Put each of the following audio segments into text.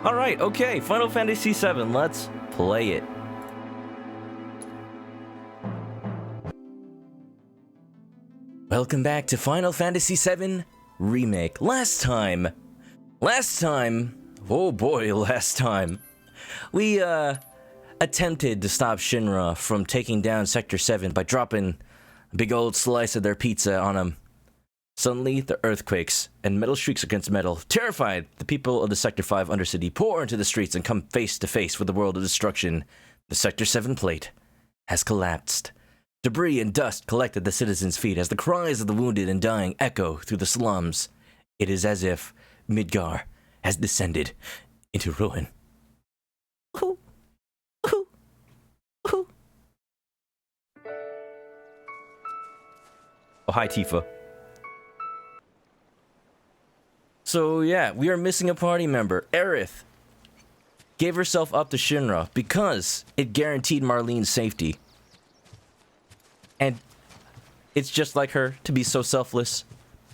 Alright, okay, Final Fantasy VII, let's play it. Welcome back to Final Fantasy VII Remake. Last time, oh boy, last time, we attempted to stop Shinra from taking down Sector 7 by dropping a big old slice of their pizza on them. Suddenly, the earthquakes and metal streaks against metal, terrified, the people of the Sector 5 Undercity pour into the streets and come face to face with the world of destruction. The Sector 7 plate has collapsed. Debris and dust collect at the citizens' feet as the cries of the wounded and dying echo through the slums. It is as if Midgar has descended into ruin. Ooh. Ooh. Ooh. Oh, hi, Tifa. So yeah, we are missing a party member. Aerith gave herself up to Shinra because it guaranteed Marlene's safety. And it's just like her to be so selfless.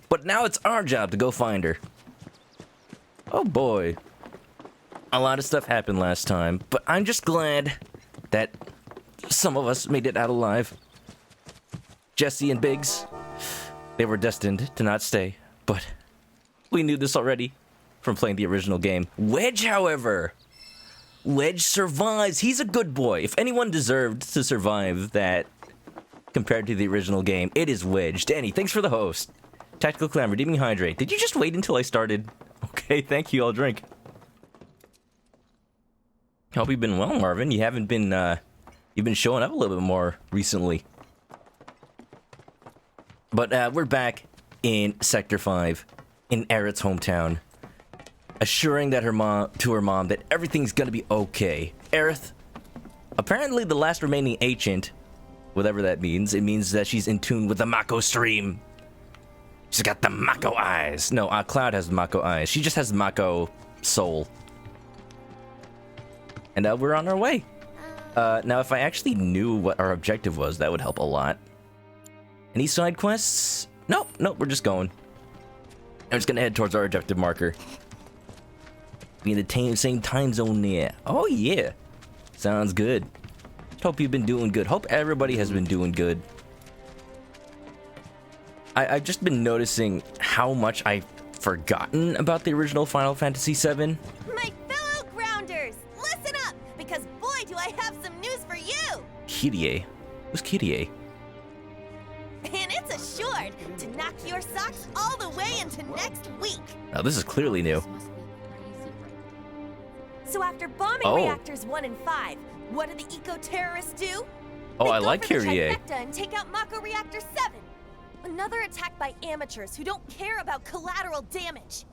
But now it's our job to go find her. Oh boy. A lot of stuff happened last time, but I'm just glad that some of us made it out alive. Jesse and Biggs, they were destined to not stay, but we knew this already from playing the original game. Wedge, however, Wedge survives. He's a good boy. If anyone deserved to survive that compared to the original game, it is Wedge. Danny, thanks for the host. Tactical Clam, redeeming hydrate. Did you just wait until I started? Okay, thank you. I'll drink. Hope you've been well, Marvin. You haven't been, you've been showing up a little bit more recently. But, we're back in Sector 5. In Aerith's hometown, assuring that her mom that everything's gonna be okay. Aerith, apparently the last remaining ancient, whatever that means, it means that she's in tune with the Mako stream. She's got the Mako eyes. No, Cloud has the Mako eyes. She just has the Mako soul. And we're on our way. Now, if I actually knew what our objective was, that would help a lot. Any side quests? Nope, we're just going. I'm just gonna head towards our objective marker. Be in the same time zone there. Oh yeah. Sounds good. Hope you've been doing good. Hope everybody has been doing good. I've just been noticing how much I've forgotten about the original Final Fantasy VII. My fellow grounders, listen up, because boy do I have some news for you! Kyrie. Who's Kyrie? And it's assured to knock your socks all the way into next week. Now this is clearly new. So after bombing reactors 1 and 5, what do the eco-terrorists do? Oh, They I go like for the Kyrie. trifecta and take out Mako Reactor 7. Another attack by amateurs who don't care about collateral damage.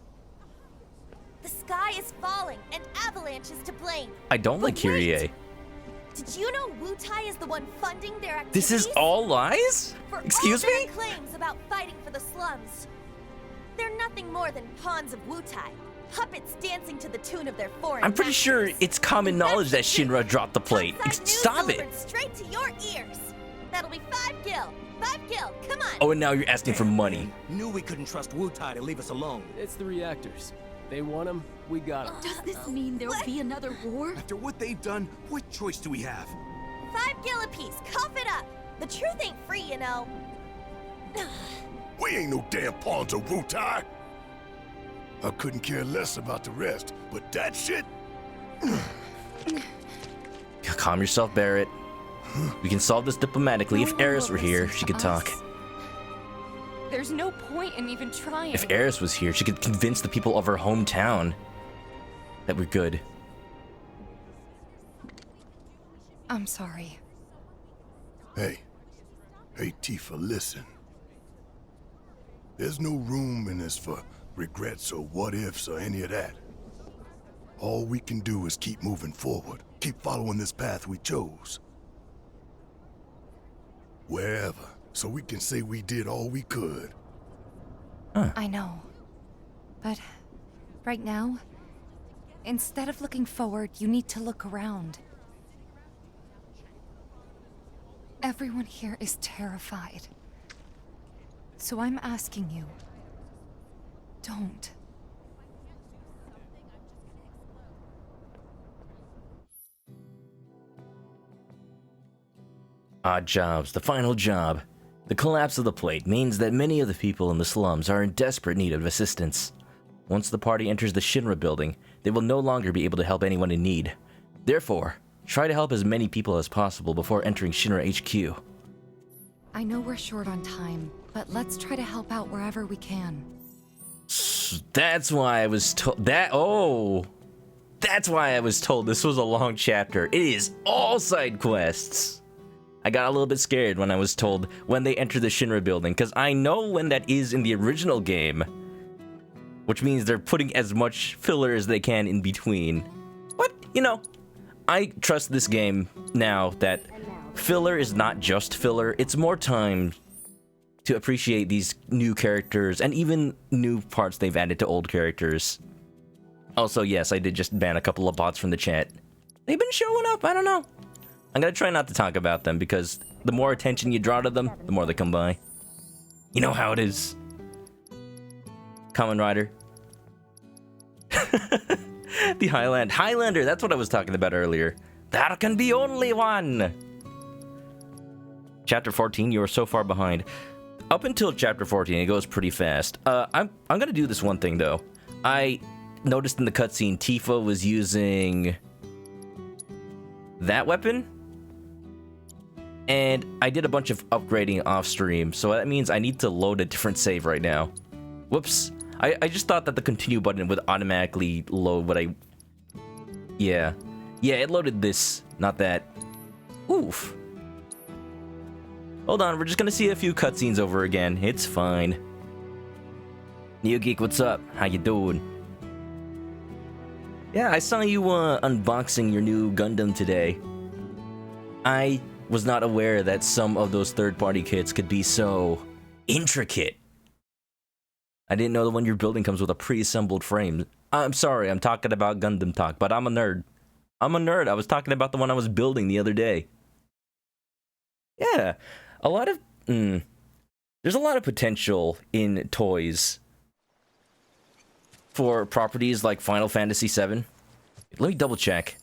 The sky is falling and Avalanche is to blame. I don't like Kyrie. Did you know Wutai is the one funding their activities? This is all lies? For Excuse all their me? claims about fighting for the slums. They're nothing more than pawns of Wutai, puppets dancing to the tune of their foreign I'm pretty sure masters. it's common knowledge that Shinra dropped the plate. Outside news Stop it! delivered straight to your ears. That'll be 5 gil. 5 gil, come on. Oh, and now you're asking for money. Knew we couldn't trust Wutai to leave us alone. It's the reactors. They want them, we got them. Does this mean there'll be another war? After what they've done, what choice do we have? 5 gil apiece, cough it up. The truth ain't free, you know. We ain't no damn pawns of Wutai. I couldn't care less about the rest, but that shit... Calm yourself, Barrett. We can solve this diplomatically. If Eris were here, she could talk. There's no point in even trying. If Eris was here, she could convince the people of her hometown that we're good. I'm sorry. Hey, Tifa, listen. There's no room in this for regrets or what-ifs or any of that. All we can do is keep moving forward, keep following this path we chose. Wherever, so we can say we did all we could. I know. But right now, instead of looking forward, you need to look around. Everyone here is terrified. So I'm asking you, don't. Odd jobs, the final job. The collapse of the plate means that many of the people in the slums are in desperate need of assistance. Once the party enters the Shinra building, they will no longer be able to help anyone in need. Therefore, try to help as many people as possible before entering Shinra HQ. I know we're short on time, but let's try to help out wherever we can. That's why I was told that. Oh, that's why I was told this was a long chapter. It is all side quests. I got a little bit scared when I was told when they enter the Shinra building, because I know when that is in the original game, which means they're putting as much filler as they can in between. But, you know, I trust this game now that filler is not just filler, it's more time to appreciate these new characters and even new parts they've added to old characters. Also, yes, I did just ban a couple of bots from the chat. They've been showing up, I don't know. I'm gonna try not to talk about them because the more attention you draw to them, the more they come by. You know how it is. Kamen Rider. The Highlander, that's what I was talking about earlier. There can be only one. Chapter 14, you are so far behind. Up until chapter 14, it goes pretty fast. I'm gonna do this one thing though. I noticed in the cutscene Tifa was using that weapon, and I did a bunch of upgrading off stream, so that means I need to load a different save right now. Whoops. I just thought that the continue button would automatically load what I... Yeah, it loaded this, not that. Oof. Hold on, we're just gonna see a few cutscenes over again. It's fine. Neo Geek, what's up? How you doing? Yeah, I saw you unboxing your new Gundam today. I was not aware that some of those third-party kits could be so intricate. I didn't know the one you're building comes with a pre-assembled frame. I'm sorry, I'm talking about Gundam talk, but I'm a nerd. I was talking about the one I was building the other day. Yeah, a lot of... there's a lot of potential in toys for properties like Final Fantasy VII. Let me double check.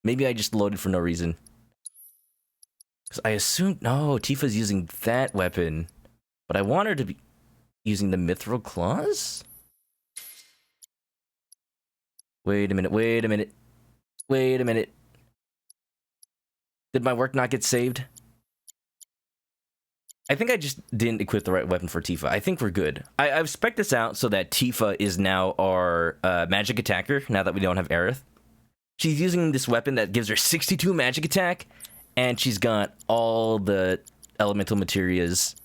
Maybe I just loaded for no reason. Because I assumed... No, Tifa's using that weapon. But I want her to be using the Mithril Claws? Wait a minute. Did my work not get saved? I think I just didn't equip the right weapon for Tifa. I think we're good. I've spec'd this out so that Tifa is now our magic attacker, now that we don't have Aerith. She's using this weapon that gives her 62 magic attack, and she's got all the elemental materias.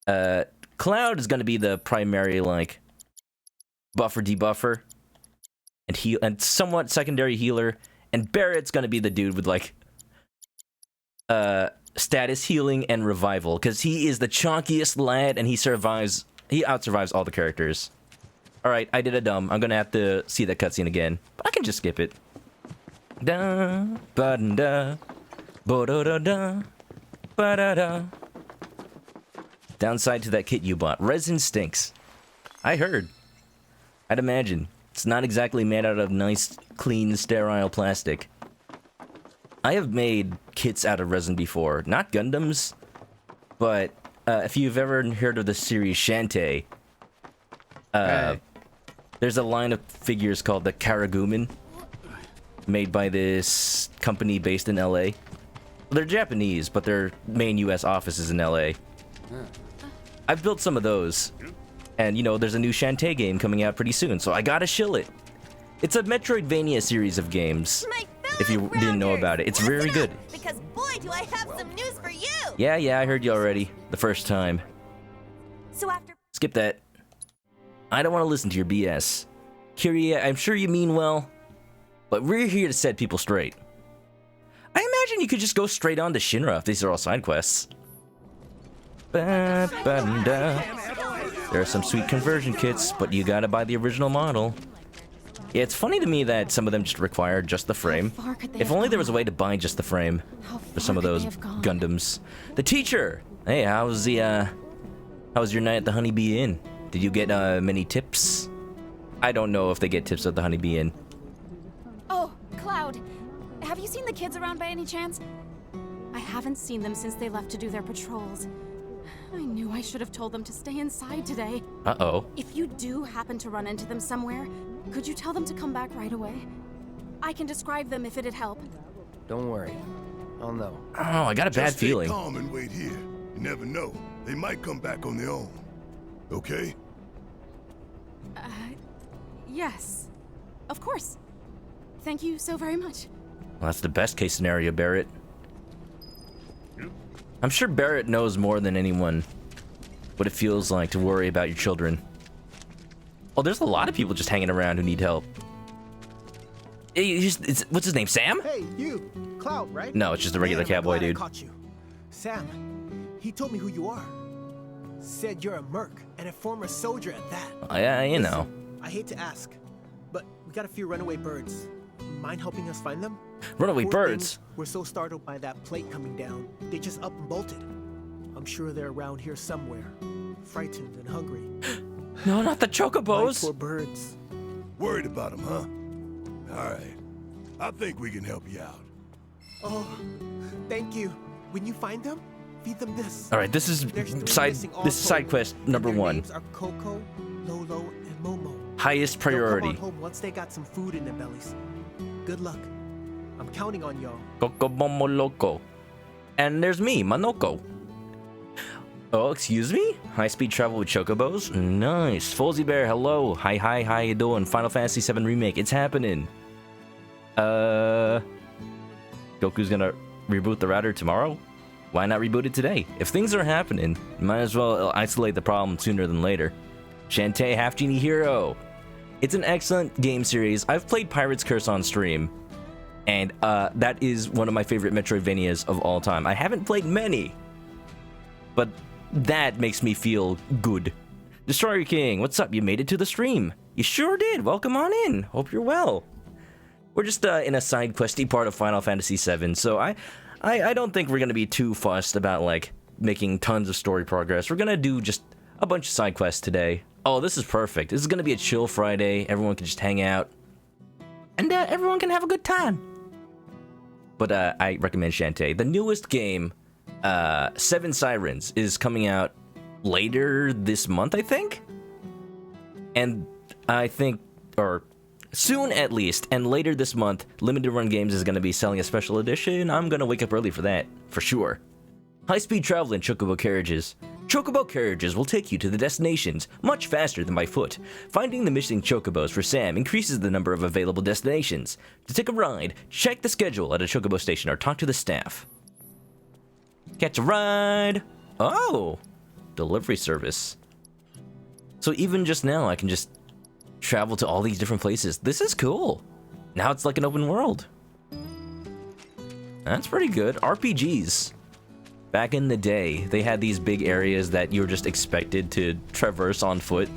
Cloud is going to be the primary, like, buffer debuffer, and heal, and somewhat secondary healer, and Barrett's going to be the dude with, like, status healing and revival, because he is the chonkiest lad, and he outsurvives all the characters. Alright, I did a dumb. I'm gonna have to see that cutscene again, but I can just skip it. Da ba da ba da da da ba da da. Downside to that kit you bought: resin stinks. I heard. I'd imagine it's not exactly made out of nice, clean, sterile plastic. I have made kits out of resin before, not Gundams, but if you've ever heard of the series Shantae, there's a line of figures called the Karagumin, made by this company based in LA. They're Japanese, but their main US office is in LA. I've built some of those, and you know, there's a new Shantae game coming out pretty soon, so I gotta shill it. It's a Metroidvania series of games. If you didn't know about it, it's very good. Because boy, do I have some news for you! Yeah, I heard you already. The first time. So after... Skip that. I don't want to listen to your BS. Kyria, I'm sure you mean well, but we're here to set people straight. I imagine you could just go straight on to Shinra if these are all side quests. There are some sweet conversion kits, but you gotta buy the original model. Yeah, it's funny to me that some of them just require just the frame. If only there was a way to buy just the frame for some of those Gundams. The teacher! Hey, how was your night at the Honeybee Inn? Did you get many tips? I don't know if they get tips at the Honeybee Inn. Oh, Cloud, have you seen the kids around by any chance? I haven't seen them since they left to do their patrols. I knew I should have told them to stay inside today. Uh-oh. If you do happen to run into them somewhere, could you tell them to come back right away? I can describe them if it'd help. Don't worry. I'll know. Oh, I got a bad Just stay feeling. calm and wait here. You never know. They might come back on their own. Okay? Yes. Of course. Thank you so very much. Well, that's the best case scenario, Barrett. I'm sure Barrett knows more than anyone what it feels like to worry about your children. Oh, there's a lot of people just hanging around who need help. What's his name, Sam? Hey, you. Cloud, right? No, it's just a regular Man, I'm cowboy glad I dude. caught you. Sam, he told me who you are. Said you're a merc and a former soldier at that. Yeah, you know. Listen, I hate to ask, but we got a few runaway birds. Mind helping us find them? Runaway Poor birds? things were so startled by that plate coming down, they just up and bolted. I'm sure they're around here somewhere, frightened and hungry. No, not the My chocobos. poor birds. Worried about them, huh? All right. I think we can help you out. Oh, thank you. When you find them, feed them this. All right, this is There's three side missing all side told, quest and number their 1. names are Coco, Lolo, and Momo. Highest They'll priority. come on home once they got some food in their bellies. Good luck. I'm counting on y'all. Cocobomo Loco. And there's me, Manoko. Oh, excuse me? High-speed travel with chocobos? Nice. Folsy Bear, hello. Hi, how you doing? Final Fantasy VII Remake, it's happening. Goku's gonna reboot the router tomorrow? Why not reboot it today? If things are happening, might as well isolate the problem sooner than later. Shantae, Half Genie Hero. It's an excellent game series. I've played Pirate's Curse on stream, and that is one of my favorite Metroidvanias of all time. I haven't played many, but that makes me feel good. Destroyer King, what's up? You made it to the stream. You sure did. Welcome on in. Hope you're well. We're just in a side questy part of Final Fantasy VII, so I don't think we're gonna be too fussed about like making tons of story progress. We're gonna do just a bunch of side quests today. Oh, this is perfect. This is gonna be a chill Friday. Everyone can just hang out, and everyone can have a good time. But I recommend Shantae. The newest game, Seven Sirens, is coming out later this month, I think. And I think, or soon at least, and later this month, Limited Run Games is going to be selling a special edition. I'm going to wake up early for that, for sure. High-speed travel in Chocobo carriages. Chocobo carriages will take you to the destinations much faster than by foot. Finding the missing Chocobos for Sam increases the number of available destinations. To take a ride, check the schedule at a Chocobo station or talk to the staff. Catch a ride! Oh! Delivery service. So even just now, I can just travel to all these different places. This is cool. Now it's like an open world. That's pretty good. RPGs. Back in the day, they had these big areas that you were just expected to traverse on foot.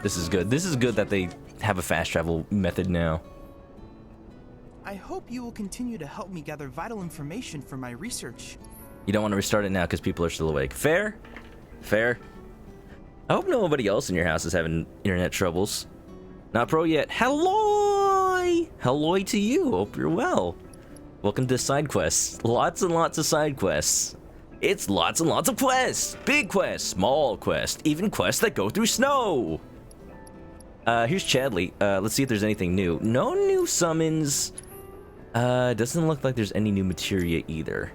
This is good. This is good that they have a fast travel method now. I hope you will continue to help me gather vital information for my research. You don't want to restart it now because people are still awake. Fair? Fair. I hope nobody else in your house is having internet troubles. Not pro yet. Hello! Hello to you. Hope you're well. Welcome to side quests. Lots and lots of side quests. It's lots and lots of quests. Big quests, small quests, even quests that go through snow. Here's Chadley. Let's see if there's anything new. No new summons. Doesn't look like there's any new materia either.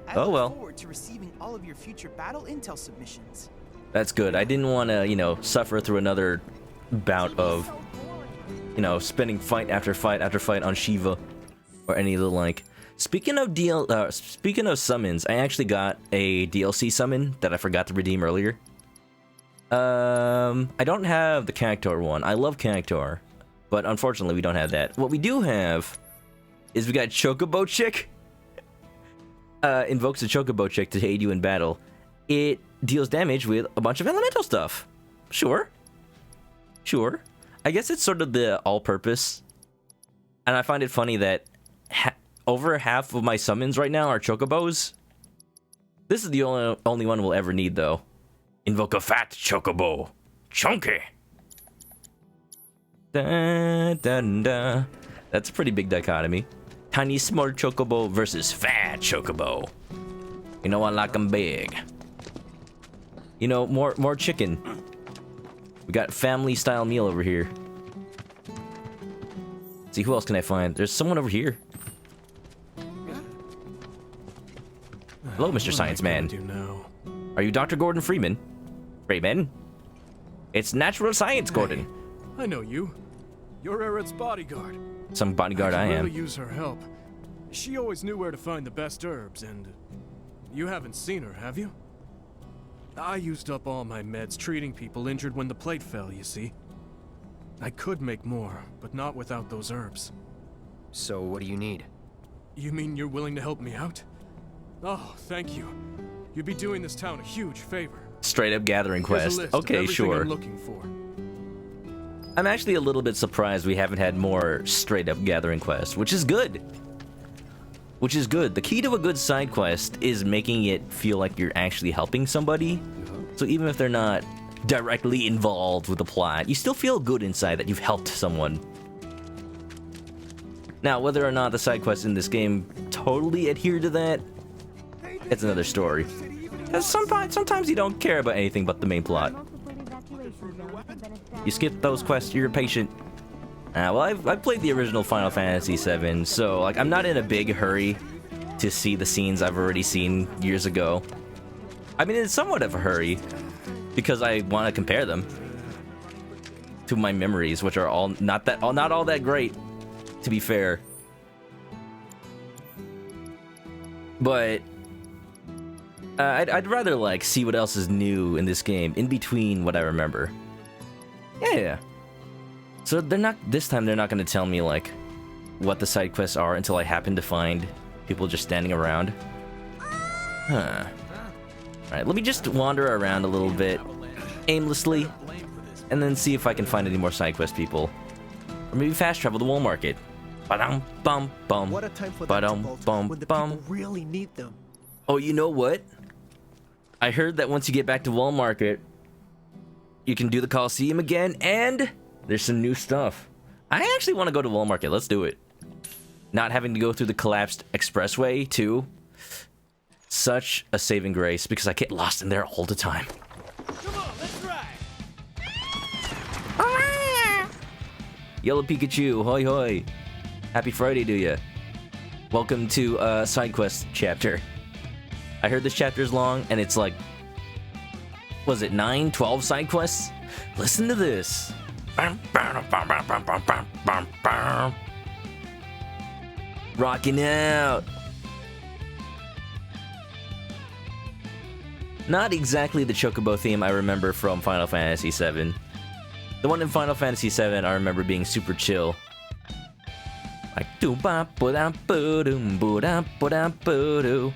I Oh, well. look forward to receiving all of your future battle intel submissions. That's good. I didn't want to, suffer through another bout of, spending fight after fight after fight on Shiva, or any of the like. Speaking of summons, I actually got a DLC summon that I forgot to redeem earlier. I don't have the Cactuar one. I love Cactuar, but unfortunately we don't have that. What we do have is we got Chocobo Chick. Invokes a Chocobo Chick to aid you in battle. It deals damage with a bunch of elemental stuff. Sure. I guess it's sort of the all-purpose. And I find it funny that over half of my summons right now are Chocobos. This is the only one we'll ever need, though. Invoke a fat Chocobo. Chunky. Da, da, da. That's a pretty big dichotomy. Tiny small chocobo versus fat chocobo. You know I like them big. You know, more chicken. We got family style meal over here. Let's see, who else can I find? There's someone over here. Hello, Mr. Science Man. Are you Dr. Gordon Freeman? Freeman? It's natural science, Gordon. I know you. You're Aerith's bodyguard. Some bodyguard I could am. really use her help. She always knew where to find the best herbs, and you haven't seen her, have you? I used up all my meds treating people injured when the plate fell, you see. I could make more, but not without those herbs. So what do you need? You mean you're willing to help me out? Oh, thank you. You'd be doing this town a huge favor. Straight up gathering Here's a quest. list of Okay, everything sure. I'm looking for. I'm actually a little bit surprised we haven't had more straight up gathering quests, which is good. Which is good. The key to a good side quest is making it feel like you're actually helping somebody. So even if they're not directly involved with the plot, you still feel good inside that you've helped someone. Now, whether or not the side quests in this game totally adhere to that, it's another story. 'Cause sometimes you don't care about anything but the main plot. You skip those quests, you're impatient. Well, I've played the original Final Fantasy VII, so like I'm not in a big hurry to see the scenes I've already seen years ago. I mean, in somewhat of a hurry, because I want to compare them to my memories, which are all not all that great, to be fair. But I'd rather like see what else is new in this game in between what I remember. Yeah. So this time they're not going to tell me like what the side quests are until I happen to find people just standing around. Huh. Alright, let me just wander around a little bit aimlessly and then see if I can find any more side quest people. Or maybe fast travel to Wall Market. Ba-dum bum bum. What a time for Ba-dum that to bum when the bum. people really need them. Oh, you know what? I heard that once you get back to Wall Market, you can do the Coliseum again, and there's some new stuff. I actually want to go to Wall Market. Let's do it. Not having to go through the collapsed expressway, too. Such a saving grace, because I get lost in there all the time. Come on, let's ride. Yellow Pikachu, hoi hoi. Happy Friday to ya. Welcome to side quest chapter. I heard this chapter is long, and it's like, was it 9, 12 side quests? Listen to this. Rocking out. Not exactly the Chocobo theme I remember from Final Fantasy VII. The one in Final Fantasy VII I remember being super chill. Like doo ba ba da boo doo boo da ba da boo doo.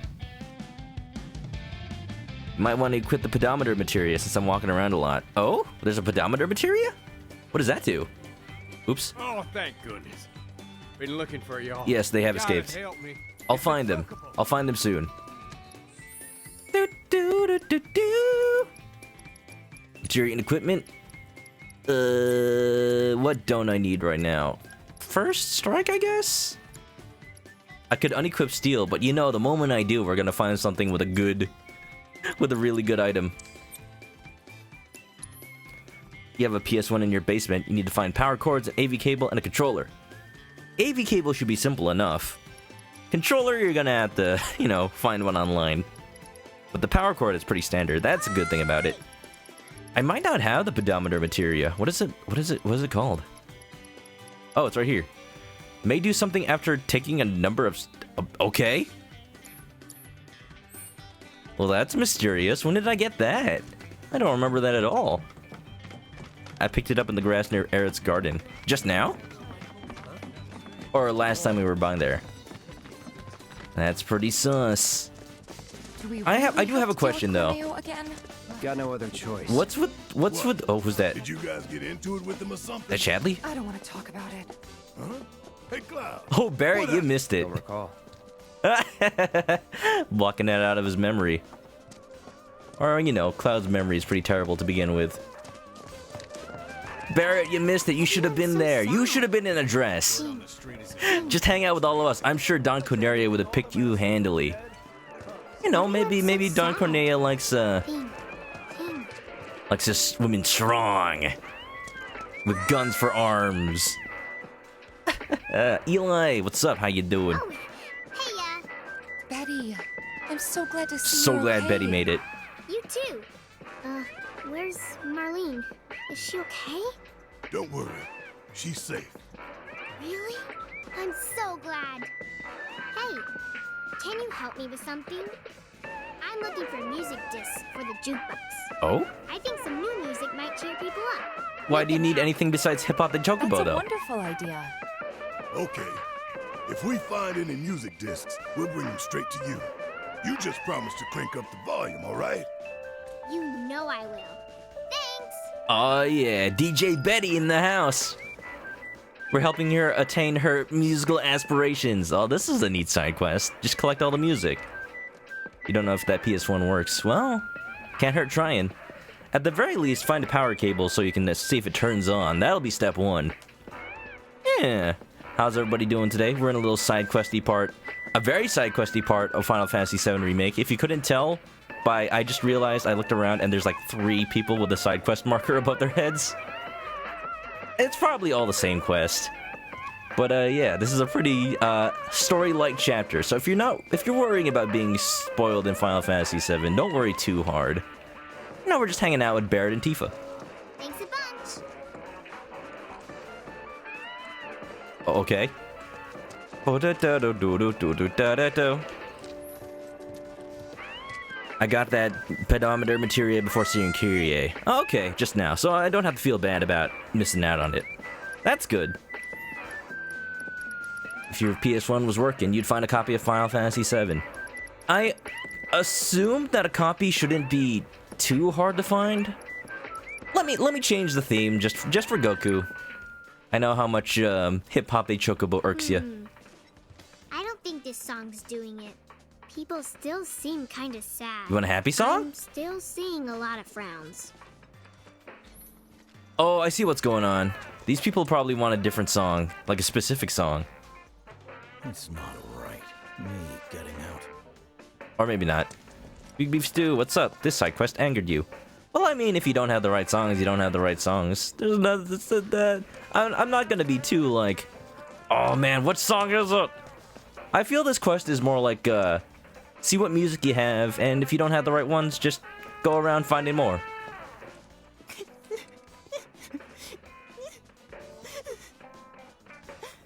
Might want to equip the pedometer materia since I'm walking around a lot. Oh, there's a pedometer materia? What does that do? Oops. Oh, thank goodness. Been looking for y'all. Yes, they have Gotta escaped. help me. I'll find them. I'll find them soon. Do, do, do, do, do. Materia and equipment. What don't I need right now? First strike, I guess? I could unequip steel, but you know, the moment I do, we're gonna find something with a really good item. You have a PS1 in your basement, you need to find power cords, an AV cable, and a controller. AV cable should be simple enough. Controller, you're gonna have to, you know, find one online. But the power cord is pretty standard. That's a good thing about it. I might not have the pedometer materia. What is it called? Oh, it's right here. May do something after taking a number of... Okay. Well, that's mysterious. When did I get that? I don't remember that at all. I picked it up in the grass near Aerith's garden. Just now? Or last time we were by there? That's pretty sus. I do have a question though. Got no other choice. What's with oh, who's that? Did you guys get into it with them or something? That Chadley? I don't want to talk about it. Huh? Hey, Cloud. Oh, Barrett, you missed it. Don't recall. Blocking that out of his memory. Or, you know, Cloud's memory is pretty terrible to begin with. Barrett, you missed it. You should have been there. You should have been in a dress. Just hang out with all of us. I'm sure Don Cornelia would have picked you handily. You know, maybe Don Cornelia likes this women strong with guns for arms. Eli, what's up? How you doing? Oh, hey, Betty, I'm so glad to see you. So glad okay. Betty made it. You too. Where's Marlene? Is she okay? Don't worry. She's safe. Really? I'm so glad. Hey, can you help me with something? I'm looking for music discs for the jukebox. Oh? I think some new music might cheer people up. Why do you need anything besides hip-hop and Chocobo, That's a though? wonderful idea. Okay. If we find any music discs, we'll bring them straight to you. You just promise to crank up the volume, all right? You know I will. Thanks! Oh yeah, DJ Betty in the house. We're helping her attain her musical aspirations. Oh, this is a neat side quest. Just collect all the music. You don't know if that PS1 works. Well, can't hurt trying. At the very least, find a power cable so you can see if it turns on. That'll be step one. Yeah. How's everybody doing today? We're in a little side questy part. A very side questy part of Final Fantasy VII Remake. If you couldn't tell, I just realized I looked around and there's like 3 people with a side quest marker above their heads. It's probably all the same quest. But yeah, this is a pretty story-like chapter. So if you're worrying about being spoiled in Final Fantasy VII, don't worry too hard. No, we're just hanging out with Barrett and Tifa. Thanks a bunch. Okay. I got that pedometer materia before seeing Kyrie. Okay, just now, so I don't have to feel bad about missing out on it. That's good. If your PS1 was working, you'd find a copy of Final Fantasy VII. I assumed that a copy shouldn't be too hard to find. Let me change the theme just for Goku. I know how much hip-hop chocobo irks you. I don't think this song's doing it. People still seem kinda sad. You want a happy song? I'm still seeing a lot of frowns. Oh, I see what's going on. These people probably want a different song, like a specific song. It's not right. Me getting out. Or maybe not. Big Beef Stew, what's up? This side quest angered you. Well, I mean, if you don't have the right songs, you don't have the right songs. There's nothing. I'm not gonna be too like, oh man, what song is it? I feel this quest is more like, see what music you have, and if you don't have the right ones, just go around finding more.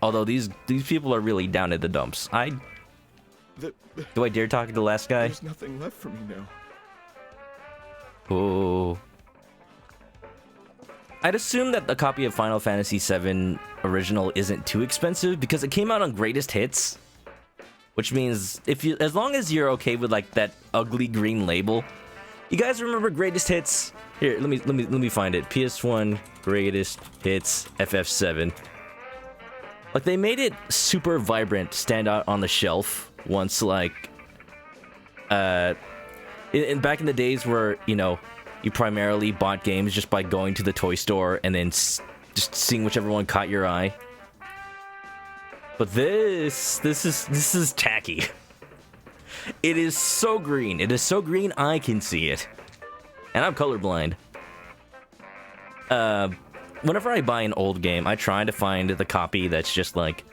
Although these people are really down at the dumps. Do I dare talk to the last guy? There's nothing left for me now. Oh. I'd assume that a copy of Final Fantasy VII Original isn't too expensive because it came out on Greatest Hits, which means as long as you're okay with like that ugly green label. You guys remember Greatest Hits? Here, let me find it. PS1 Greatest Hits FF7. Like they made it super vibrant, stand out on the shelf once, like in back in the days where, you know, you primarily bought games just by going to the toy store and then just seeing whichever one caught your eye. But this is tacky. It is so green. It is so green I can see it. And I'm colorblind. Whenever I buy an old game, I try to find the copy that's just like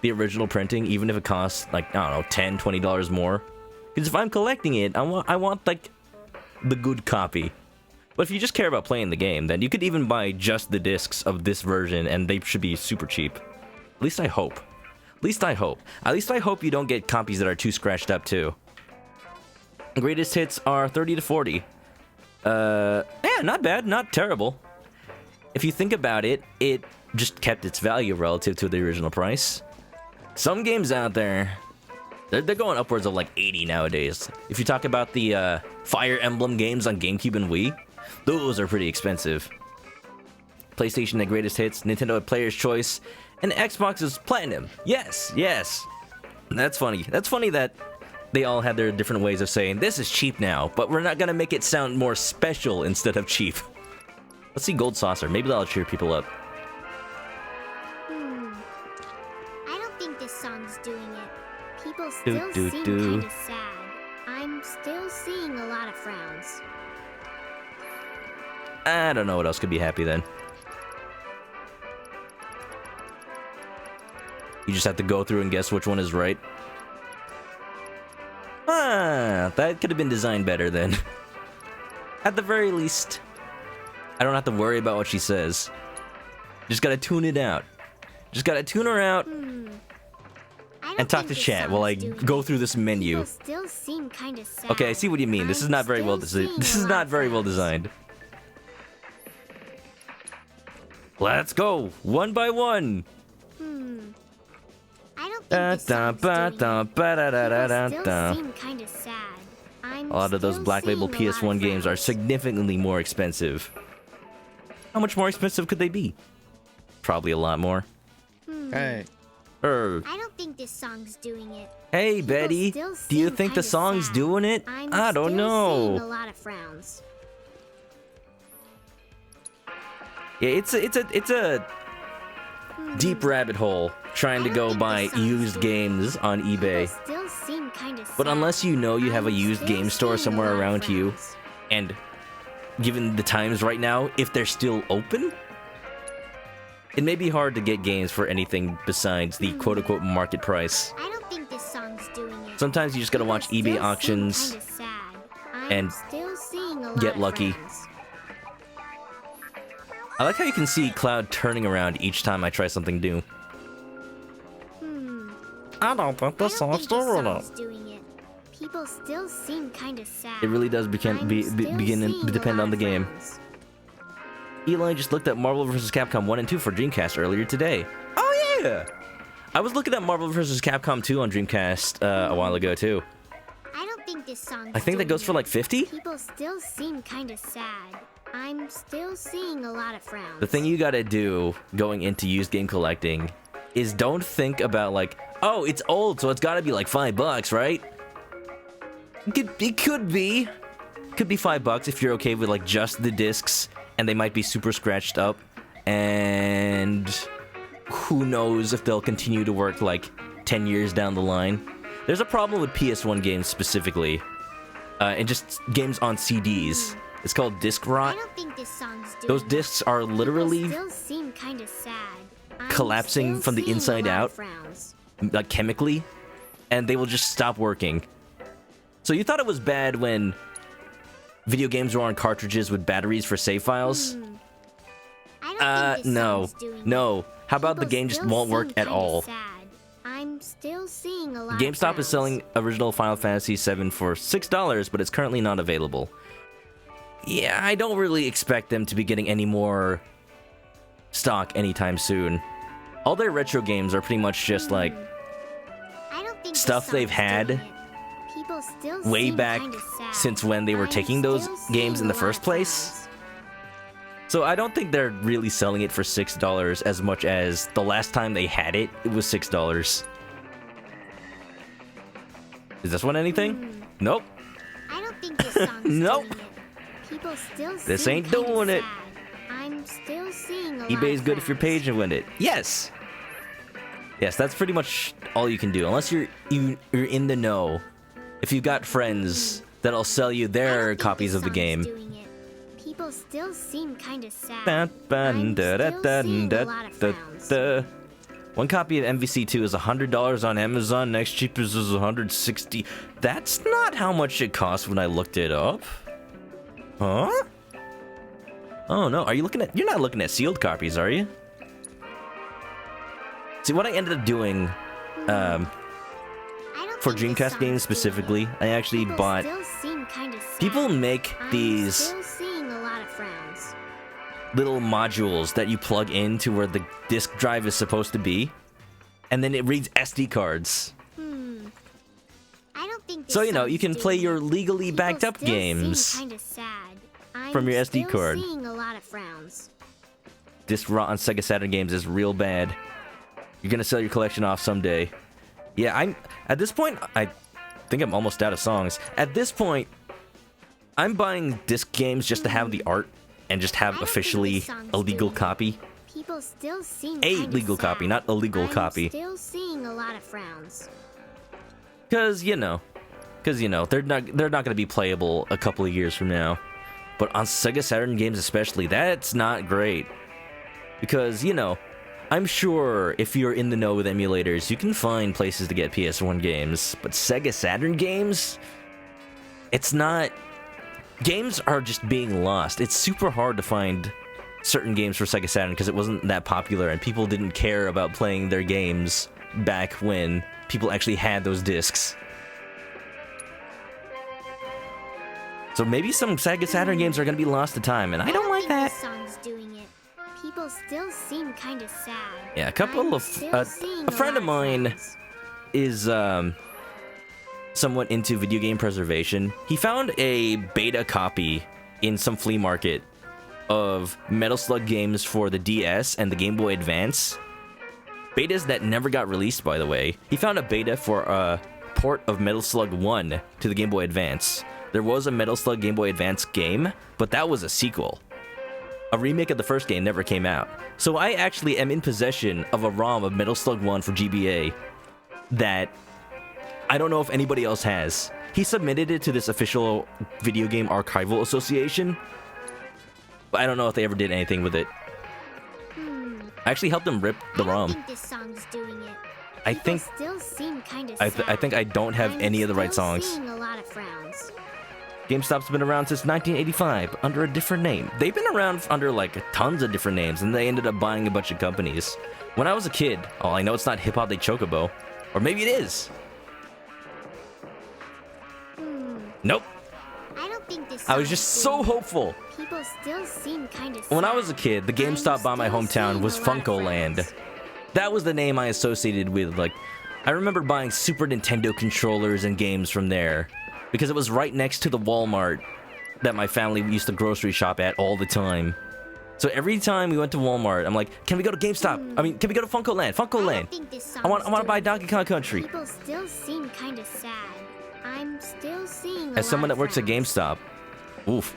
the original printing, even if it costs like, I don't know, $10, $20 more. Because if I'm collecting it, I want like the good copy. But if you just care about playing the game, then you could even buy just the discs of this version and they should be super cheap. At least I hope. At least I hope. At least I hope you don't get copies that are too scratched up too. Greatest hits are 30 to 40. Yeah, not bad, not terrible. If you think about it, it just kept its value relative to the original price. Some games out there, they're going upwards of like 80 nowadays. If you talk about the Fire Emblem games on GameCube and Wii, those are pretty expensive. PlayStation, the greatest hits, Nintendo Player's Choice, and Xbox is Platinum. Yes, yes. That's funny. That's funny that they all had their different ways of saying, this is cheap now, but we're not gonna make it sound more special instead of cheap. Let's see Gold Saucer. Maybe that'll cheer people up. I don't think this song's doing it. People still seem kinda sad. I'm still seeing a lot of frowns. I don't know what else could be happy then. You just have to go through and guess which one is right. Ah, that could have been designed better then. At the very least, I don't have to worry about what she says. Just gotta tune it out. Just gotta tune her out and talk to chat while I go through this menu. Still seem kinda sad. Okay, I see what you mean. This is not very well designed. This is not very well designed. Let's go, one by one. I don't think this song's doing it. People still seem kinda sad. A lot of those Black Label PS1 games are significantly more expensive. How much more expensive could they be? Probably a lot more. Hey. I don't think this song's doing it. Hey, People Betty. still Do you seem think the kinda song's sad. doing it? I'm I don't still seeing a know. lot of frowns. Yeah, it's a deep rabbit hole trying to go buy used games on eBay. Still seem kinda sad. But unless you know you have a used still game store seeing a somewhere lot of around you, frowns. and given the times right now, if they're still open, it may be hard to get games for anything besides the quote-unquote market price. I don't think this song's doing it. Sometimes you just gotta watch People eBay still auctions seem kinda sad. I'm and still seeing a lot get of lucky. frowns. I like how you can see Cloud turning around each time I try something new. I don't think the song's doing it. Doing it. People still seem kinda sad. It really does I'm begin still to depend seeing a on the lot of game. frowns. Eli just looked at Marvel vs. Capcom 1 and 2 for Dreamcast earlier today. Oh yeah! I was looking at Marvel vs. Capcom 2 on Dreamcast a while ago too. I don't think this song's I think that doing goes for it. like 50? People still seem kinda sad. I'm still seeing a lot of frowns. The thing you gotta do going into used game collecting is don't think about like, oh, it's old, so it's gotta be like $5, right? It could be. Could be $5 if you're okay with like just the discs and they might be super scratched up. And who knows if they'll continue to work like 10 years down the line. There's a problem with PS1 games specifically. And just games on CDs. It's called disc rot. I don't think this song's doing Those it. discs are People literally still seem kinda sad. I'm collapsing still from the seeing a inside lot of out. frowns. Like chemically, and they will just stop working. So you thought it was bad when video games were on cartridges with batteries for save files? I don't think this No. song's doing it. No. How about the People game just still won't work seem at kinda all? sad. I'm still seeing a lot GameStop of is selling original Final Fantasy VII for $6, but it's currently not available. Yeah, I don't really expect them to be getting any more stock anytime soon. All their retro games are pretty much just like I don't think stuff this they've song's had doing it. People still way seem back kinda sad. since when they were I'm taking those still games seeing in the a lot first of place. frowns. So I don't think they're really selling it for $6 as much as the last time they had it, it was $6. Is this one anything? Nope. I don't think this song's Nope. doing it. People still This seem ain't kinda doing it. sad. I'm still seeing a lot eBay's of good if you're frowns. patient with it. Yes. Yes, that's pretty much all you can do, unless you're in the know. If you've got friends that'll sell you I their don't think copies this of the song's game. doing it. People still seem kinda sad. I'm I'm still seeing a lot of frowns. One copy of MVC2 is $100 on Amazon. Next cheapest is $160. That's not how much it cost when I looked it up. Huh? Oh no, you're not looking at sealed copies, are you? See, what I ended up doing, I don't for think this Dreamcast games song's specifically, doing it. I actually People bought... still seem kinda sad. People make I'm these still seeing a lot of frowns. little modules that you plug into where the disk drive is supposed to be, and then it reads SD cards. I don't think this So, you know, you song's can doing play it. your legally People backed up still seem games kinda sad. I'm from your SD still card. Seeing a lot of frowns. Disc rot on Sega Saturn games is real bad. You're gonna sell your collection off someday. Yeah, at this point, I think I'm almost out of songs. At this point, I'm buying disc games just to have the art. and just have officially a legal copy. People still seem A kinda legal sad. copy, not a legal I'm copy. still seeing a lot of frowns. Cause you know, they're not gonna be playable a couple of years from now. But on Sega Saturn games especially, that's not great. Because, you know, I'm sure if you're in the know with emulators, you can find places to get PS1 games. But Sega Saturn games? It's not... Games are just being lost. It's super hard to find certain games for Sega Saturn because it wasn't that popular and people didn't care about playing their games back when people actually had those discs. So maybe some Sega Saturn games are gonna be lost to time, and I don't like that. This song's doing it. People still seem kind of sad. Yeah, a couple of a friend of mine is somewhat into video game preservation. He found a beta copy in some flea market of Metal Slug games for the DS and the Game Boy Advance. Betas that never got released, by the way. He found a beta for a port of Metal Slug 1 to the Game Boy Advance. There was a Metal Slug Game Boy Advance game, but that was a sequel. A remake of the first game never came out. So I actually am in possession of a ROM of Metal Slug 1 for GBA that I don't know if anybody else has. He submitted it to this official Video Game Archival Association, but I don't know if they ever did anything with it. I actually helped him rip the ROM. I think this song's doing it. I think Still seem kind of I sad. think I don't have any of the right songs. Seeing a lot of frowns. GameStop's been around since 1985 under a different name. They've been around under like tons of different names, and they ended up buying a bunch of companies. When I was a kid, oh, I know it's not Hip Hop de Chocobo, or maybe it is. Nope. I don't think this I was song's just doing so hopeful. it. People still seem kind of sad. When I was a kid, the GameStop by my hometown was Funko-Land. That was the name I associated with, like, I remember buying Super Nintendo controllers and games from there, because it was right next to the Walmart that my family used to grocery shop at all the time. So every time we went to Walmart, I'm like, can we go to GameStop? I mean, can we go to Funko-Land? Funko-Land. I want to buy Donkey Kong Country. People still seem kind of sad. I'm still seeing As someone that works at GameStop. Oof.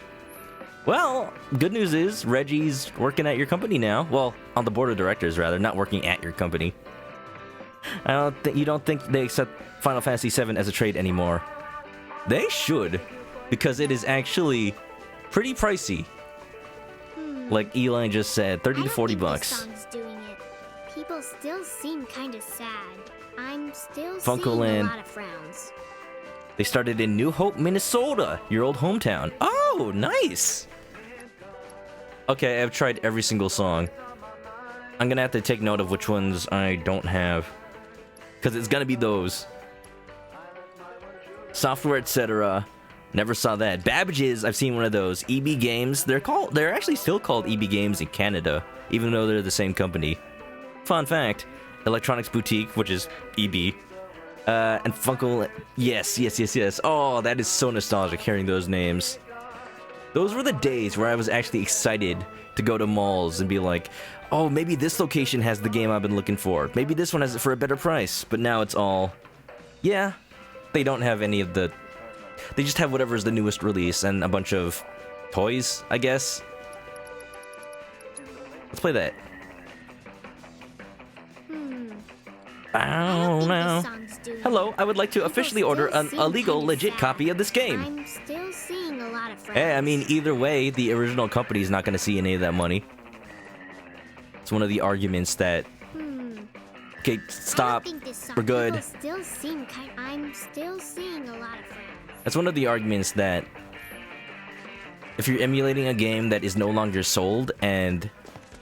Well, good news is Reggie's working at your company now. Well, on the board of directors, rather, not working at your company. You don't think they accept Final Fantasy VII as a trade anymore? They should, because it is actually pretty pricey. Like Eli just said, 30 to 40 bucks. This song's doing it. People still seem kind of sad. I'm still Funko-Land. seeing a lot of frowns. They started in New Hope, Minnesota, your old hometown. Oh, nice! Okay, I've tried every single song. I'm gonna have to take note of which ones I don't have. Because it's gonna be those. Software, etc. Never saw that. Babbage's, I've seen one of those. EB Games, they're actually still called EB Games in Canada, even though they're the same company. Fun fact, Electronics Boutique, which is EB, and Funko, yes. Oh, that is so nostalgic hearing those names. Those were the days where I was actually excited to go to malls and be like, oh, maybe this location has the game I've been looking for. Maybe this one has it for a better price. But now it's all, yeah, they don't have any of the, they just have whatever is the newest release and a bunch of toys, I guess. Let's play that. Oh, no. Hello, I would like to officially order a legal, legit copy of this game. I'm still seeing a lot of frowns. Hey, I mean, either way, the original company's not going to see any of that money. It's one of the arguments that... Okay, stop. We're good. I'm still seeing a lot of frowns. That's one of the arguments that... If you're emulating a game that is no longer sold, and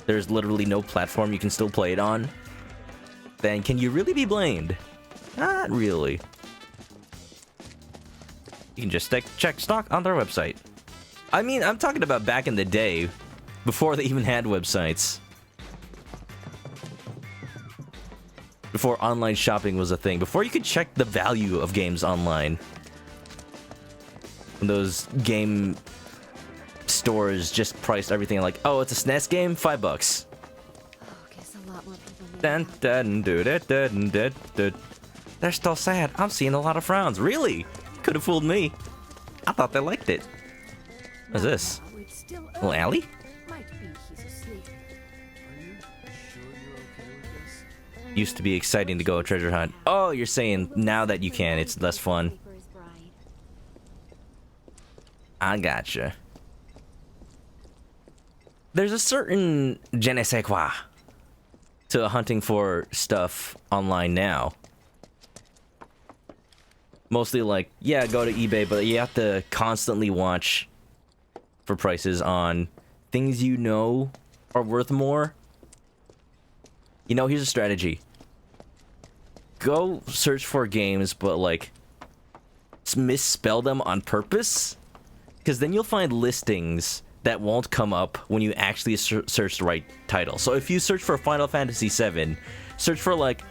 there's literally no platform you can still play it on, then can you really be blamed? Not really. You can just check stock on their website. I mean, I'm talking about back in the day, before they even had websites. Before online shopping was a thing. Before you could check the value of games online. When those game stores just priced everything like, oh, it's a SNES game? $5. They're still sad. I'm seeing a lot of frowns. Really? Could have fooled me. I thought they liked it. What's this? Little alley? used to be exciting to go treasure hunt. Oh, you're saying now that you can, it's less fun. I gotcha. There's a certain je ne sais quoi to hunting for stuff online now. Mostly like, yeah, go to eBay, but you have to constantly watch for prices on things you know are worth more. You know, here's a strategy. Go search for games, but like misspell them on purpose, because then you'll find listings that won't come up when you actually search the right title. So if you search for Final Fantasy VII, search for like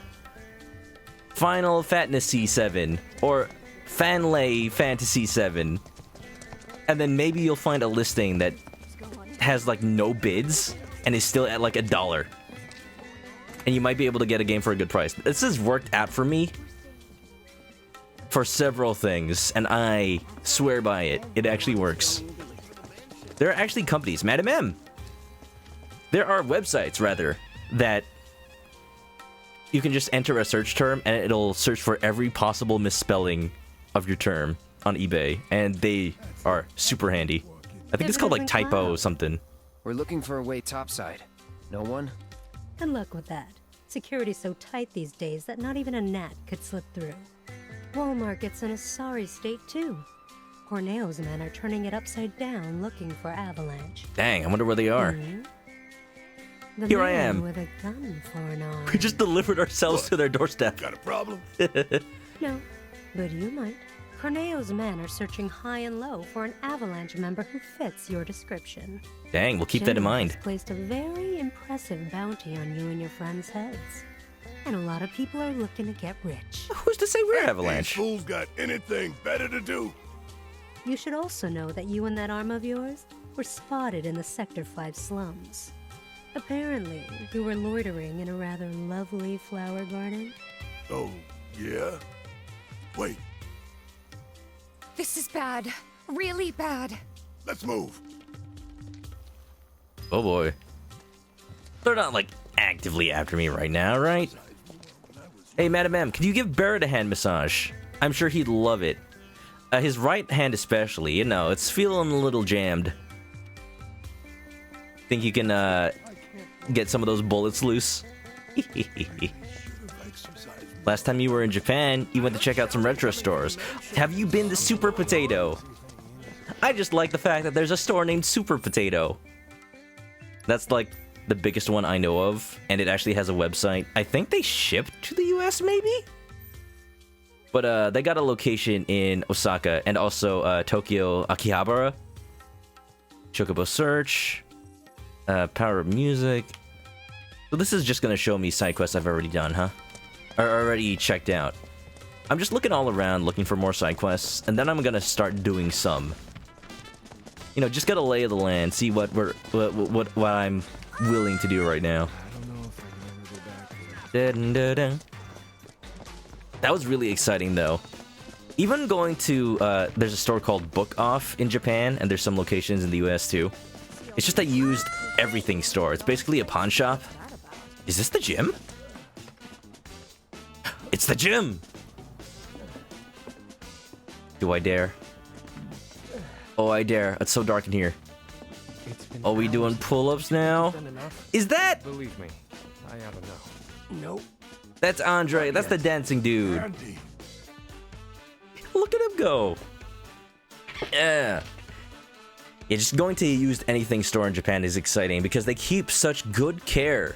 Final Fantasy VII or Fanlay Fantasy VII, and then maybe you'll find a listing that has like no bids and is still at like $1. And you might be able to get a game for a good price. This has worked out for me for several things, and I swear by it. It actually works. There are actually companies, Madam M. There are websites, rather, that you can just enter a search term and it'll search for every possible misspelling of your term on eBay, and they are super handy. I think it's called like typo something. We're looking for a way topside. No one? Good luck with that. Security's so tight these days that not even a gnat could slip through. Wall Market's in a sorry state too. Corneo's men are turning it upside down looking for Avalanche. Dang, I wonder where they are. The Here I man am. with a gun for an arm. We just delivered ourselves to their doorstep. Got a problem? No, but you might. Corneo's men are searching high and low for an Avalanche member who fits your description. Dang, we'll keep that in Shinra mind. has placed a very impressive bounty on you and your friends' heads. And a lot of people are looking to get rich. Who's to say we're These Avalanche? fools got anything better to do? You should also know that you and that arm of yours were spotted in the Sector 5 slums. Apparently, you were loitering in a rather lovely flower garden. Oh, yeah? Wait, This is bad. Really bad. let's move. Oh boy. They're not like actively after me right now, right? Hey, Madam M, can you give Barrett a hand massage? I'm sure he'd love it. His right hand especially, you know, it's feeling a little jammed. Think you can get some of those bullets loose? Last time you were in Japan, you went to check out some retro stores. Have you been to Super Potato? I just like the fact that there's a store named Super Potato. That's like the biggest one I know of, and it actually has a website. I think they ship to the US, maybe? But they got a location in Osaka and also Tokyo, Akihabara. Chocobo Search. Power of Music. So this is just gonna show me side quests I've already done, huh? Or already checked out. I'm just looking all around, looking for more side quests, and then I'm gonna start doing some. You know, just get a lay of the land, see what I'm willing to do right now. That was really exciting, though. Even going to there's a store called Book Off in Japan, and there's some locations in the US too. It's just a used everything store. It's basically a pawn shop. Is this the gym? It's the gym! Do I dare? Oh, I dare. It's so dark in here. Are we doing pull-ups now? Is that? Believe me, I ought to know. Nope. That's Andre. That's the dancing dude. Andy, Look at him go. Yeah. Yeah, just going to a used anything store in Japan is exciting because they keep such good care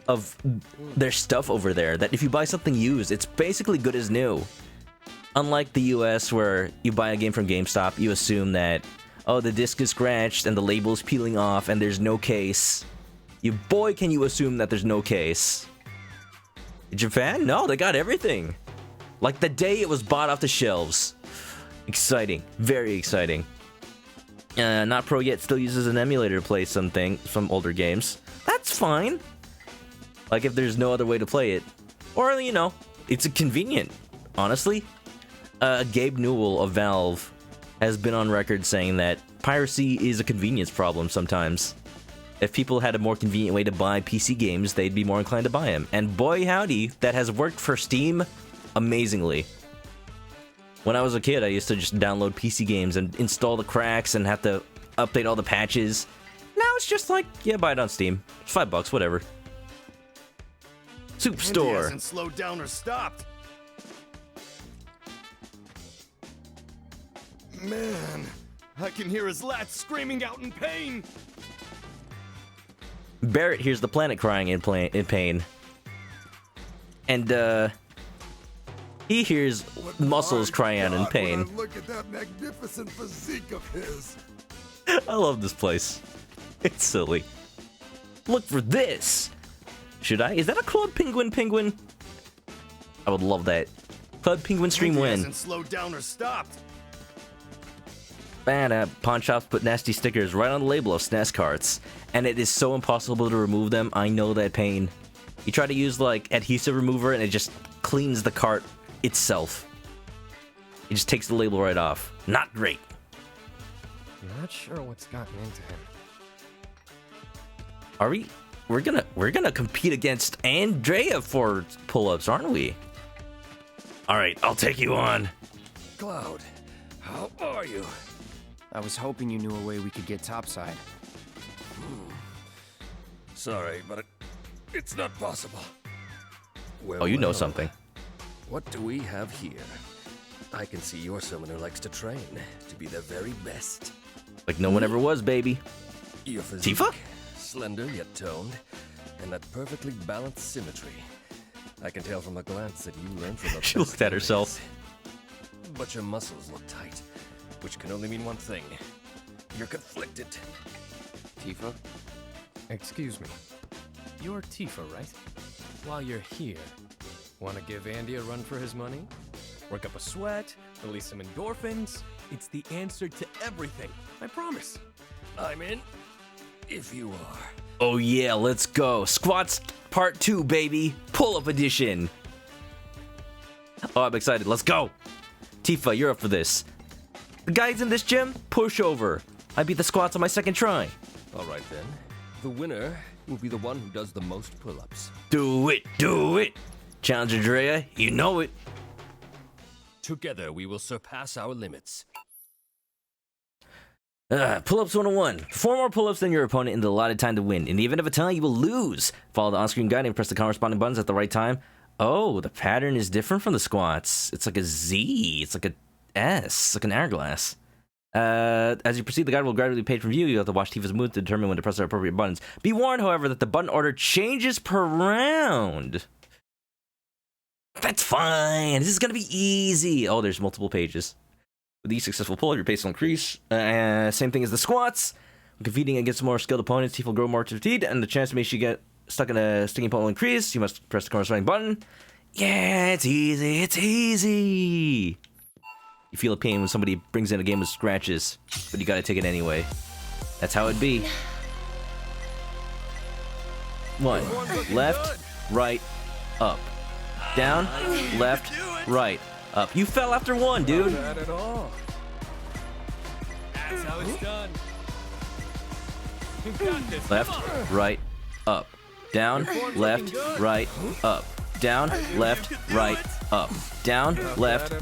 of their stuff over there that if you buy something used, it's basically good as new. Unlike the US, where you buy a game from GameStop, you assume that, oh, the disc is scratched and the label's peeling off and there's no case. Boy, can you assume that there's no case. In Japan? No, they got everything. Like the day it was bought off the shelves. Exciting. Very exciting. Not pro yet, still uses an emulator to play some older games. That's fine. Like if there's no other way to play it. Or, you know, it's convenient. Honestly. Gabe Newell of Valve has been on record saying that piracy is a convenience problem sometimes. If people had a more convenient way to buy PC games, they'd be more inclined to buy them. And boy howdy, that has worked for Steam amazingly. When I was a kid, I used to just download PC games and install the cracks and have to update all the patches. Now it's just like, yeah, buy it on Steam. It's $5, whatever. Soup store. He hasn't slowed down or stopped. Man, I can hear his lats screaming out in pain. Barrett hears the planet crying in pain. And, he hears muscles crying out in pain. Look at that magnificent physique of his. I love this place. It's silly. Look for this. Should I? Is that a Club Penguin? I would love that. Club Penguin stream win. Hasn't slowed down or stopped. Pawn shops put nasty stickers right on the label of SNES carts, and it is so impossible to remove them. I know that pain. You try to use like adhesive remover, and it just cleans the cart itself. It just takes the label right off. Not great. I'm not sure what's gotten into him. Are we? We're gonna compete against Andrea for pull-ups, aren't we? All right, I'll take you on. Cloud, how are you? I was hoping you knew a way we could get topside. Sorry, but it's not possible. Oh, you know something. What do we have here? I can see you're someone who likes to train to be their very best. Like no one ever was, baby. Your physique, Tifa? slender yet toned, and that perfectly balanced symmetry. I can tell from a glance that you learned from the She looked at herself. But your muscles look tight, which can only mean one thing. You're conflicted. Tifa? Excuse me. You're Tifa, right? While you're here, want to give Andy a run for his money? Work up a sweat, release some endorphins. It's the answer to everything. I promise. I'm in, if you are. Oh yeah, let's go. Squats part 2, baby. Pull-up edition. Oh, I'm excited. Let's go. Tifa, you're up for this. The guys in this gym, push over. I beat the squats on my second try. All right then. The winner will be the one who does the most pull-ups. Do it, do it. Challenge Andrea, you know it. Together we will surpass our limits. Pull-ups 101. Perform more pull-ups than your opponent in the allotted time to win. In the event of a tie, you will lose. Follow the on-screen guide and press the corresponding buttons at the right time. Oh, the pattern is different from the squats. It's like a Z. It's like a S. Like an hourglass. As you proceed, the guide will gradually fade from view. You have to watch Tifa's move to determine when to press the appropriate buttons. Be warned, however, that the button order changes per round. That's fine. This is going to be easy. Oh, there's multiple pages. With each successful pull, your pace will increase. Same thing as the squats. When competing against more skilled opponents, Tifa will grow more fatigued, and the chance to make sure you get stuck in a sticking point will increase. You must press the corresponding button. Yeah, it's easy. It's easy. You feel a pain when somebody brings in a game with scratches, but you gotta take it anyway. That's how it be. 1. Left, right, up. Down, left, right, up. You fell after 1, dude. Not bad at all. That's how it's done. You've got this. Left, right, up. Down, left, right, up. Down, left, right, up. Down, left,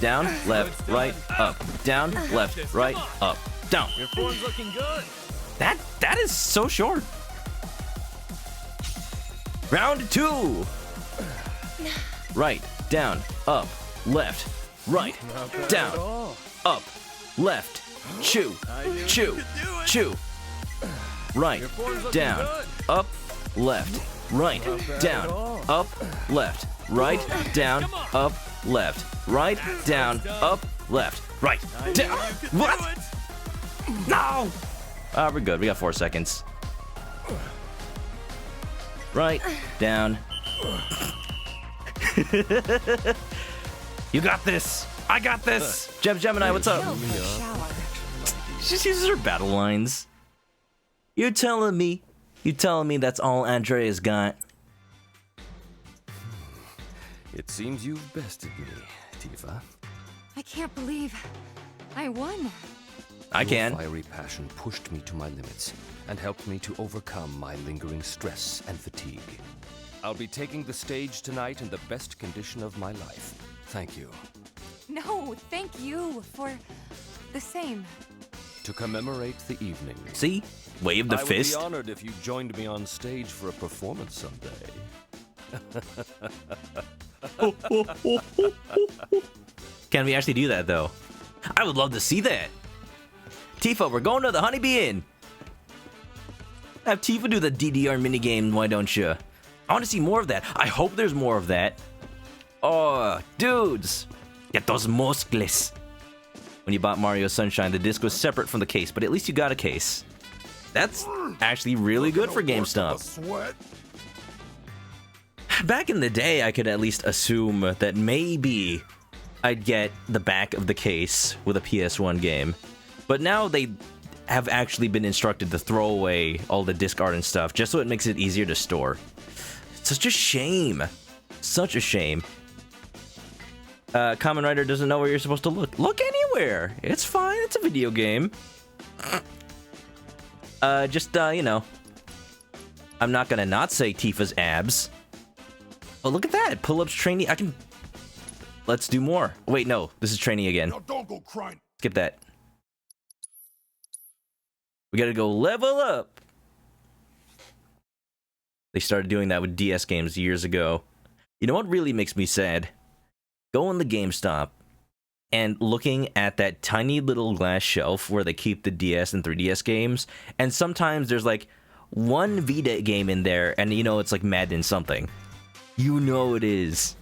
down, left, right, up. Down, left, right, up. Down. Your form's looking good. That is so short. Round 2. Right, down, up, left, right, down, up, left, chew, chew, chew. Right, down, up, left, right, down, up, left, right, down, up, left, right, down, up, left, right, down. What? No! We're good. We got 4 seconds. Right, down. You got this. I got this. Gemini, what's up? She just uses her battle lines. You're telling me that's all Andrea's got? It seems you've bested me, Tifa. I can't believe I won. I can. Your fiery passion pushed me to my limits. and helped me to overcome my lingering stress and fatigue. I'll be taking the stage tonight in the best condition of my life. Thank you. No, thank you for the same. To commemorate the evening. See? Wave the fist. I would be honored if you joined me on stage for a performance someday. Can we actually do that, though? I would love to see that. Tifa, we're going to the Honeybee Inn. Have Tifa do the DDR minigame, why don't you? I want to see more of that. I hope there's more of that. Oh, dudes. Get those muscles. When you bought Mario Sunshine, the disc was separate from the case, but at least you got a case. That's actually really good for GameStop. Back in the day, I could at least assume that maybe I'd get the back of the case with a PS1 game. But now they have actually been instructed to throw away all the disc art and stuff, just so it makes it easier to store. Such a shame. Such a shame. Kamen Rider doesn't know where you're supposed to look. Look anywhere. It's fine. It's a video game. You know. I'm not gonna not say Tifa's abs. Oh, look at that. Pull-ups training. I can... Let's do more. Wait, no. This is training again. Now don't go crying. Skip that. We gotta go level up. They started doing that with DS games years ago. You know what really makes me sad? Going to GameStop and looking at that tiny little glass shelf where they keep the DS and 3DS games, and sometimes there's like one Vita game in there, and you know it's like Madden something. You know it is.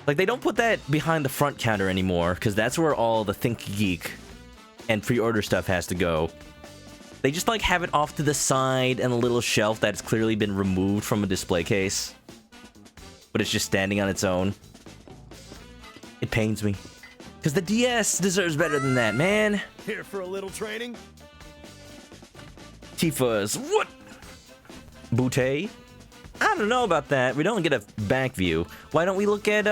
Like, they don't put that behind the front counter anymore, because that's where all the Think Geek and pre-order stuff has to go. They just like have it off to the side and a little shelf that's clearly been removed from a display case. But it's just standing on its own. It pains me. Because the DS deserves better than that, man. Here for a little training? Tifa's what? Butte? I don't know about that. We don't get a back view. Why don't we look at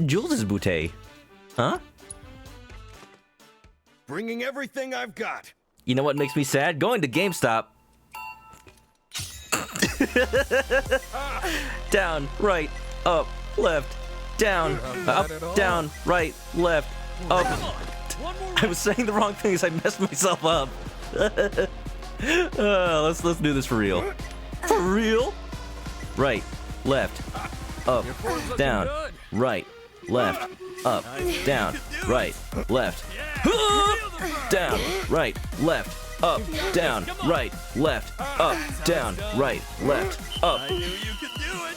Jules's Butte? Huh? Bringing everything I've got. You know what makes me sad? Going to GameStop. Down, right, up, left, down, up, down, right, left, up. I was saying the wrong things. I messed myself up. Let's do this for real. For real? Right, left, up, down, right, left, up, down, right, left, down, right, left, up, down, right, left, up, down, right, left, up. I knew you could do it.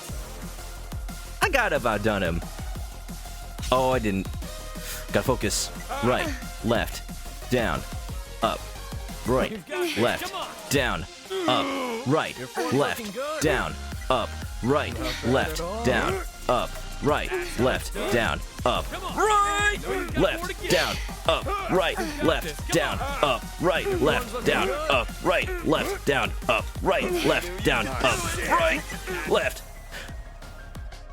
I gotta have outdone him. Oh, I didn't. Gotta focus. Right, left, down, up, right, left, down, up, right, left, down, up, right, left, down, up, right, left, down, up, right, left, down, up, right, left, down, up, right, left, down, up, right, left, down, up, right, left, down, up, right, left.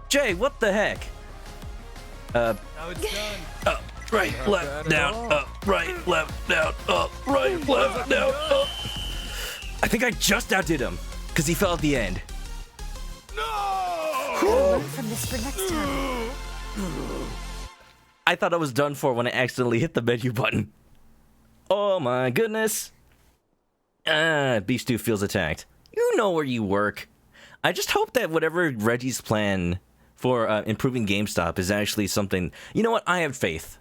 Jay, what the heck? Now it's done. Up, right, left, down, up, right, left, down, up, right, left, down, up. I think I just outdid him, because he fell at the end. Learn from this for next time. I thought I was done for when I accidentally hit the menu button. Oh my goodness. Beef Stew feels attacked. You know where you work. I just hope that whatever Reggie's plan for improving GameStop is actually something... You know what? I have faith.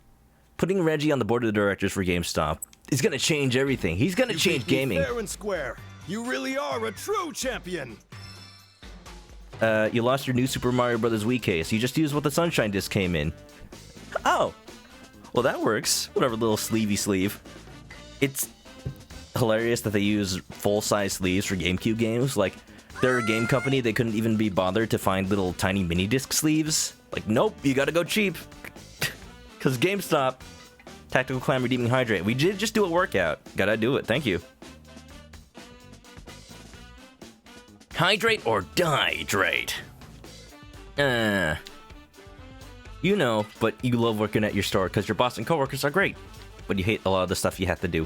Putting Reggie on the board of directors for GameStop is going to change everything. He's going to change gaming. Fair and square. You really are a true champion. You lost your new Super Mario Bros. Wii case. You just used what the Sunshine disc came in. Oh. Well, that works. Whatever, little sleevey sleeve. It's hilarious that they use full-size sleeves for GameCube games. Like, they're a game company. They couldn't even be bothered to find little tiny mini-disc sleeves. Like, nope, you gotta go cheap. Because GameStop, Tactical Clam Redeeming Hydrate. We did just do a workout. Gotta do it. Thank you. Hydrate or dihydrate? You know, but you love working at your store because your boss and coworkers are great. But you hate a lot of the stuff you have to do.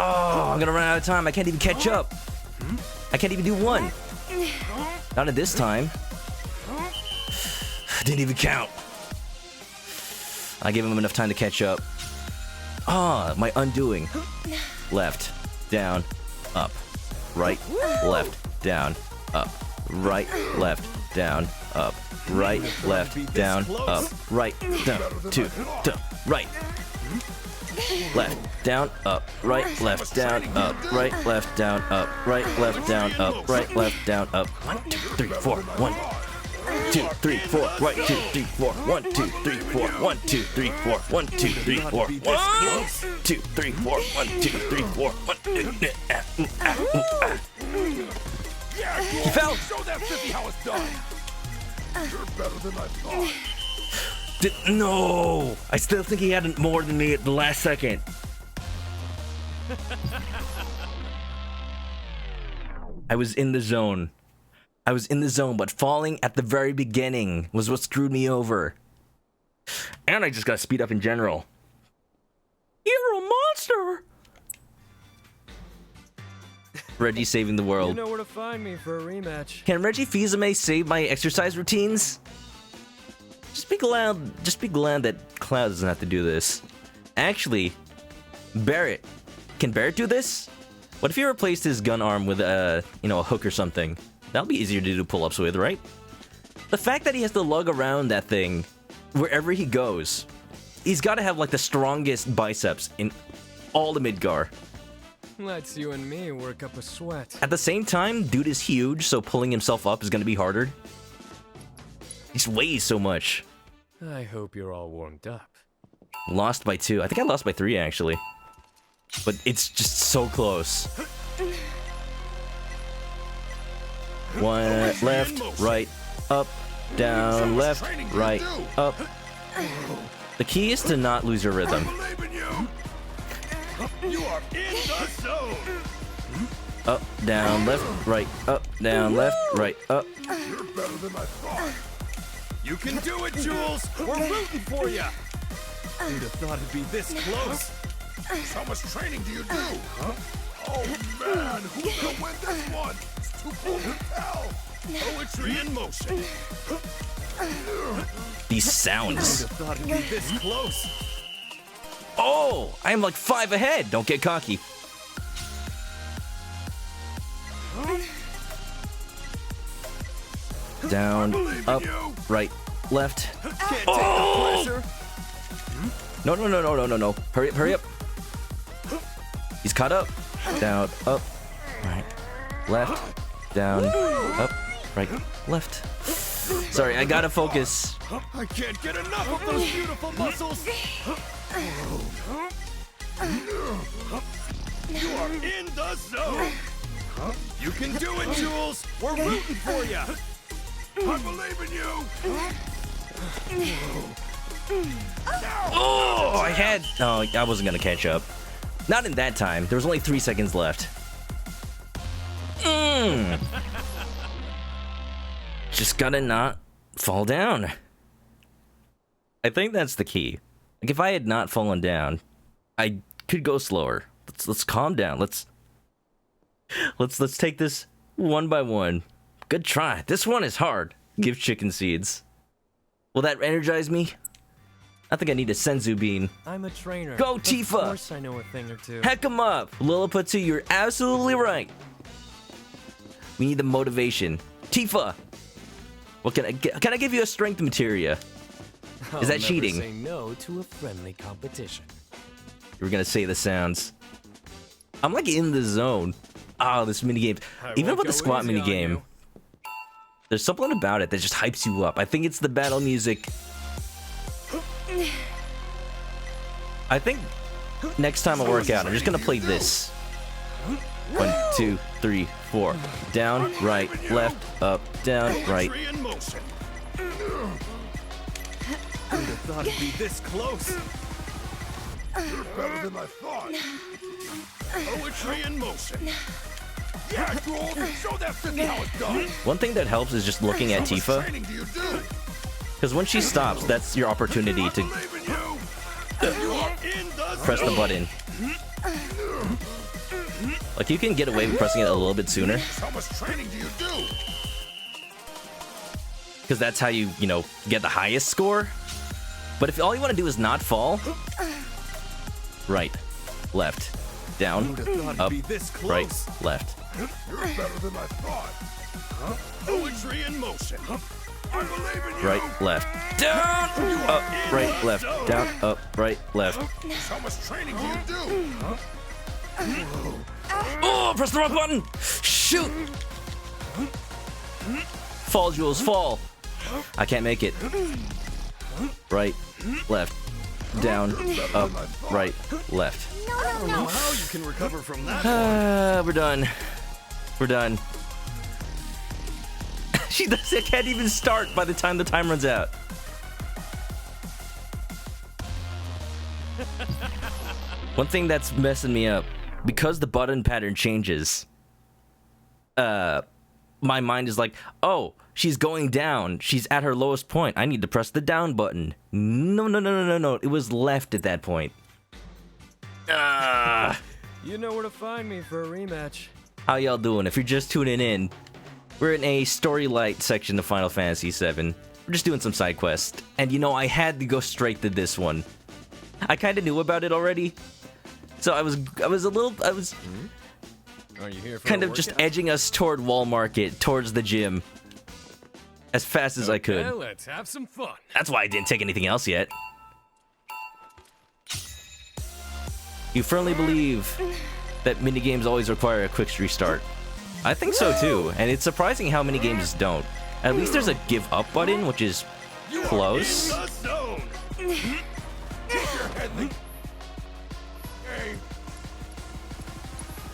Oh, I'm gonna run out of time. I can't even catch up. I can't even do one. Not at this time. Didn't even count. I gave him enough time to catch up. Ah, my undoing. Left, down, up. Right, left, down, up. Right, left, down, up. Right, left, down, up. Right, down, two, down, right. Left, down, up. Right, left, down, up. Right, left, down, up. Right, left, down, up. Right, left, down, up. 1, 2, 3, 4. 1, 2, 3, 4. Right, 2, 3, 4. 1, 2, 3, 4. 1, 2, 3, 4. 1, 2, 3, 4. 1, 2, 3, 4. 1, 2, 3, 4. 1, 2, 3, 4. He fell. Show that 50 how it's done. You're better than I thought. No! I still think he had more than me at the last second. I was in the zone. But falling at the very beginning was what screwed me over. And I just got speed up in general. You're a monster! Reggie saving the world. You know where to find me for a rematch. Can Reggie Fils-Aimé save my exercise routines? Just be glad that Cloud doesn't have to do this. Actually, Barrett. Can Barrett do this? What if he replaced his gun arm with a hook or something? That'll be easier to do pull-ups with, right? The fact that he has to lug around that thing wherever he goes, he's got to have like the strongest biceps in all the Midgar. Let's you and me work up a sweat. At the same time, dude is huge, so pulling himself up is going to be harder. He just weighs so much. I hope you're all warmed up. Lost by 2. I think I lost by 3, actually. But it's just so close. 1, left, right, up, down, left, right, up. The key is to not lose your rhythm. You are in the zone. Up, down, left, right, up, down, left, right, up. You're better than I thought. You can do it, Jules. We're rooting for you. Who'd have thought it'd be this close? How much training do you do? Huh? Oh man, who's gonna win this one? It's too cold to tell. Poetry in motion. These sounds. Who'd have thought it'd be this close? Oh, I am like 5 ahead. Don't get cocky. Down, up, right, left. Oh! No. Hurry up. He's caught up. Down, up, right, left, down, up, right, left. Sorry, I gotta focus. I can't get enough of those beautiful muscles. You are in the zone. You can do it, Jules. We're rooting for you. I believe in you. Oh, I wasn't gonna catch up. Not in that time. There was only 3 seconds left. Just gotta not fall down. I think that's the key. Like if I had not fallen down, I could go slower. Let's calm down. Let's take this one by one. Good try. This one is hard. Give chicken seeds. Will that energize me? I think I need a senzu bean. I'm a trainer. Go, Tifa! Of course I know a thing or two. Heck 'em up! Lilliput, you're absolutely right. We need the motivation. Tifa! What can I give you a strength materia? Is that cheating? Say no to a friendly competition. You were gonna say the sounds. I'm like in the zone. Oh, this minigame. Even with the squat minigame, there's something about it that just hypes you up. I think it's the battle music. I think next time I work out, I'm just gonna play this. 1, 2, 3, 4. Down, right, left, up, down, right. Who'd have thought it'd be this close? You're better than I thought. Poetry in motion. Yeah, Jules, show that 50 how it's done. One thing that helps is just looking at Tifa. Because when she stops, that's your opportunity to press the button. Like, you can get away with pressing it a little bit sooner. How much training do you do? Because that's how you, you know, get the highest score. But if all you want to do is not fall... Right, left, down, up, right, left. You're better than I thought. Huh? Poetry in motion. I believe in you. Right, left, down, up, right, left, down, up, right, left. How much training do you do? Huh? Oh, press the wrong button! Shoot! Fall, Jules, fall! I can't make it. Right, left, down, up, right, left. I don't know how you can recover from that. We're done. We're done. She can't even start by the time the time runs out. One thing that's messing me up, because the button pattern changes, my mind is like, oh, she's going down. She's at her lowest point. I need to press the down button. No. It was left at that point. You know where to find me for a rematch. How y'all doing? If you're just tuning in, we're in a story light section of Final Fantasy VII. We're just doing some side quests. And you know, I had to go straight to this one. I kind of knew about it already. So I was Are you here for kind a of just workout? edging us toward Wall Market, towards the gym, as fast as I could. Okay, let's have some fun. That's why I didn't take anything else yet. You firmly believe that minigames always require a quick restart. I think so too, and it's surprising how many games don't. At least there's a give up button, which is close.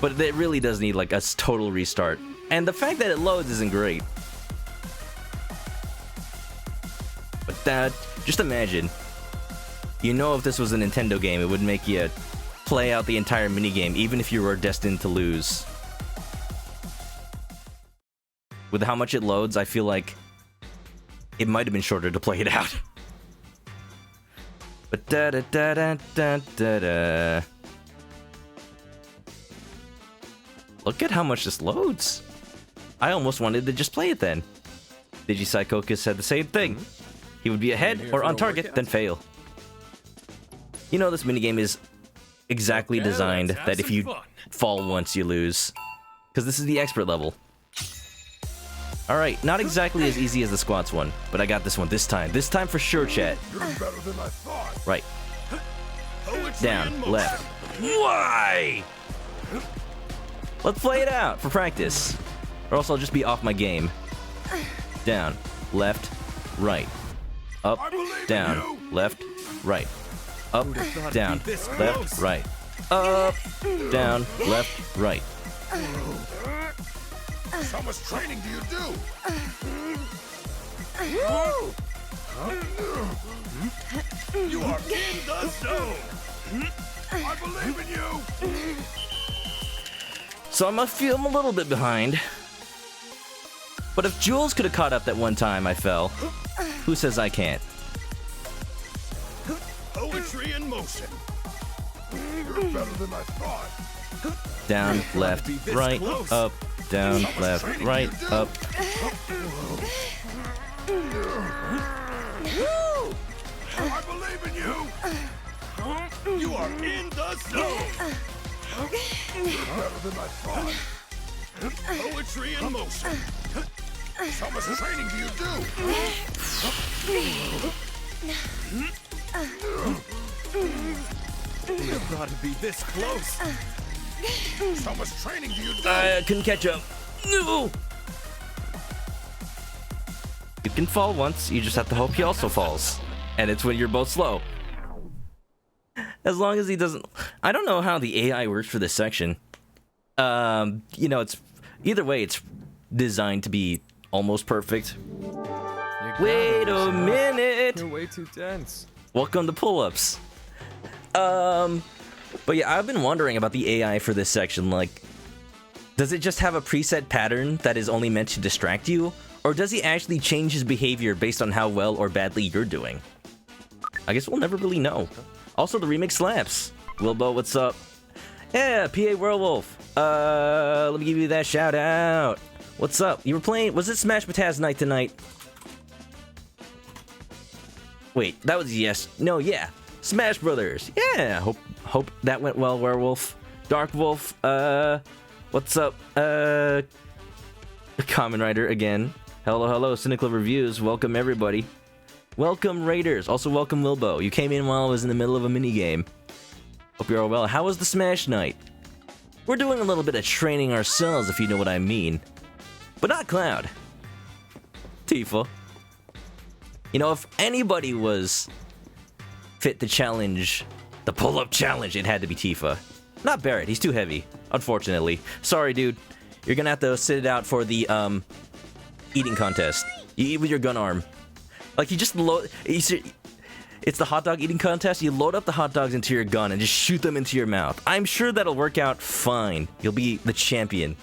But it really does need like a total restart. And the fact that it loads isn't great. But just imagine. You know, if this was a Nintendo game, it would make you play out the entire minigame, even if you were destined to lose. With how much it loads, I feel like it might have been shorter to play it out. But da-da-da-da-da-da-da. Look at how much this loads. I almost wanted to just play it then. Digipsychocus said the same thing. He would be ahead or on target, then fail. You know, this minigame is exactly designed that if you fall once, you lose. Because this is the expert level. Alright, not exactly as easy as the squats one, but I got this one this time. This time for sure, chat. You're better than I thought. Right. Poetry Down, in motion. left. Why? Let's play it out for practice. Or else I'll just be off my game. Down, left, right. Up, down, left, right. Up, down, left, right. Up, down, left, right. How much training do you do? You are in the zone. I believe in you. So I'm a little bit behind. But if Jules could have caught up that one time I fell, who says I can't? Poetry in motion. You're better than I thought. Down, left, right, up, down, left, right, up. I believe in you. You are in the zone. You're better than I thought. Poetry in motion. How much training do you do? Who thought it'd be this close? How much training do you do? I couldn't catch up. No! You can fall once, you just have to hope he also falls. And it's when you're both slow. As long as he doesn't... I don't know how the AI works for this section. You know, it's... Either way, it's designed to be almost perfect. Wait a minute! You're way too tense. Welcome to pull-ups. But yeah, I've been wondering about the AI for this section, like... Does it just have a preset pattern that is only meant to distract you? Or does he actually change his behavior based on how well or badly you're doing? I guess we'll never really know. Also, the remake slaps. Wilbo, what's up? Yeah, PA Werewolf. Let me give you that shout out. What's up? You were playing, was it Smash Bataz night tonight? Wait, that was no, yeah. Smash Brothers. Yeah, hope that went well, Werewolf. Dark Wolf, what's up? Kamen Rider again. Hello, Cynical Reviews. Welcome everybody. Welcome Raiders. Also welcome Wilbo. You came in while I was in the middle of a minigame. Hope you're all well. How was the Smash night? We're doing a little bit of training ourselves, if you know what I mean. But not Cloud. Tifa. You know, if anybody was fit to challenge the pull-up challenge, it had to be Tifa. Not Barrett, he's too heavy, unfortunately. Sorry, dude. You're gonna have to sit it out for the, eating contest. You eat with your gun arm. Like, you just load... It's the hot dog eating contest. You load up the hot dogs into your gun and just shoot them into your mouth. I'm sure that'll work out fine. You'll be the champion.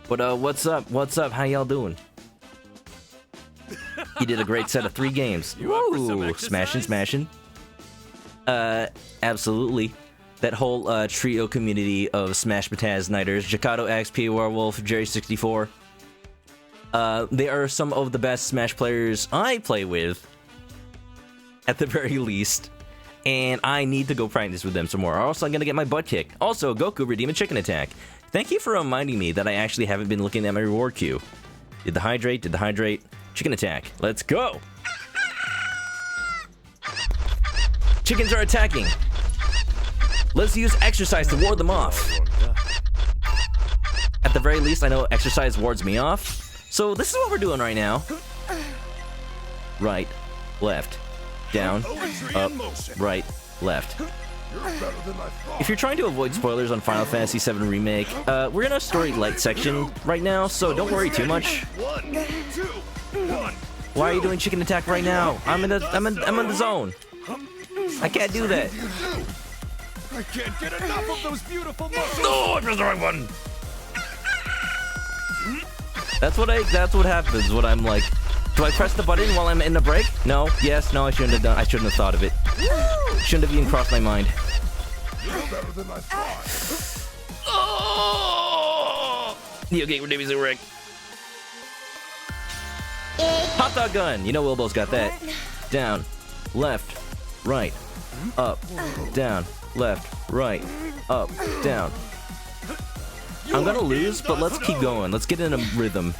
But, what's up? What's up? How y'all doing? You did a great set of 3 games. Woo! Smashing. Absolutely. That whole, trio community of Smash Bataz Nighters. Jakato X, P. Werewolf, Jerry64. They are some of the best Smash players I play with. At the very least. And I need to go practice with them some more, or else I'm gonna get my butt kicked. Also, Goku, redeem a chicken attack. Thank you for reminding me that I actually haven't been looking at my reward queue. Did the hydrate, chicken attack. Let's go! Chickens are attacking. Let's use exercise to ward them off. At the very least, I know exercise wards me off. So this is what we're doing right now. Right, left, down, up, right, left. If you're trying to avoid spoilers on Final Fantasy VII Remake, we're in a story light section right now, so don't worry too much. Why are you doing chicken attack right now? I'm in the zone. I can't do that. I can't get enough of those beautiful muscles. No, I pressed the wrong button. That's what happens when I'm like, do I press the button while I'm in the break? No, yes, no, I shouldn't have done. I shouldn't have thought of it. Shouldn't have even crossed my mind. You're better than I thought. Oh! Neo Gate Davies and Rick. Hot dog gun. You know Wilbo's got that. Down, left, right, up, down, left, right, up, down. I'm gonna lose, but let's keep going. Let's get in a rhythm.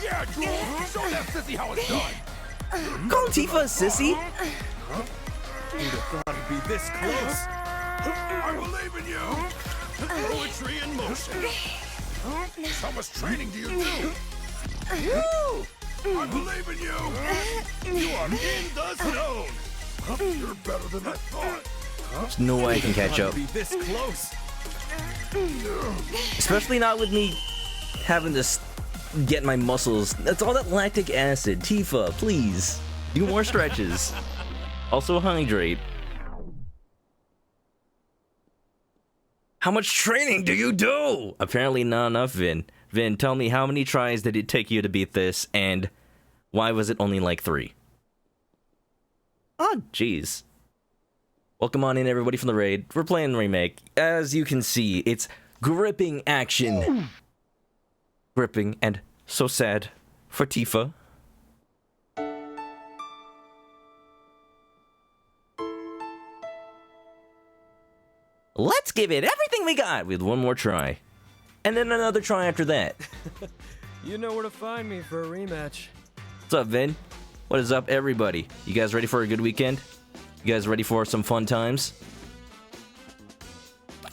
Yeah, Jules, show that sissy how it's done. Call Tifa a sissy? Who'd have thought it'd be this close? I believe in you. Poetry in motion. How much training do you do? I believe in you. You are in the zone. You're better than I thought. There's no way I can catch up. Be this close. Especially not with me having to get my muscles. That's all that lactic acid. Tifa, please. Do more stretches. Also hydrate. How much training do you do? Apparently not enough, Vin. Vin, tell me, how many tries did it take you to beat this, and why was it only like 3? Oh, jeez. Welcome on in, everybody, from the raid. We're playing Remake. As you can see, it's gripping action. Gripping and so sad for Tifa. Let's give it everything we got with one more try. And then another try after that. You know where to find me for a rematch. What's up, Vin? What is up, everybody? You guys ready for a good weekend? You guys ready for some fun times?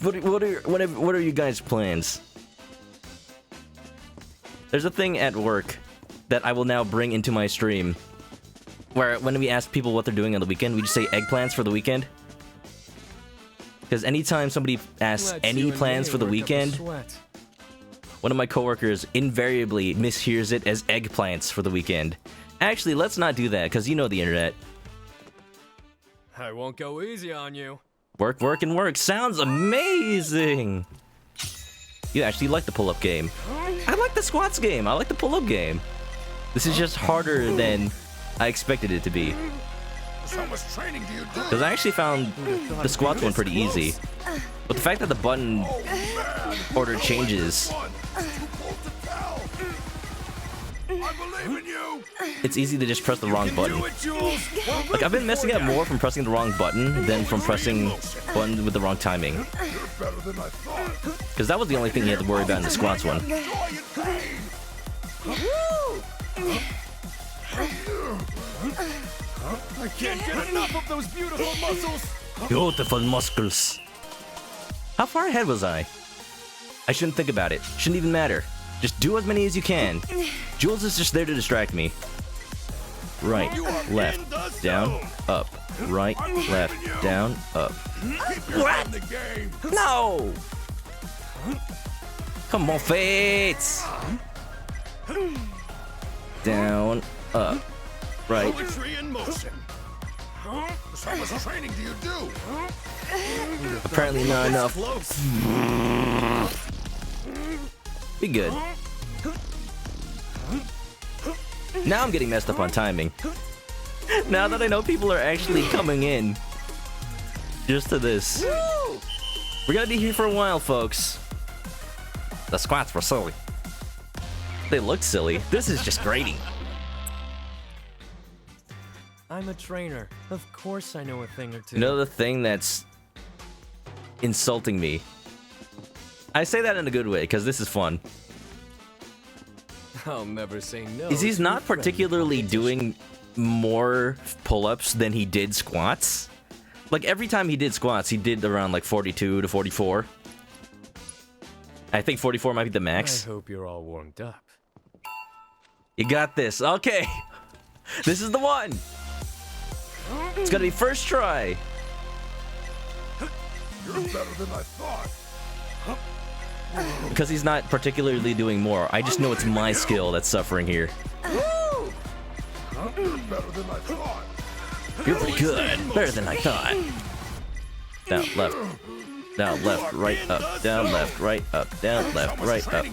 What are you guys' plans? There's a thing at work that I will now bring into my stream, where when we ask people what they're doing on the weekend, we just say eggplants for the weekend. Because anytime somebody asks any plans for the weekend, one of my coworkers invariably mishears it as eggplants for the weekend. Actually, let's not do that, because you know the internet. I won't go easy on you. Work, work, and work. Sounds amazing! You actually like the pull-up game. I like the squats game. I like the pull-up game. This is just harder than I expected it to be. So much training do you do? Because I actually found the squats one pretty easy. But the fact that the button order changes, it's easy to just press the wrong button. Like, I've been messing up more from pressing the wrong button than from pressing buttons with the wrong timing. Because that was the only thing you had to worry about in the squats one. I can't get enough of those beautiful muscles. Beautiful muscles. How far ahead was I? I shouldn't think about it. Shouldn't even matter. Just do as many as you can. Jules is just there to distract me. Right, left, down, up. Right, left, down, up. What? No! Come on, Fates! Down, up. Right. Poetry in motion. So much training do you do? Apparently not enough. Be good. Now I'm getting messed up on timing. Now that I know people are actually coming in just to this. We're gonna be here for a while, folks. The squats were silly. They look silly. This is just grading. I'm a trainer. Of course I know a thing or two. You know the thing that's insulting me? I say that in a good way, because this is fun. I'll never say no. Is he's not particularly doing more pull-ups than he did squats? Like, every time he did squats, he did around like 42 to 44. I think 44 might be the max. I hope you're all warmed up. You got this. Okay. This is the one. It's gonna be first try. You're better than I thought. Because he's not particularly doing more. I just know it's my skill that's suffering here. You're better than I thought. You're pretty good. Better than I thought. Down, left. Down, left, right, up. Down, left, right, up. Down, left, right, up.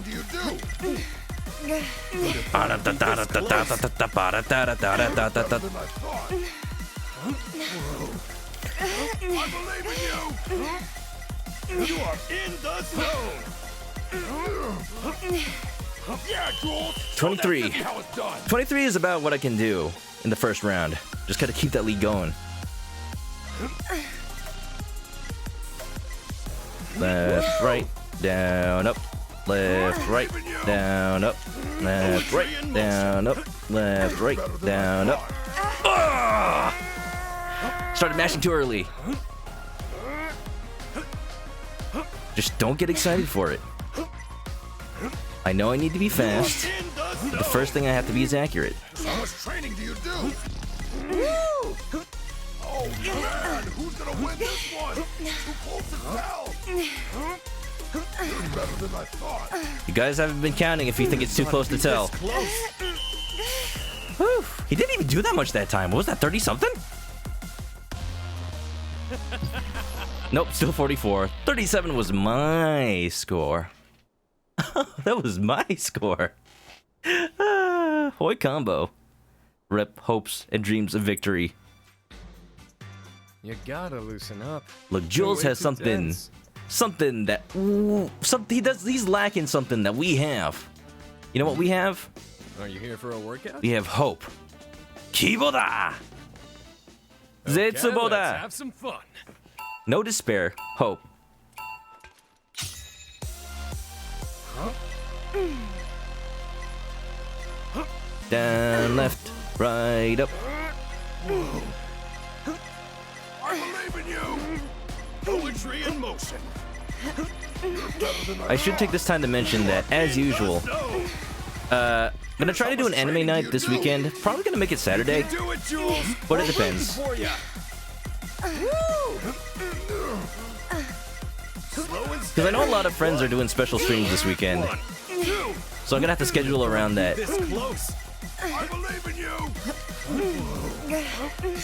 I believe in you. You are in the zone. Yeah, Jules. 23. How it's done. 23 is about what I can do in the first round. Just gotta keep that lead going. Left, right, down, up. Left, right, down, up. Left, right, down, up. Left, right, down, up. Ah! Started mashing too early. Just don't get excited for it. I know I need to be fast, but the first thing I have to be is accurate. How much training do you do? Oh man, who's gonna win this one? Too close to tell. You're better than I thought. You guys haven't been counting if you think it's too close to tell. Whew. He didn't even do that much that time. What was that, 30-something? Nope, still 44. 37 was my score. That was my score. Hoy combo. Rep hopes and dreams of victory. You gotta loosen up. Look, Jules has something. Something that... He's lacking something that we have. You know what we have? Are you here for a workout? We have hope. Kiboda! Okay, Zetsuboda! let's have some fun. No despair. Hope. Down, left, right, up. I believe in you. Poetry in motion. I should take this time to mention that, as usual, I'm gonna try to do an anime night this weekend. Probably gonna make it Saturday, but it depends. Because I know a lot of friends are doing special streams this weekend, so I'm gonna have to schedule around that. This close. I believe in you.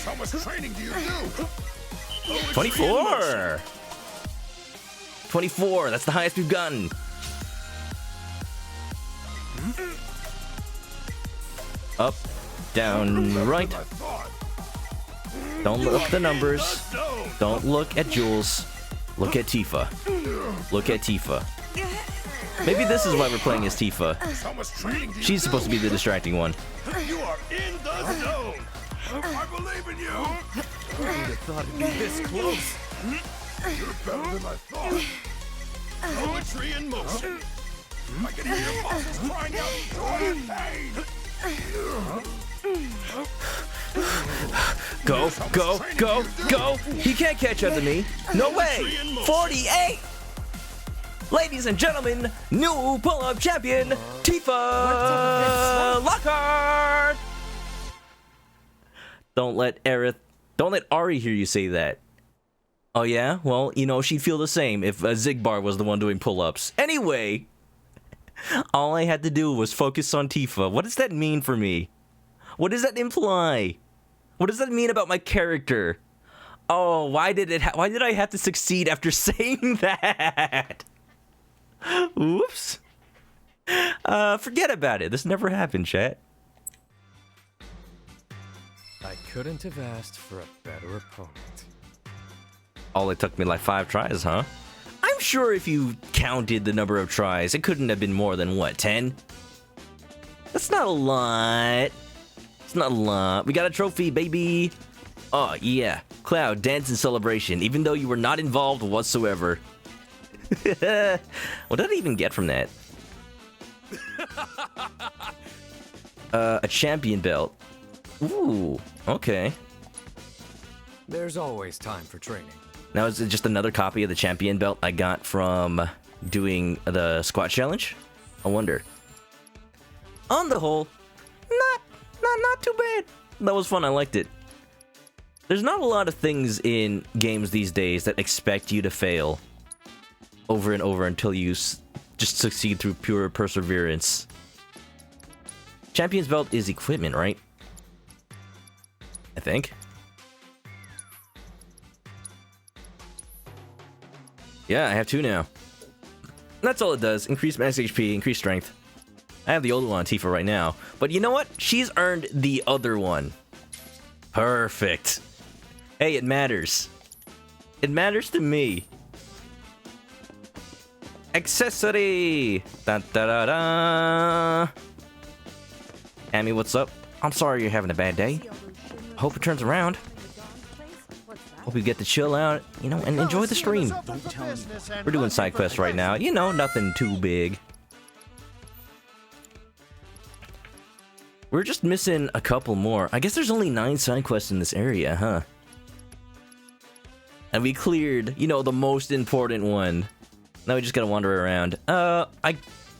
How much training do you do? 24! 24, that's the highest we've gotten. Up, down, right. Don't look at the numbers. Don't look at Jules. Look at Tifa. Look at Tifa. Maybe this is why we're playing as Tifa. She's supposed to be the distracting one. You are in the zone. I believe in you. Who'd have thought it'd be this close? You're better than I thought. Poetry in motion. I can hear your muscles crying out joy and pain. Go, go, go, go! He can't catch up to me. No way! 48! Ladies and gentlemen, new pull-up champion, Tifa Lockhart! Don't let Ari hear you say that. Oh yeah? Well, you know, she'd feel the same if Zigbar was the one doing pull-ups. Anyway, all I had to do was focus on Tifa. What does that mean for me? What does that imply? What does that mean about my character? Oh, why did I have to succeed after saying that? Oops. Forget about it. This never happened, chat. I couldn't have asked for a better opponent. All it took me like 5 tries, huh? I'm sure if you counted the number of tries, it couldn't have been more than, what, 10? That's not a lot. It's not a lot. We got a trophy, baby. Oh, yeah. Cloud, dance in celebration, even though you were not involved whatsoever. What did I even get from that? A champion belt. Ooh, okay. There's always time for training. Now, is it just another copy of the champion belt I got from doing the squat challenge? I wonder. On the whole, not too bad. That was fun. I liked it. There's not a lot of things in games these days that expect you to fail over and over until you just succeed through pure perseverance. Champion's belt is equipment, right? I think. Yeah, I have 2 now. That's all it does. Increase max HP, increase strength. I have the old one on Tifa right now. But you know what? She's earned the other one. Perfect. Hey, it matters. It matters to me. Accessory! Da da da da! Amy, what's up? I'm sorry you're having a bad day. Hope it turns around. Hope you get to chill out, you know, and enjoy the stream. We're doing side quests right now. You know, nothing too big. We're just missing a couple more. I guess there's only 9 side quests in this area, huh? And we cleared, you know, the most important one. Now we just gotta wander around. I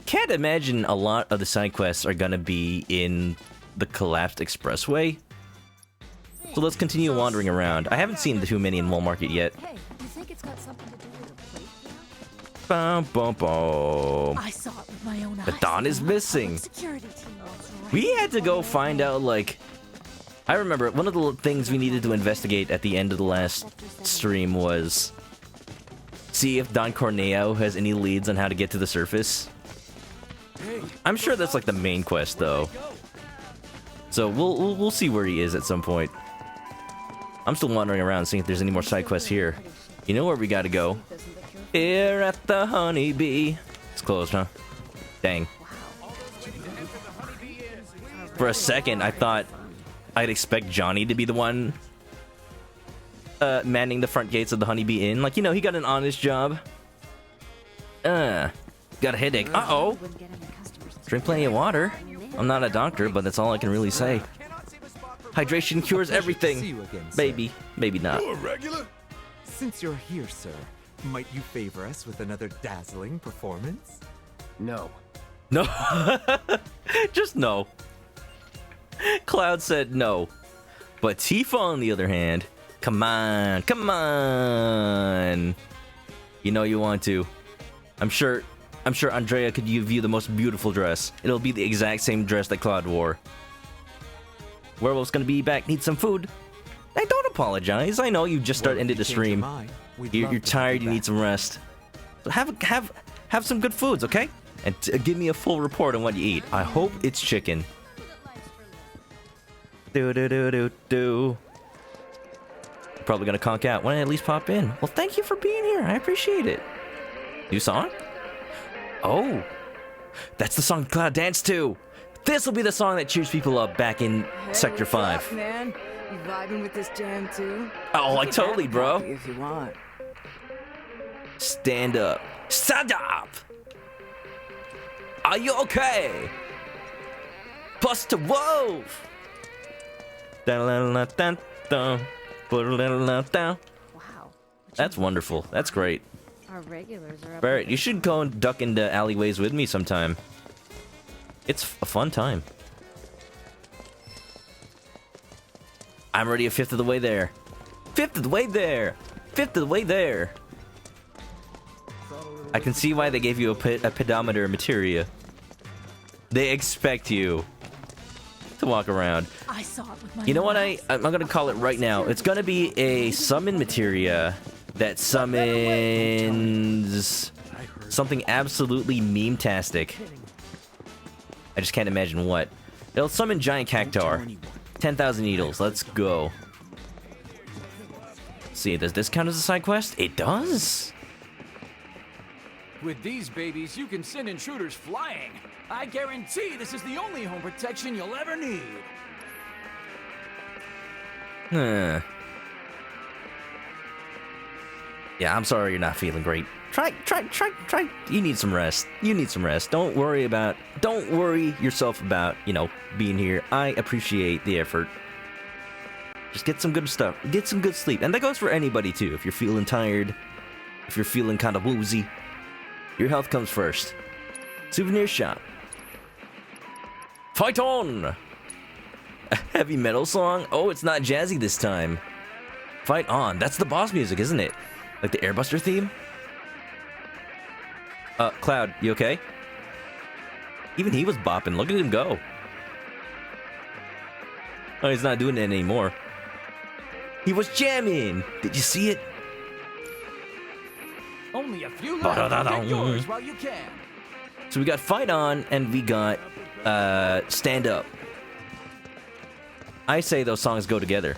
can't imagine a lot of the side quests are gonna be in the collapsed expressway. So let's continue wandering around. I haven't seen too many in Wall Market yet. Hey, you think it's got something to do with a plate here? Bum, bum, bum. I saw it with my own eyes. The Dawn is missing. Security team was right. We had to go find out, like... I remember, one of the things we needed to investigate at the end of the last stream was... see if Don Corneo has any leads on how to get to the surface. I'm sure that's like the main quest, though. So we'll see where he is at some point. I'm still wandering around seeing if there's any more side quests here. You know where we gotta go? Here at the Honeybee. It's closed, huh? Dang. For a second, I thought I'd expect Johnny to be the one manning the front gates of the Honeybee Inn. Like, you know, he got an honest job. Got a headache. Uh-oh. Drink plenty of water. I'm not a doctor, but that's all I can really say. Hydration cures everything. Again, Maybe. Maybe not. You a regular? Since you're here, sir, might you favor us with another dazzling performance? No. No. Just no. Cloud said no. But Tifa, on the other hand, come on. Come on. You know you want to. I'm sure Andrea could give you the most beautiful dress. It'll be the exact same dress that Cloud wore. Werewolf's gonna be back, need some food. Hey, don't apologize. I know you just ended the stream. You're tired, you need some rest. So have some good foods, okay? And give me a full report on what you eat. I hope it's chicken. Do. Probably gonna conk out. Why don't I at least pop in? Well, thank you for being here. I appreciate it. New song? Oh, that's the song Cloud danced to. This will be the song that cheers people up back in Sector 5. What's up, man? You vibing with this jam too? Oh, like totally, bro. If you want. Stand up. Stand up! Are you okay? Buster Wolf! Wow. That's wonderful. That's great. Our regulars are up. Barrett, you should go and duck into alleyways with me sometime. It's a fun time. I'm already a fifth of the way there. Fifth of the way there. Fifth of the way there. I can see why they gave you a pedometer materia. They expect you to walk around. I saw it with my You know what? own I'm gonna call it right now. It's gonna be a summon materia that summons something absolutely meme-tastic. I just can't imagine what. It'll summon giant cactar. 10,000 needles. Let's go. See, does this count as a side quest? It does. With these babies, you can send intruders flying. I guarantee this is the only home protection you'll ever need. Huh. Yeah, I'm sorry you're not feeling great. Try. You need some rest. You need some rest. Don't worry yourself about, being here. I appreciate the effort. Just get some good stuff. Get some good sleep. And that goes for anybody, too. If you're feeling tired, if you're feeling kind of woozy, your health comes first. Souvenir shop. Fight on! A heavy metal song? Oh, it's not jazzy this time. Fight on. That's the boss music, isn't it? Like the Airbuster theme? Cloud, you okay? Even he was bopping. Look at him go. Oh, he's not doing it anymore. He was jamming. Did you see it? Only a few left. Get yours while you can. So we got Fight On and we got Stand Up. I say those songs go together.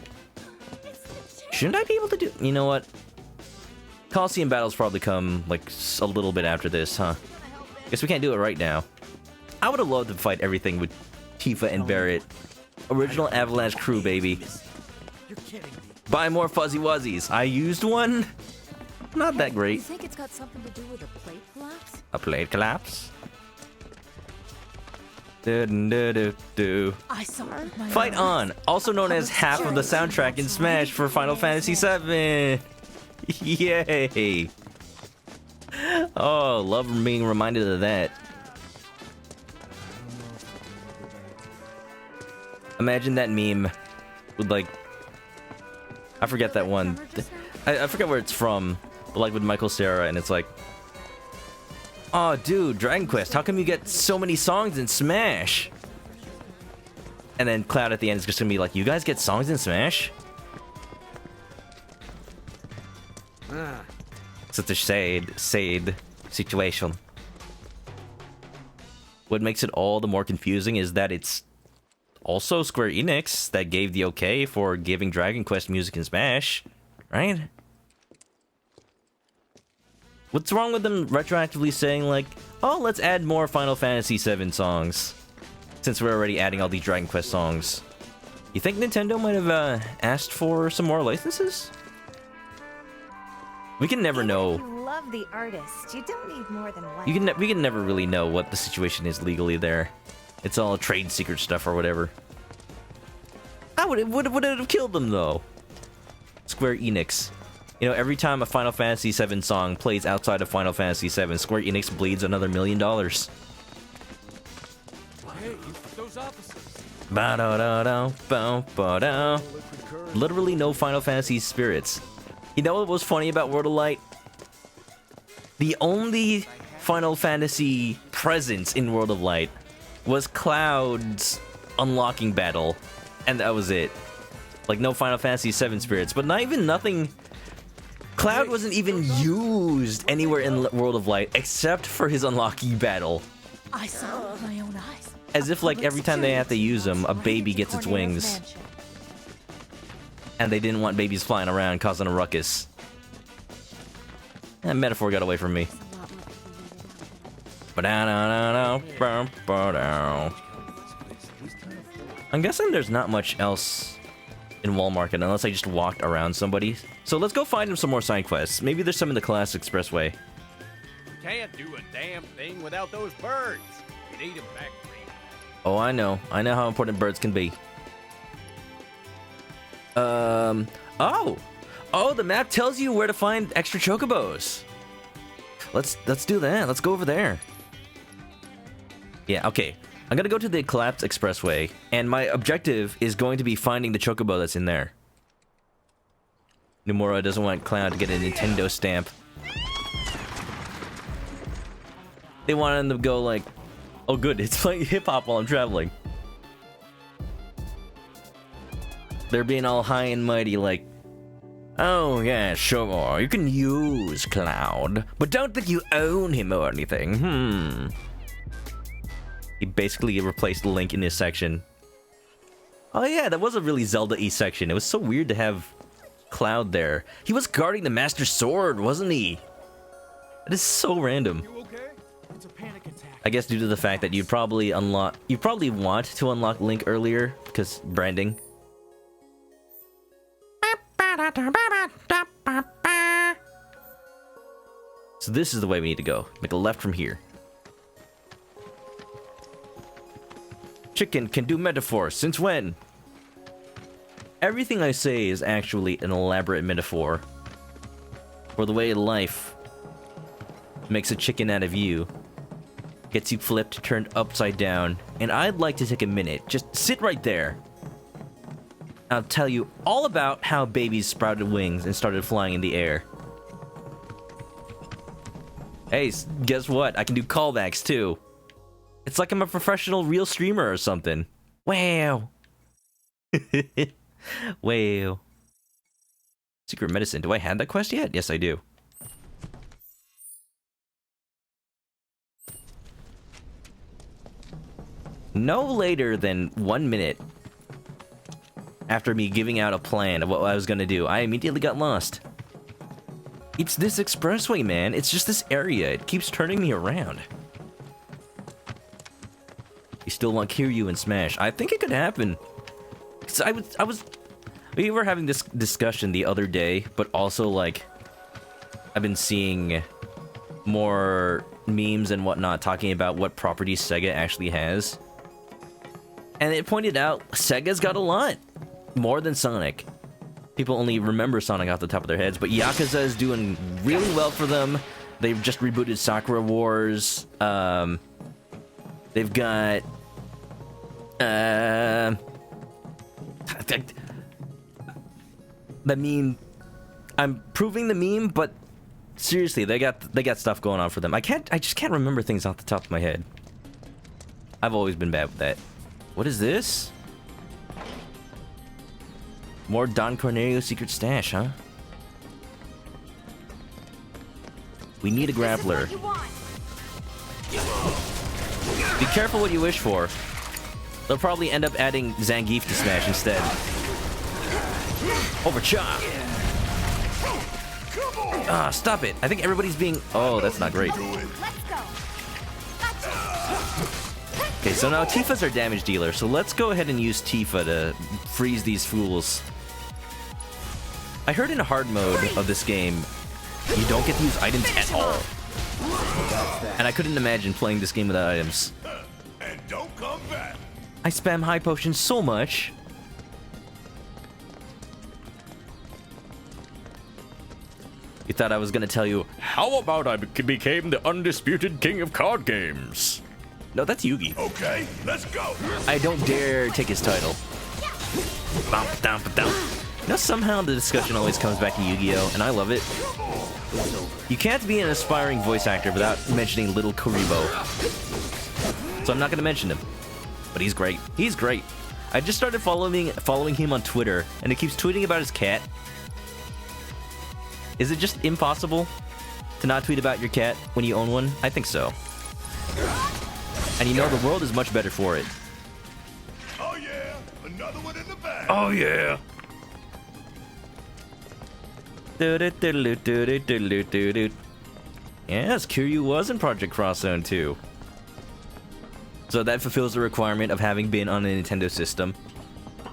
Shouldn't I be able to do... You know what? Coliseum battles probably come like a little bit after this, huh? Guess we can't do it right now. I would have loved to fight everything with Tifa and Barrett. Original Avalanche crew, baby. You're kidding me. Buy more Fuzzy Wuzzies. I used one. Not that You great. think it's got something to do with a plate collapse? A plate collapse? Do. I saw it with my Fight own On, also known as half of the soundtrack in Smash for Final Fantasy VII. Yay! Oh, love being reminded of that. Imagine that meme with like, I forget that one. I forget where it's from, but like with Michael Cera, and it's like, oh, dude, Dragon Quest, how come you get so many songs in Smash? And then Cloud at the end is just gonna be like, you guys get songs in Smash? Such a sad situation. What makes it all the more confusing is that it's also Square Enix that gave the okay for giving Dragon Quest music in Smash, right? What's wrong with them retroactively saying like, oh, let's add more Final Fantasy VII songs, since we're already adding all these Dragon Quest songs? You think Nintendo might have asked for some more licenses? We can never know. You love the artist. You don't need more than one. We can never really know what the situation is legally there. It's all trade secret stuff or whatever. Would it have killed them though? Square Enix. You know, every time a Final Fantasy VII song plays outside of Final Fantasy VII, Square Enix bleeds another $1 million. Hey, those officers. Ba-da-da-da, literally no Final Fantasy spirits. You know what was funny about World of Light? The only Final Fantasy presence in World of Light was Cloud's unlocking battle, and that was it. Like, no Final Fantasy VII spirits, but nothing... Cloud wasn't even used anywhere in World of Light except for his unlocking battle. I saw it with my own eyes. As if, like, every time they have to use him, a baby gets its wings. And they didn't want babies flying around causing a ruckus. That metaphor got away from me. I'm guessing there's not much else in Wall Market unless I just walked around somebody. So let's go find him some more side quests. Maybe there's some in the Class Expressway. Can't do a damn thing without those birds. You'd eat them back. Oh, I know. I know how important birds can be. Oh, the map tells you where to find extra chocobos. Let's do that. Let's go over there. Yeah, okay. I'm gonna go to the Collapsed Expressway, and my objective is going to be finding the chocobo that's in there. Nomura doesn't want Cloud to get a Nintendo stamp. They want him to go like, oh good, it's playing hip-hop while I'm traveling. They're being all high and mighty like, oh yeah, sure, you can use Cloud, but don't think you own him or anything, He basically replaced Link in this section. Oh yeah, that was a really Zelda-y section. It was so weird to have Cloud there. He was guarding the Master Sword, wasn't he? That is so random. I guess due to the fact that you'd probably want to unlock Link earlier, because branding. So this is the way we need to go. Make a left from here. Chicken can do metaphor. Since when? Everything I say is actually an elaborate metaphor for the way life makes a chicken out of you, gets you flipped, turned upside down, and I'd like to take a minute. Just sit right there. I'll tell you all about how babies sprouted wings and started flying in the air. Hey, guess what? I can do callbacks too. It's like I'm a professional real streamer or something. Wow. Wow. Secret medicine. Do I have that quest yet? Yes, I do. No later than 1 minute after me giving out a plan of what I was gonna do, I immediately got lost. It's this expressway, man. It's just this area. It keeps turning me around. You still want Kiryu and Smash? I think it could happen. Cause we were having this discussion the other day, but also like, I've been seeing more memes and whatnot talking about what properties Sega actually has. And it pointed out Sega's got a lot more than Sonic. People only remember Sonic off the top of their heads, but Yakuza is doing really well for them. They've just rebooted Sakura Wars. They've got the meme. I'm proving the meme, but seriously, they got stuff going on for them. I just can't remember things off the top of my head. I've always been bad with that. What is this? More Don Cornelio secret stash, huh? We need a grappler. Be careful what you wish for. They'll probably end up adding Zangief to Smash instead. Overchop! Ah, stop it. I think everybody's being... Oh, that's not great. Okay, so now Tifa's our damage dealer, so let's go ahead and use Tifa to freeze these fools. I heard in hard mode of this game, you don't get to use items at all. And I couldn't imagine playing this game without items. And don't come back. I spam high potions so much. You thought I was gonna tell you, how about I became the undisputed king of card games? No, that's Yugi. Okay, let's go. I don't dare take his title. Bump, dump, dump. You know, somehow the discussion always comes back to Yu-Gi-Oh, and I love it. You can't be an aspiring voice actor without mentioning Little Kuribo. So I'm not gonna mention him. But he's great. He's great. I just started following him on Twitter, and he keeps tweeting about his cat. Is it just impossible to not tweet about your cat when you own one? I think so. And you know, the world is much better for it. Oh yeah, another one in the bag. Oh yeah. Yes, Kiryu was in Project Cross Zone 2. So that fulfills the requirement of having been on a Nintendo system.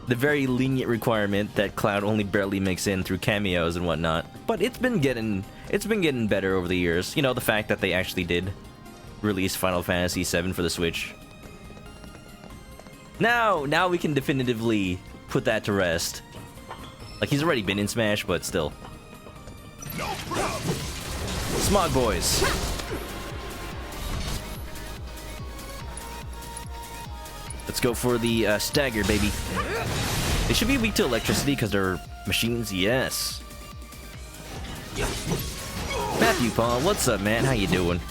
The very lenient requirement that Cloud only barely makes in through cameos and whatnot. But it's been getting better over the years. You know, the fact that they actually did release Final Fantasy VII for the Switch. Now we can definitively put that to rest. Like, he's already been in Smash, but still. Smog Boys. Let's go for the stagger, baby. They should be weak to electricity because they're machines, yes. Matthew Paul, what's up, man? How you doing?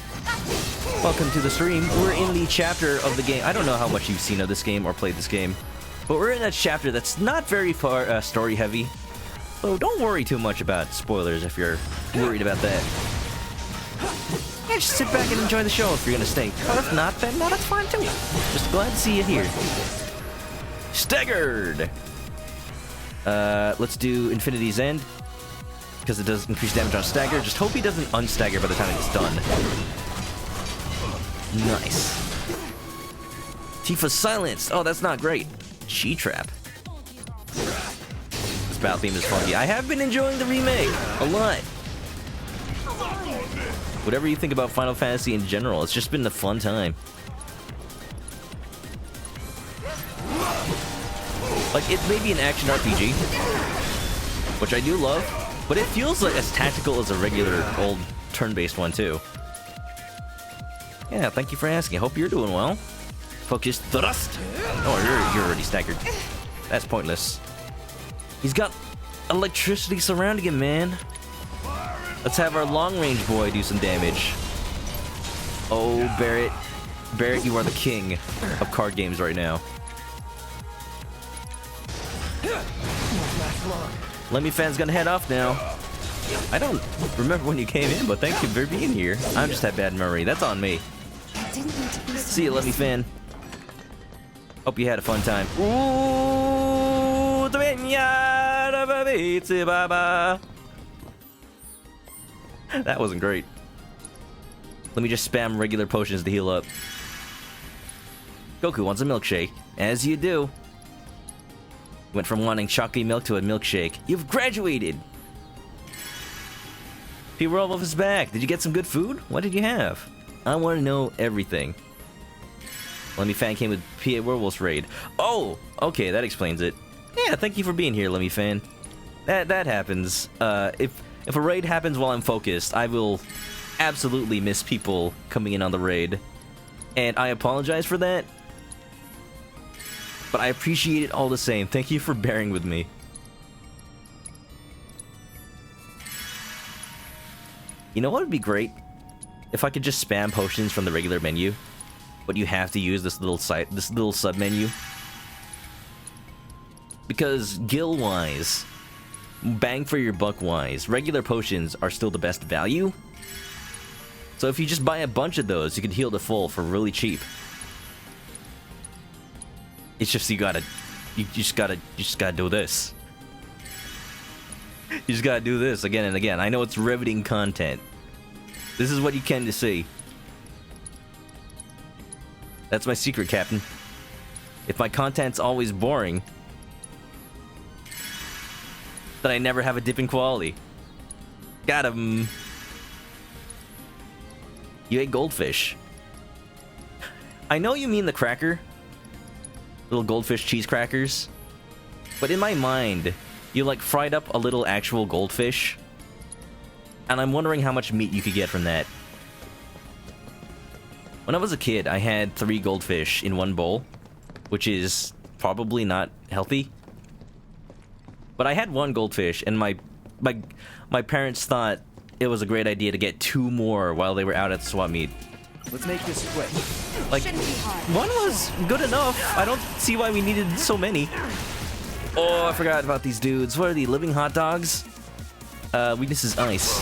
Welcome to the stream. We're in the chapter of the game. I don't know how much you've seen of this game or played this game, but we're in a chapter that's not very far story heavy. So don't worry too much about spoilers if you're worried about that. Yeah, just sit back and enjoy the show if you're gonna stay. But if not, then no, that's fine too. Just glad to see you here. Staggered! Let's do Infinity's End, because it does increase damage on stagger. Just hope he doesn't unstagger by the time it's done. Nice. Tifa's silenced. Oh, that's not great. Chi trap. This battle theme is funky. I have been enjoying the remake a lot. Whatever you think about Final Fantasy in general, it's just been a fun time. Like, it may be an action RPG, which I do love, but it feels like as tactical as a regular old turn-based one too. Yeah, thank you for asking. I hope you're doing well. Focus thrust. Oh, you're already staggered. That's pointless. He's got electricity surrounding him, man. Let's have our long-range boy do some damage. Oh, Barrett. Barrett, you are the king of card games right now. Lemmy Fan's gonna head off now. I don't remember when you came in, but thank you for being here. I'm just had bad memory. That's on me. See you, Lemmy Fan. Hope you had a fun time. Ooh, that wasn't great. Let me just spam regular potions to heal up. Goku wants a milkshake. As you do. Went from wanting chocolate milk to a milkshake. You've graduated! P-Werewolf is back. Did you get some good food? What did you have? I want to know everything. Lemmy Fan came with PA Werewolf's raid. Oh! Okay, that explains it. Yeah, thank you for being here, Lemmy Fan. That happens. If a raid happens while I'm focused, I will absolutely miss people coming in on the raid. And I apologize for that. But I appreciate it all the same. Thank you for bearing with me. You know what would be great? If I could just spam potions from the regular menu, but you have to use this little sub menu. Because gil-wise, bang for your buck wise, regular potions are still the best value. So if you just buy a bunch of those, you can heal to full for really cheap. It's just you just gotta do this. You just gotta do this again and again. I know it's riveting content. This is what you came to see. That's my secret, Captain. If my content's always boring, then I never have a dip in quality. Got him. You ate goldfish. I know you mean the cracker. Little goldfish cheese crackers. But in my mind, you like fried up a little actual goldfish. And I'm wondering how much meat you could get from that. When I was a kid, I had 3 goldfish in one bowl, which is probably not healthy. But I had 1 goldfish, and my parents thought it was a great idea to get 2 more while they were out at the swap meet. Let's make this quick. Like, 1 was good enough. I don't see why we needed so many. Oh, I forgot about these dudes. What are they, living hot dogs? Weakness is ice.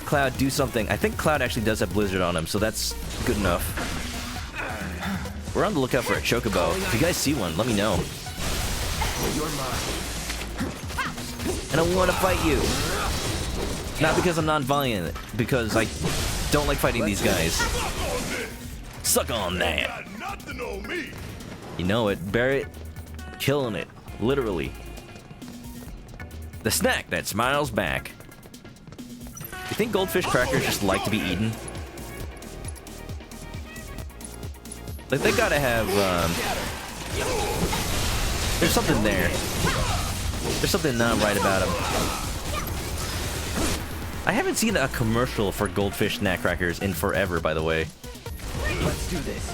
Cloud, do something. I think Cloud actually does have Blizzard on him, so that's good enough. We're on the lookout for a Chocobo. If you guys see one, let me know. And and I want to fight you. Not because I'm non-violent, because I don't like fighting these guys. Suck on that. You know it, Barrett. Killing it, literally. The snack that smiles back. You think goldfish crackers just like to be eaten? Like, they gotta have, there's something there. There's something not right about them. I haven't seen a commercial for goldfish snack crackers in forever, by the way. Let's do this.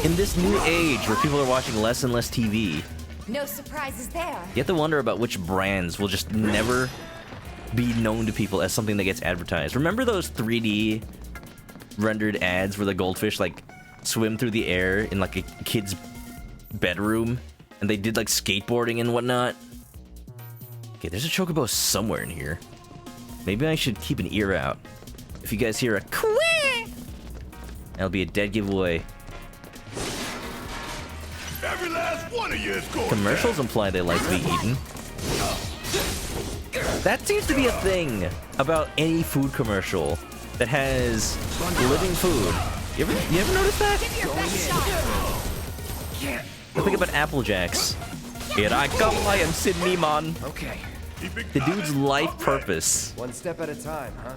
In this new age where people are watching less and less TV, No surprises there. you have to wonder about which brands will just never be known to people as something that gets advertised. Remember those 3D rendered ads where the goldfish like swim through the air in like a kid's bedroom and they did like skateboarding and whatnot? Okay, there's a chocobo somewhere in here. Maybe I should keep an ear out. If you guys hear a quack, that'll be a dead giveaway. Every last one of you is going Commercials imply they like to be eaten. That seems to be a thing about any food commercial that has living food. You ever notice that? I think about Apple Jacks. Here I come, I am Sydney Mon. Okay. The dude's life purpose One step at a time, huh?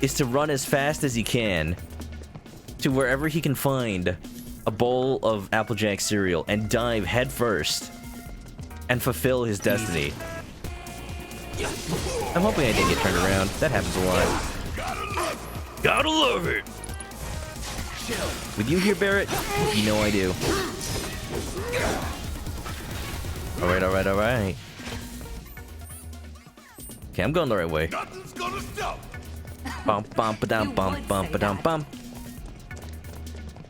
is to run as fast as he can to wherever he can find a bowl of Applejack cereal and dive headfirst and fulfill his destiny. I'm hoping I didn't get turned around. That happens a lot. Gotta love it! With you here, Barrett, you know I do. Alright, alright, alright. Okay, I'm going the right way. Nothing's gonna stop. Bum bum ba-dum bum bum ba-dum bum.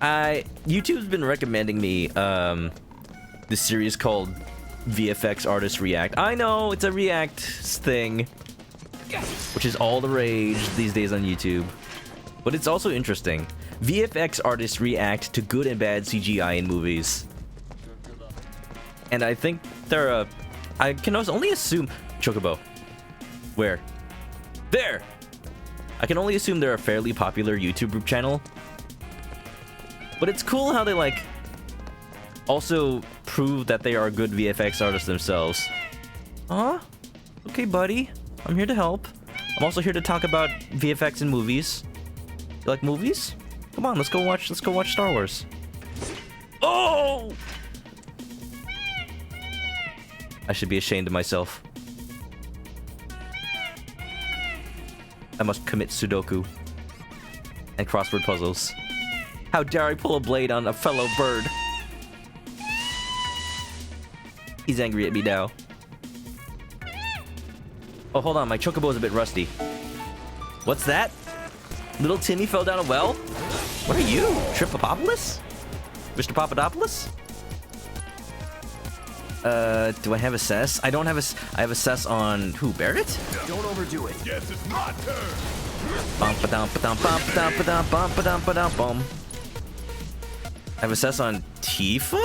YouTube's been recommending me this series called VFX Artist React. I know it's a React thing, which is all the rage these days on YouTube, but it's also interesting. VFX artists react to good and bad CGI in movies, and I think they're I can only assume Chocobo. Where? There. I can only assume they're a fairly popular YouTube group channel. But it's cool how they, like, also prove that they are good VFX artists themselves. Huh? Okay, buddy. I'm here to help. I'm also here to talk about VFX in movies. You like movies? Come on, let's go watch Star Wars. Oh! I should be ashamed of myself. I must commit Sudoku and crossword puzzles. How dare I pull a blade on a fellow bird? He's angry at me now. Oh, hold on, my chocobo is a bit rusty. What's that? Little Timmy fell down a well? What are you, Tripopopolis? Mr. Papadopoulos? Do I have a cess? I don't have a... I have a cess on... Who, Barrett? Don't overdo it. Yes, it's my turn. Bum-ba-dum-ba-dum-ba-dum-ba-dum-ba-dum-ba-dum-bum. I have a cess on Tifa?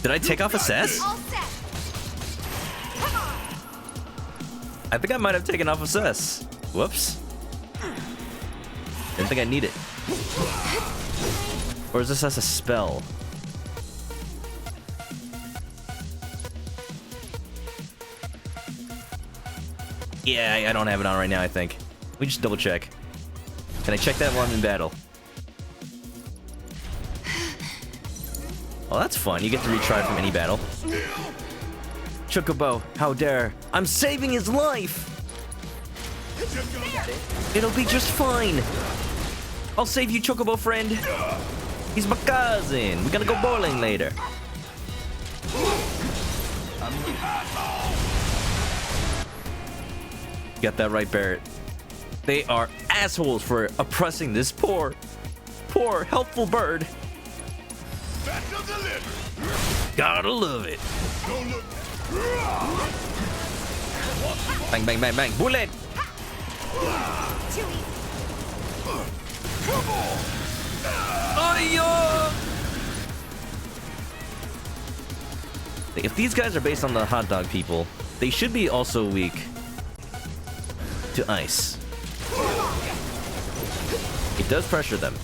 Did I take off a cess? I think I might have taken off a cess. Whoops. Didn't think I need it. Or is this as a spell? Yeah, I don't have it on right now, I think. We just double check. Can I check that while I'm in battle? Well, that's fun. You get to retry from any battle. Chocobo, how dare. I'm saving his life! It'll be just fine. I'll save you, Chocobo friend. He's my cousin. We're gonna go bowling later. Got that right, Barrett. They are assholes for oppressing this poor, helpful bird. Gotta love it. Bang, bang, bang, bang. Bullet! If these guys are based on the hot dog people, they should be also weak to ice. It does pressure them.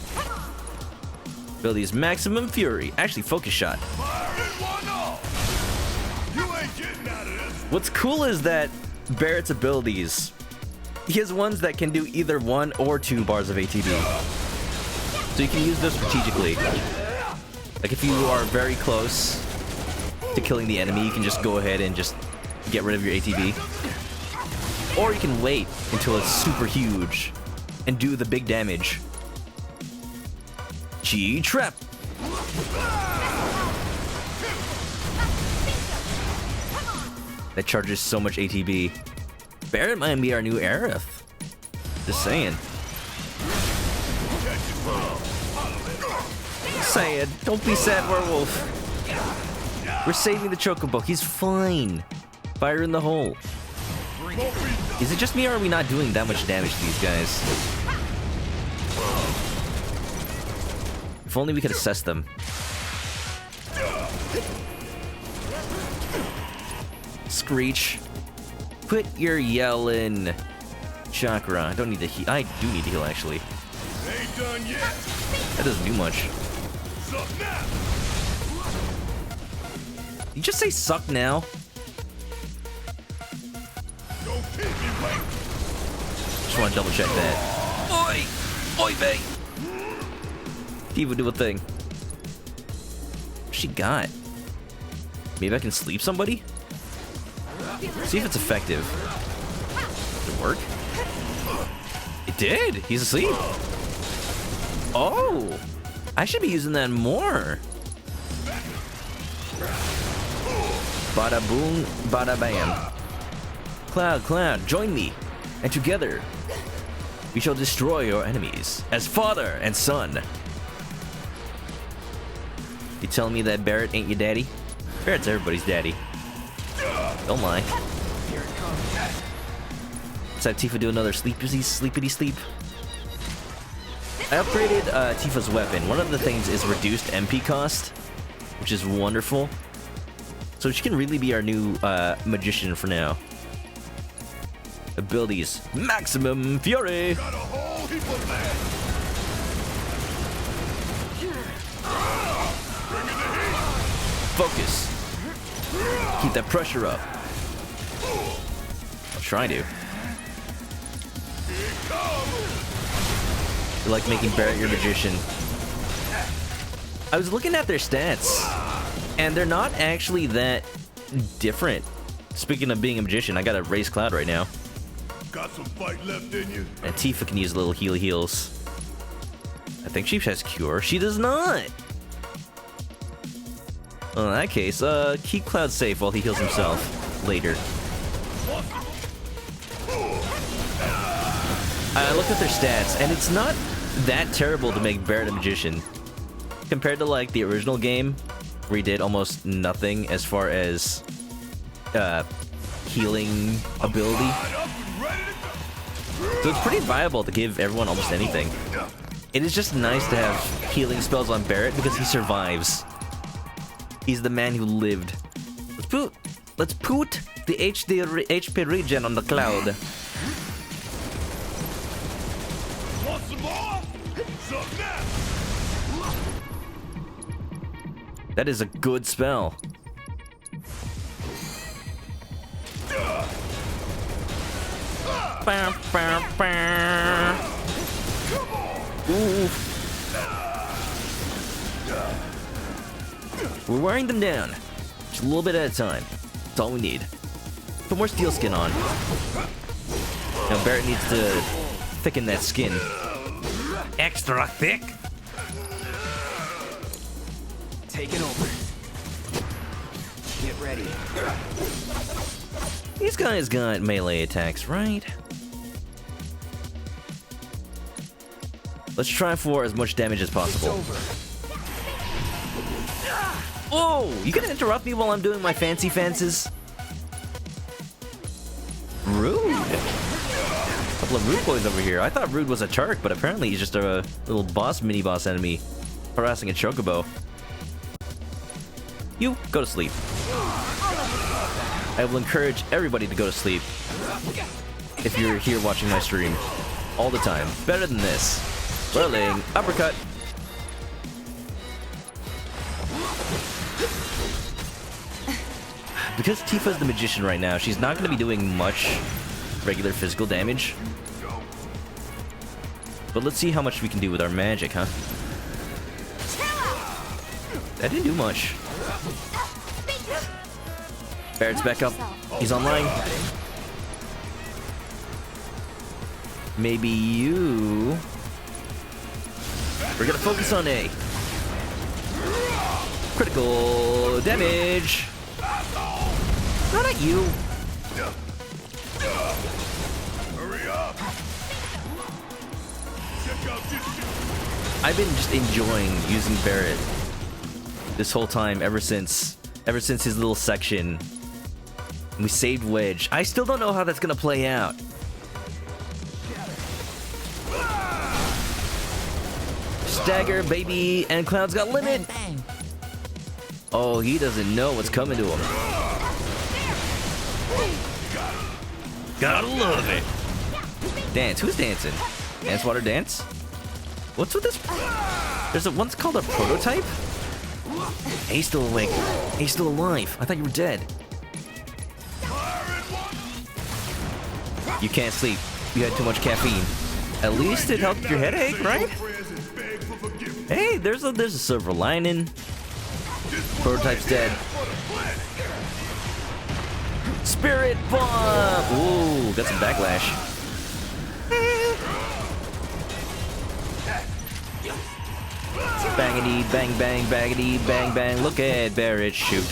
Abilities maximum fury. Actually, focus shot. What's cool is that Barrett's abilities, he has ones that can do either 1 or 2 bars of ATB. So you can use those strategically. Like if you are very close to killing the enemy, you can just go ahead and just get rid of your ATB. Or you can wait until it's super huge and do the big damage. G-Trap! That charges so much ATB. Barrett might be our new Aerith. Just saying. Saying, don't be sad, werewolf. We're saving the Chocobo. He's fine. Fire in the hole. Is it just me, or are we not doing that much damage to these guys? If only we could assess them. Screech. Quit your yelling. Chakra. I don't need to heal. I do need to heal, actually. That doesn't do much. Did you just say suck now? Just want to double check that. Oi! Oi, bae! Diva, do a thing. What's she got? Maybe I can sleep somebody? See if it's effective. Did it work? It did! He's asleep! Oh! I should be using that more! Bada boom, bada bam. Cloud, join me! And together, we shall destroy your enemies as father and son. You telling me that Barrett ain't your daddy? Barrett's everybody's daddy. Don't lie. Let's have Tifa do another sleepity sleep. I upgraded Tifa's weapon. One of the things is reduced MP cost, which is wonderful. So she can really be our new magician for now. Abilities: maximum fury. Focus. Keep that pressure up. I'll try to. You like making Barrett your magician. I was looking at their stats, and they're not actually that different. Speaking of being a magician, I got a raise Cloud right now. Got some fight left in you? And Tifa can use little heals. I think she has Cure. She does not! Well, in that case, keep Cloud safe while he heals himself later. I looked at their stats, and it's not that terrible to make Barrett a magician. Compared to, like, the original game, where he did almost nothing as far as healing ability. So it's pretty viable to give everyone almost anything. It is just nice to have healing spells on Barrett because he survives. He's the man who lived. Let's put the HP regen on the Cloud. That is a good spell. Ooh. We're wearing them down. Just a little bit at a time. That's all we need. Put more steel skin on. Now Barrett needs to thicken that skin. Extra thick. Taking over. Get ready. These guys got melee attacks, right? Let's try for as much damage as possible. Oh, you gonna interrupt me while I'm doing my fancy fancies? Rude. Couple of rude boys over here. I thought Rude was a Turk, but apparently he's just a little mini-boss enemy harassing a Chocobo. You, go to sleep. I will encourage everybody to go to sleep if you're here watching my stream all the time. Better than this. Whirling uppercut. Because Tifa's the magician right now, she's not going to be doing much regular physical damage. But let's see how much we can do with our magic, huh? That didn't do much. Barrett's back up. He's online. Maybe you... We're gonna focus on A. Critical damage. Not at you. Hurry up. Check out this shit. I've been just enjoying using Barrett this whole time, ever since his little section. We saved Wedge. I still don't know how that's gonna play out. Stagger, baby, and Cloud's got limit. Oh, he doesn't know what's coming to him. Gotta love it. Dance. Who's dancing? Dance, water, dance? What's with this? There's one's called a prototype? Hey, he's still awake. Hey, he's still alive. I thought you were dead. You can't sleep. You had too much caffeine. At least it helped your headache, right? Hey, there's a silver lining. Prototype's dead. Spirit bomb! Ooh, got some backlash. Bangity, bang, bang, baggity, bang, bang. Look at Barrett shoot.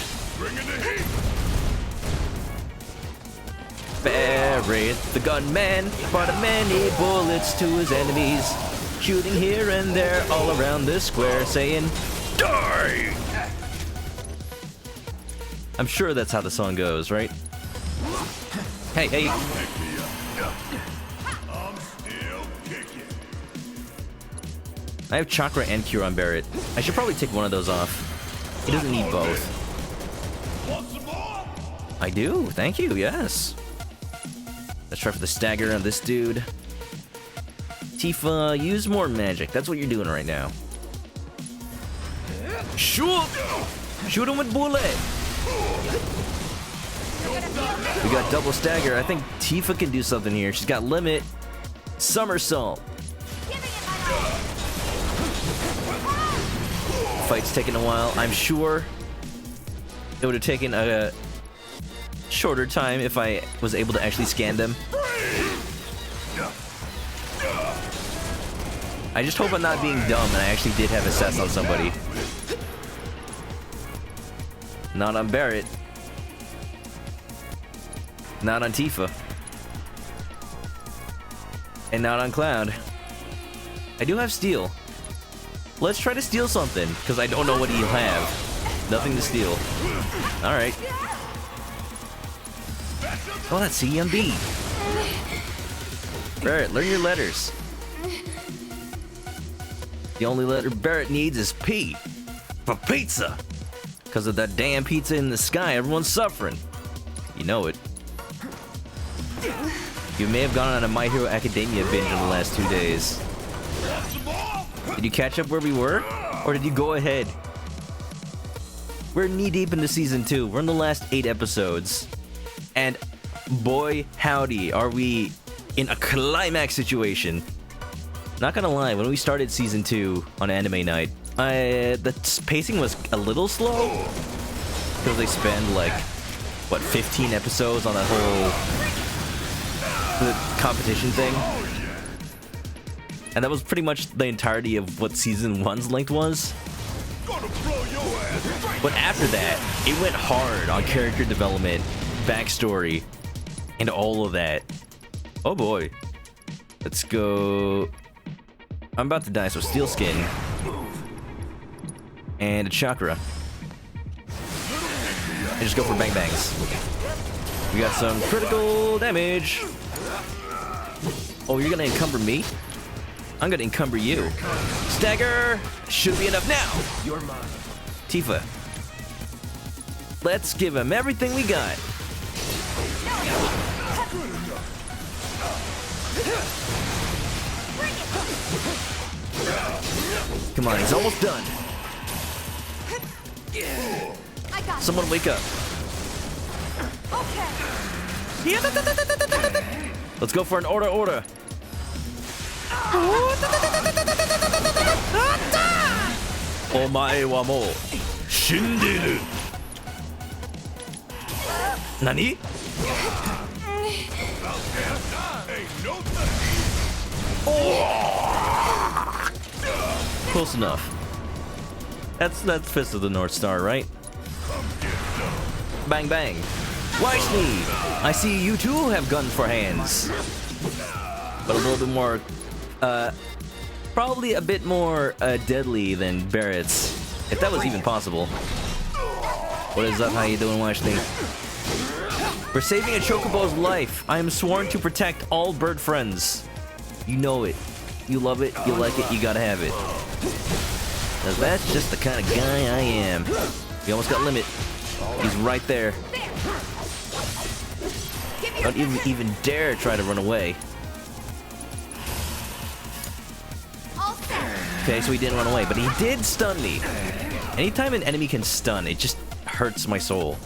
Barrett, the gunman, fired many bullets to his enemies, shooting here and there all around this square, saying, "Die!" I'm sure that's how the song goes, right? Hey, hey. I have Chakra and Cure on Barrett. I should probably take one of those off. He doesn't need both. I do, thank you, yes. Let's try for the stagger on this dude. Tifa, use more magic. That's what you're doing right now. Shoot! Shoot him with bullet! We got double stagger. I think Tifa can do something here. She's got limit. Somersault. Fight's taking a while. I'm sure it would have taken a shorter time if I was able to actually scan them. I just hope I'm not being dumb and I actually did have assess on somebody. Not on Barrett. Not on Tifa. And not on Cloud. I do have steal. Let's try to steal something, because I don't know what he'll have. Nothing to steal. Alright. Oh, that's C and B. Barrett, learn your letters. The only letter Barrett needs is P. For pizza. Because of that damn pizza in the sky, everyone's suffering. You know it. You may have gone on a My Hero Academia binge in the last 2 days. Did you catch up where we were? Or did you go ahead? We're knee-deep into Season 2. We're in the last 8 episodes. And boy, howdy, are we in a climax situation. Not gonna lie, when we started Season 2 on Anime Night, the pacing was a little slow. Because they spend, like, what, 15 episodes on that whole competition thing? And that was pretty much the entirety of what Season 1's length was. But after that, it went hard on character development, backstory, and all of that. Oh boy. Let's go... I'm about to die, so Steel Skin. And a Chakra. And just go for Bang Bangs. We got some critical damage. Oh, you're gonna encumber me? I'm gonna encumber you. Stagger! Should be enough now! You're mine. Tifa. Let's give him everything we got. Come on, he's almost done. I got Someone wake up. Okay. Let's go for an order. Omae wa mou shinderu. Nani? Close enough. That's Fist of the North Star, right? Bang bang. Weishney! I see you too have guns for hands. But a little bit more, probably a bit more deadly than Barrett's, if that was even possible. What is up? How you doing, Weishney? For saving a chocobo's life, I am sworn to protect all bird friends. You know it. You love it, you like it, you gotta have it. 'Cause that's just the kind of guy I am. You almost got Limit. He's right there. Don't even dare try to run away. Okay, so he didn't run away, but he did stun me. Anytime an enemy can stun, it just hurts my soul.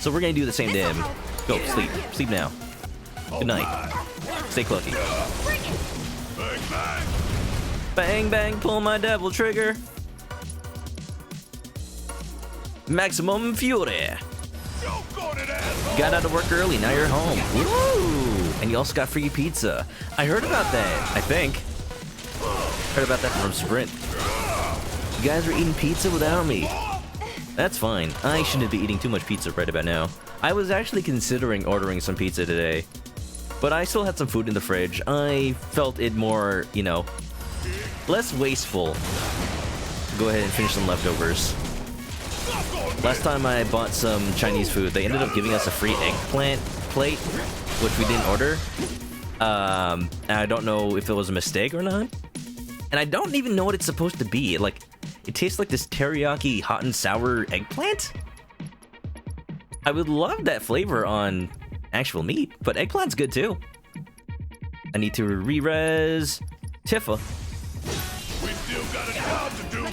So we're gonna do the same to him. Go, sleep. Sleep now. Good night. Stay clucky. Bang, bang, pull my devil trigger. Maximum Fury. Got out of work early, now you're home. Woo! And you also got free pizza. I heard about that, I think. Heard about that from Sprint. You guys were eating pizza without me. That's fine. I shouldn't be eating too much pizza right about now. I was actually considering ordering some pizza today, but I still had some food in the fridge. I felt it more, you know, less wasteful. Go ahead and finish some leftovers. Last time I bought some Chinese food, they ended up giving us a free eggplant plate, which we didn't order. And I don't know if it was a mistake or not. And I don't even know what it's supposed to be. It tastes like this teriyaki hot and sour eggplant? I would love that flavor on actual meat, but eggplant's good too. I need to re-res Tifa. We still got a job to do.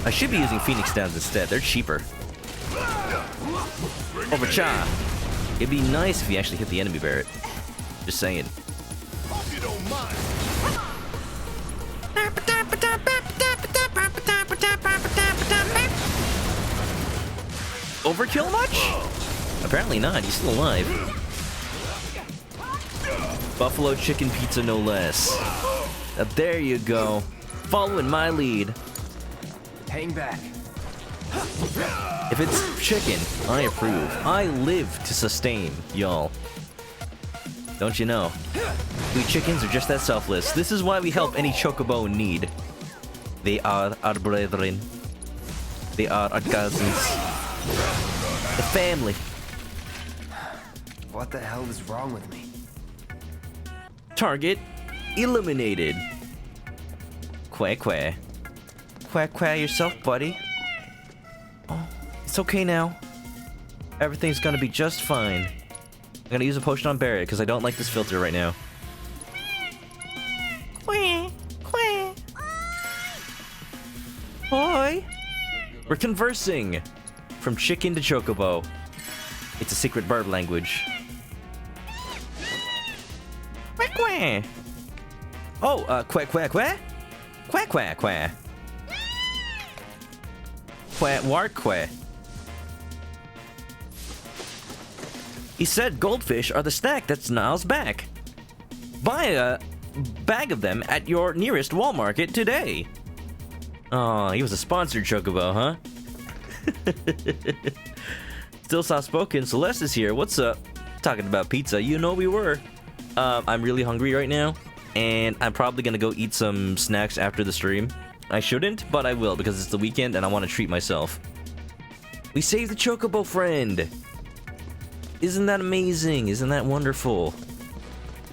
I should be using Phoenix Downs instead. They're cheaper. Overcha. It'd be nice if you actually hit the enemy Barret. Just saying. Hope you don't mind. Overkill much? Apparently not. He's still alive. Buffalo chicken pizza, no less. There you go. Following my lead. Hang back. If it's chicken, I approve. I live to sustain, y'all. Don't you know? We chickens are just that selfless. This is why we help any chocobo in need. They are our brethren. They are our cousins. The family. What the hell is wrong with me? Target eliminated. Quack quack. Quack quack yourself, buddy. Oh, it's okay now. Everything's gonna be just fine. I'm gonna use a potion on Barret because I don't like this filter right now. Quack quack. Boy. We're conversing. From chicken to chocobo. It's a secret bird language. Quack quack. Oh, quack quack quack. Quack quack quack. Quack wark quack. He said goldfish are the snack that Niles back. Buy a bag of them at your nearest Walmart today. Oh, he was a sponsored chocobo, huh? Still soft spoken. Celeste is here. What's up? Talking about pizza. You know we were. I'm really hungry right now, and I'm probably gonna go eat some snacks after the stream. I shouldn't, but I will because it's the weekend and I want to treat myself. We saved the chocobo friend. Isn't that amazing? Isn't that wonderful?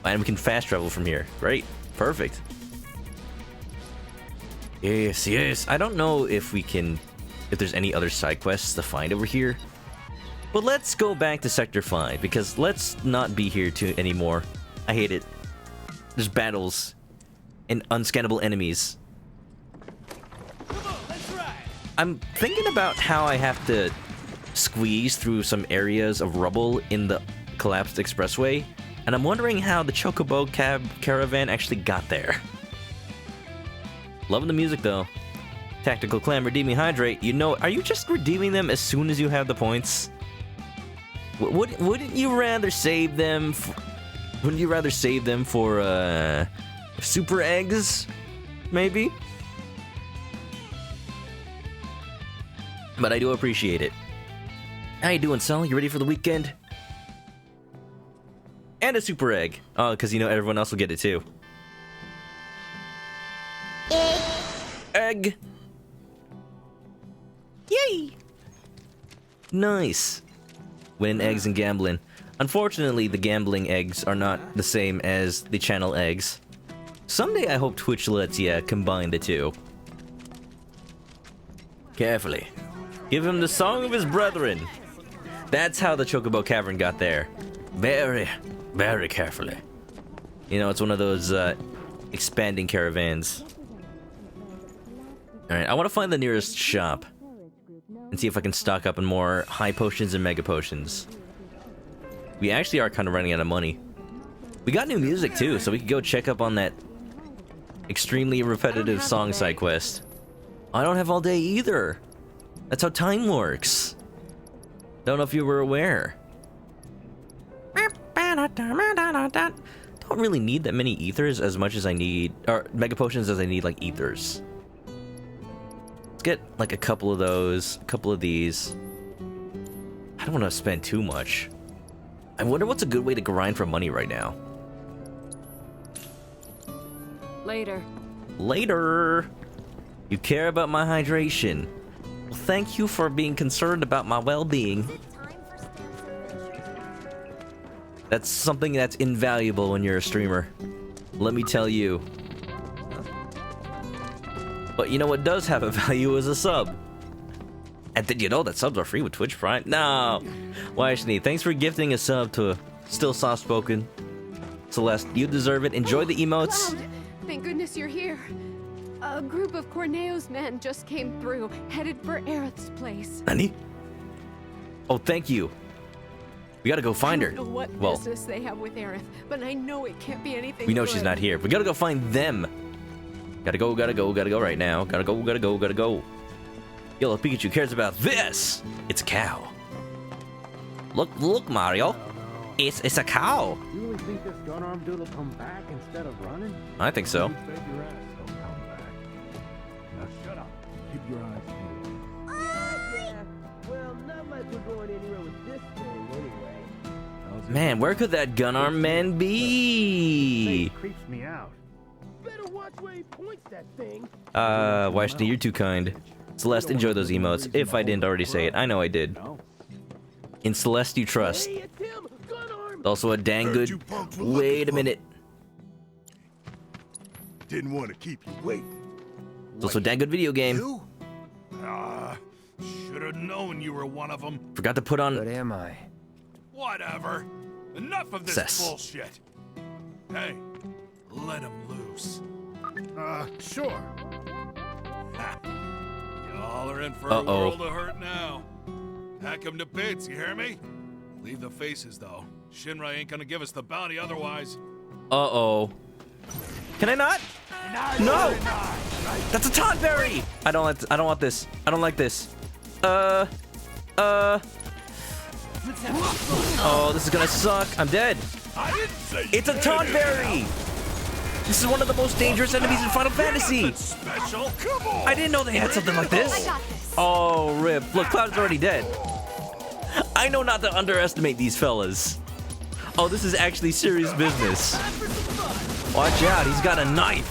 And we can fast travel from here. Great. Perfect. Yes, yes. I don't know if we can... if there's any other side quests to find over here. But let's go back to Sector 5, because let's not be here anymore. I hate it. There's battles and unscannable enemies. I'm thinking about how I have to squeeze through some areas of rubble in the collapsed expressway, and I'm wondering how the Chocobo caravan actually got there. Loving the music though. Tactical Clam redeeming Hydrate. You know, are you just redeeming them as soon as you have the points? Wouldn't you rather save them? Wouldn't you rather save them for super eggs, maybe? But I do appreciate it. How you doing, Sal? You ready for the weekend? And a super egg. Oh, because you know everyone else will get it too. Egg. Yay! Nice. Winning eggs and gambling. Unfortunately, the gambling eggs are not the same as the channel eggs. Someday I hope Twitch lets you combine the two. Carefully. Give him the song of his brethren. That's how the Chocobo Cavern got there. Very, very carefully. You know, it's one of those expanding caravans. Alright, I want to find the nearest shop and see if I can stock up on more high potions and mega potions. We actually are kind of running out of money. We got new music too, so we could go check up on that extremely repetitive song side quest. I don't have all day either. That's how time works. Don't know if you were aware. Don't really need that many ethers as much as I need, or mega potions as I need like ethers. Let's get like a couple of those, a couple of these. I don't want to spend too much. I wonder what's a good way to grind for money right now. Later. Later. You care about my hydration. Well, thank you for being concerned about my well-being. That's something that's invaluable when you're a streamer. Let me tell you. But you know what does have a value is a sub. And did you know that subs are free with Twitch Prime? No! Washni, thanks for gifting a sub to Still Soft-Spoken. Celeste, you deserve it. Enjoy the emotes. Cloud, thank goodness you're here. A group of Corneo's men just came through, headed for Aerith's place. Nani? Oh, thank you. We gotta go find her. I don't know what Well, business they have with Aerith, but I know it can't be anything we know good. she's not here. We gotta go find them. Gotta go right now. Gotta go. Yellow Pikachu cares about this. It's a cow. Look, Mario. It's a cow. You really think this gun-armed dude will come back instead of running? I think so. You bet your ass he'll come back. Now shut up. Keep your eyes peeled. Yeah. Well, not like we're going anywhere with this thing anyway. Man, where could that gun arm man be? Creeps me out. Better watch where he points that thing. Washington, you're too kind. Celeste, enjoy those emotes. If I didn't already say it, I know I did. In Celeste, you trust. Also a dang good. Wait a minute. Didn't want to keep you waiting. It's also a dang good video game. Should have known you were one of them. Forgot to put on. What am I? Whatever. Enough of this bullshit. Hey, let him loose. Sure. Y'all are in for a world of hurt now. Hack him to bits, you hear me? Leave the faces, though. Shinra ain't gonna give us the bounty otherwise. Uh-oh. Can I not? No! That's a Tonberry! I don't want this. I don't like this. Oh, this is gonna suck. I'm dead. It's a Tonberry! This is one of the most dangerous enemies in Final Fantasy! Special? Come on! I didn't know they had something like this. Oh, rip. Look, Cloud's already dead. I know not to underestimate these fellas. Oh, this is actually serious business. Watch out, he's got a knife.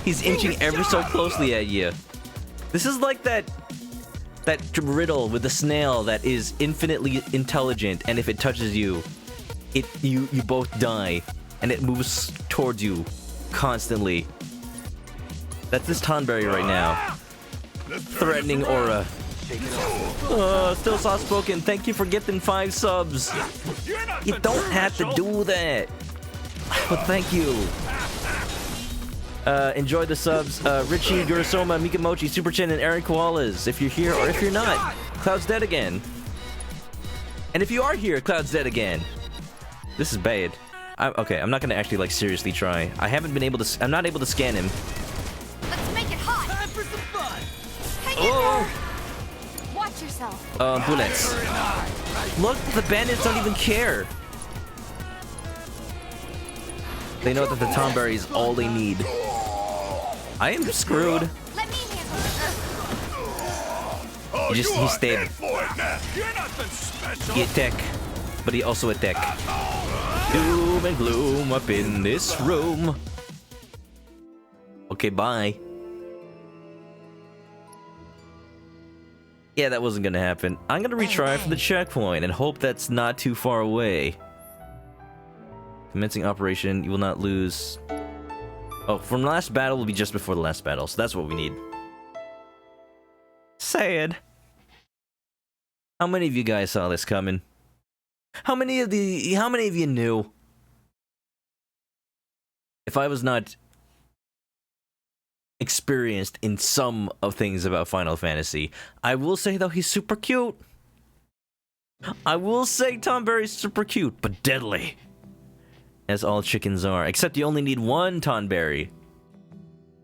He's inching ever so closely at you. This is like that riddle with the snail that is infinitely intelligent, and if it touches you, you both die, and it moves towards you constantly. That's this Tonberry right now. Threatening aura. Still soft spoken. Thank you for gifting 5 subs. You don't have to do that. But thank you. Enjoy the subs. Richie, Gurusoma, Mikamochi, Super Chin, and Aaron Koalas. If you're here or if you're not, Cloud's dead again. And if you are here, Cloud's dead again. This is bad. Okay, I'm not gonna actually like seriously try. I'm not able to scan him. Let's make it hot. Time for some fun. Hang in there. Watch yourself. Bullets. Look, the bandits don't even care. They know that the Tonberry is all they need. I am screwed. Let me handle He's dead. He attack, but he also attack. Doom and gloom up in this room. Okay, bye. Yeah, that wasn't gonna happen. I'm gonna retry for the checkpoint and hope that's not too far away. Commencing operation, you will not lose. Oh, from the last battle will be just before the last battle, so that's what we need. Sad. How many of you guys saw this coming? How many of you knew? If I was not experienced in some of things about Final Fantasy, I will say though he's super cute. I will say Tonberry's super cute, but deadly. As all chickens are, except you only need 1 Tonberry.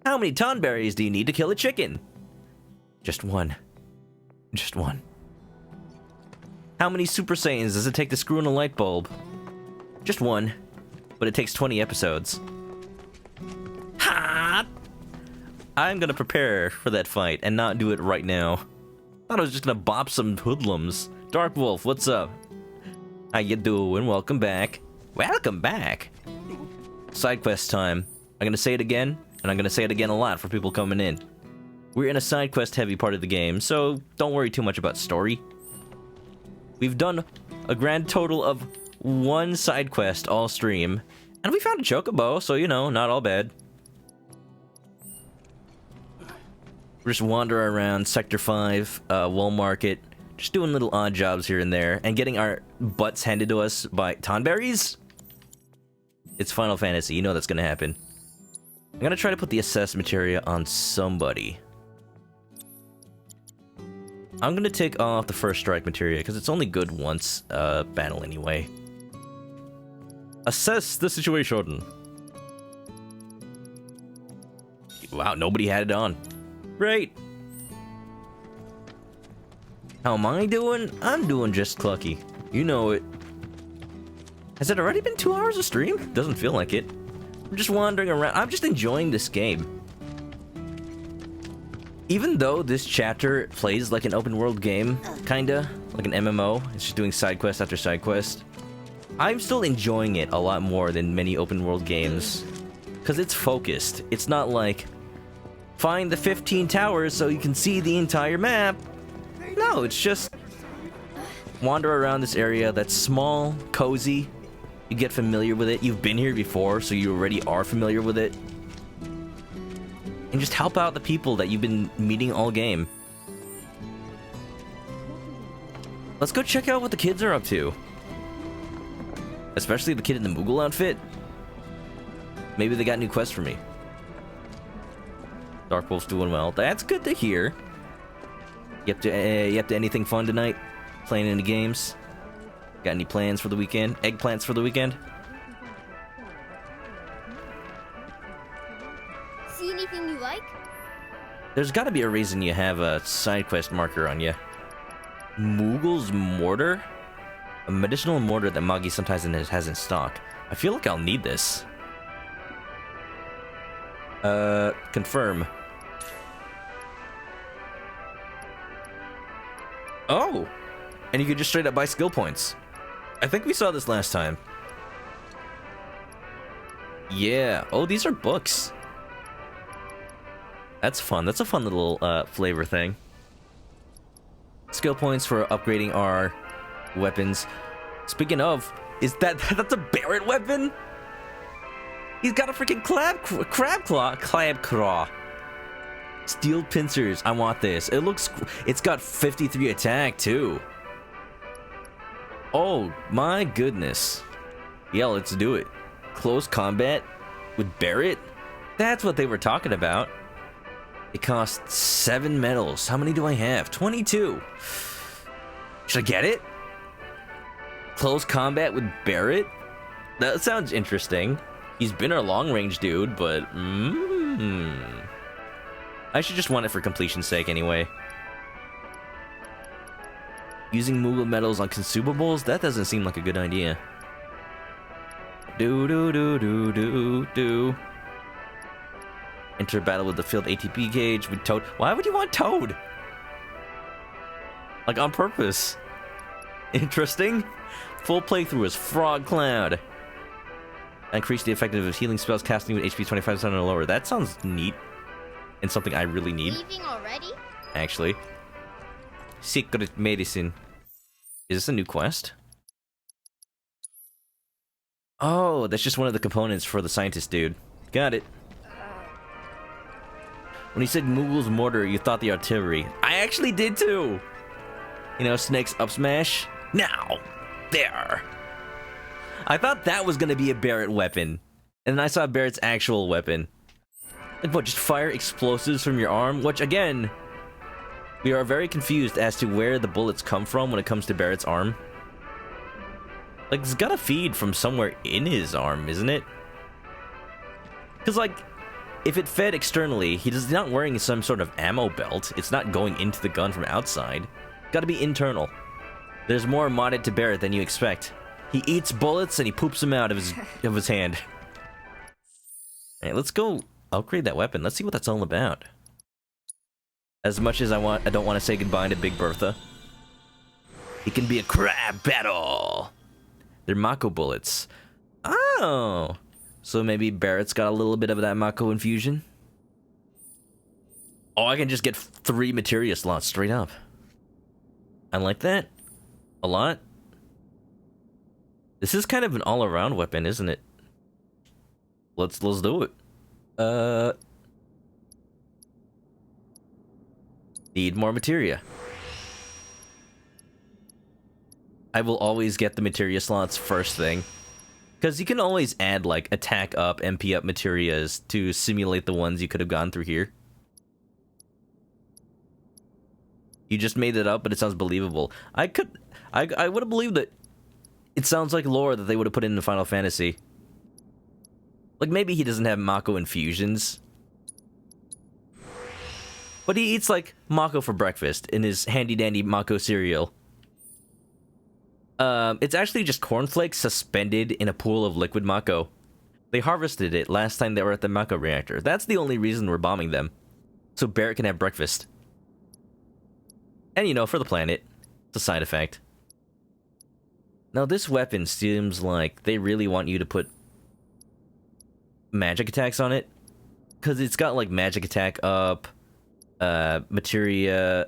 How many Tonberries do you need to kill a chicken? Just 1. Just 1. How many Super Saiyans does it take to screw in a light bulb? Just 1. But it takes 20 episodes. Ha! I'm gonna prepare for that fight and not do it right now. Thought I was just gonna bop some hoodlums. Dark Wolf, what's up? How you doing? Welcome back. Welcome back. Side quest time. I'm gonna say it again, and I'm gonna say it again a lot for people coming in. We're in a side quest heavy part of the game, so don't worry too much about story. We've done a grand total of 1 side quest all stream, and we found a chocobo, so you know, not all bad. We're just wandering around Sector 5, Wall Market, just doing little odd jobs here and there, and getting our butts handed to us by Tonberries. It's Final Fantasy, you know that's gonna happen. I'm gonna try to put the assess materia on somebody. I'm gonna take off the first strike materia, because it's only good once, battle anyway. Assess the situation. Wow, nobody had it on. Great. How am I doing? I'm doing just clucky. You know it. Has it already been 2 hours of stream? Doesn't feel like it. I'm just wandering around. I'm just enjoying this game. Even though this chapter plays like an open world game, kinda, like an MMO, it's just doing side quest after side quest, I'm still enjoying it a lot more than many open world games. Because it's focused. It's not like, find the 15 towers so you can see the entire map. No, it's just wander around this area that's small, cozy. You get familiar with it. You've been here before, so you already are familiar with it. And just help out the people that you've been meeting all game. Let's go check out what the kids are up to. Especially the kid in the Moogle outfit. Maybe they got new quests for me. Dark Wolf's doing well. That's good to hear. You up to anything fun tonight? Playing any games? Got any plans for the weekend? Eggplants for the weekend? See anything you like? There's gotta be a reason you have a side quest marker on you. Moogle's Mortar? A medicinal mortar that Magi sometimes has in stock. I feel like I'll need this. Confirm. Oh! And you can just straight up buy skill points. I think we saw this last time. Yeah. Oh, these are books. That's fun. That's a fun little flavor thing. Skill points for upgrading our weapons. Speaking of, that's a Barret weapon? He's got a freaking crab claw. Steel pincers. I want this. It's got 53 attack too. Oh my goodness. Yeah, let's do it. Close combat with Barrett? That's what they were talking about. It costs 7 medals. How many do I have? 22. Should I get it? Close combat with Barrett? That sounds interesting. He's been our long-range dude, but... I should just want it for completion's sake anyway. Using Moogle medals on consumables? That doesn't seem like a good idea. Do. Enter battle with the filled ATP gauge with Toad. Why would you want Toad? Like, on purpose. Interesting. Full playthrough is Frog Cloud. Increase the effectiveness of healing spells casting with HP 25% or lower. That sounds neat. And something I really need. Leaving already? Actually. Secret medicine. Is this a new quest? Oh, that's just one of the components for the scientist dude. Got it. When you said Moogle's mortar, you thought the artillery. I actually did too! You know, Snake's up smash. Now! There! I thought that was gonna be a Barrett weapon. And then I saw Barrett's actual weapon. Like what, just fire explosives from your arm? Which, again, we are very confused as to where the bullets come from when it comes to Barrett's arm. Like, it's gotta feed from somewhere in his arm, isn't it? Because, like, if it fed externally, he's not wearing some sort of ammo belt. It's not going into the gun from outside. Gotta be internal. There's more modded to Barrett than you expect. He eats bullets and he poops them out of his hand. Alright, let's go upgrade that weapon. Let's see what that's all about. As much as I don't want to say goodbye to Big Bertha. It can be a crab battle. They're Mako bullets. Oh! So maybe Barrett's got a little bit of that Mako infusion? Oh, I can just get 3 materia slots straight up. I like that. A lot. This is kind of an all-around weapon, isn't it? Let's do it. Need more materia. I will always get the materia slots first thing. Because you can always add, like, attack up, MP up materias to simulate the ones you could have gone through here. You just made it up, but it sounds believable. I would have believed it. It sounds like lore that they would have put in Final Fantasy. Like, maybe he doesn't have Mako infusions. But he eats, like, Mako for breakfast in his handy-dandy Mako cereal. It's actually just cornflakes suspended in a pool of liquid Mako. They harvested it last time they were at the Mako reactor. That's the only reason we're bombing them. So Barrett can have breakfast. And, you know, for the planet. It's a side effect. Now, this weapon seems like they really want you to put magic attacks on it. Because it's got, like, magic attack up, materia,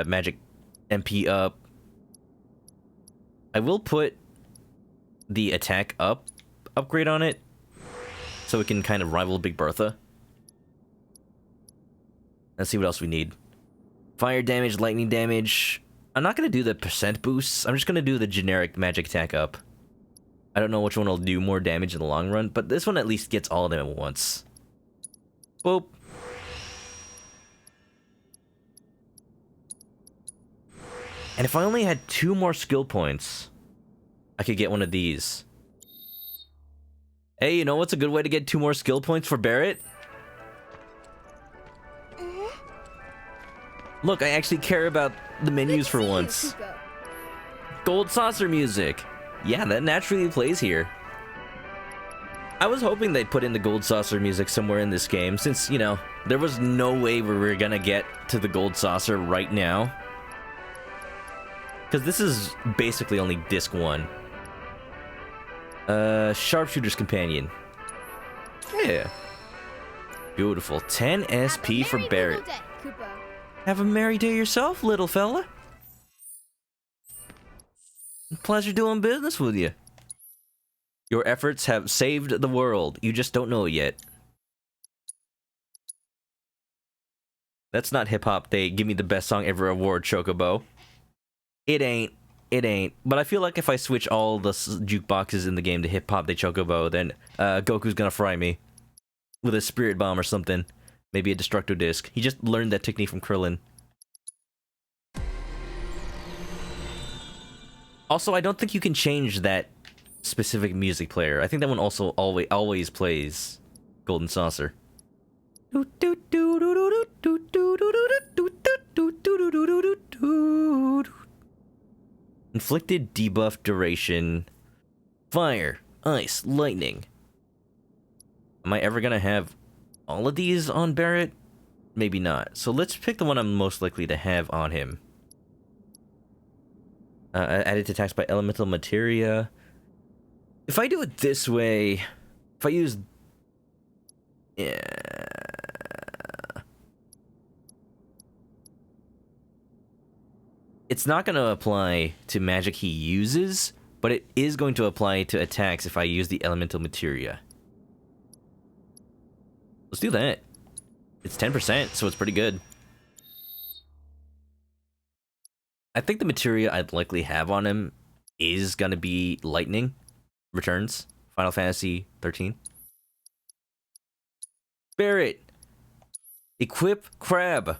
magic MP up. I will put the attack up upgrade on it, so it can kind of rival Big Bertha. Let's see what else we need. Fire damage, lightning damage. I'm not going to do the percent boosts. I'm just going to do the generic magic attack up. I don't know which one will do more damage in the long run, but this one at least gets all of them at once. Boop. And if I only had 2 more skill points, I could get one of these. Hey, you know what's a good way to get 2 more skill points for Barrett? Look, I actually care about the menus for once. Gold saucer music. Yeah, that naturally plays here. I was hoping they'd put in the gold saucer music somewhere in this game, since, you know, there was no way we were gonna get to the gold saucer right now. Because this is basically only disc 1. Sharpshooter's Companion. Yeah. Beautiful. 10 SP for Barrett. Have a merry day yourself, little fella. Pleasure doing business with you. Your efforts have saved the world. You just don't know it yet. That's not hip-hop. They give me the best song ever award, Chocobo. It ain't. It ain't. But I feel like if I switch all the jukeboxes in the game to hip-hop de Chocobo, then Goku's gonna fry me. With a spirit bomb or something. Maybe a destructo disc. He just learned that technique from Krillin. Also, I don't think you can change that specific music player. I think that one also always plays Golden Saucer. Inflicted debuff duration. Fire, ice, lightning. Am I ever gonna have all of these on Barrett? Maybe not. So let's pick the one I'm most likely to have on him. Added to attacks by elemental materia. If I do it this way, if I use... Yeah... It's not going to apply to magic he uses, but it is going to apply to attacks if I use the elemental materia. Let's do that. It's 10%, so it's pretty good. I think the materia I'd likely have on him is gonna be Lightning Returns, Final Fantasy 13. Barret! Equip Crab!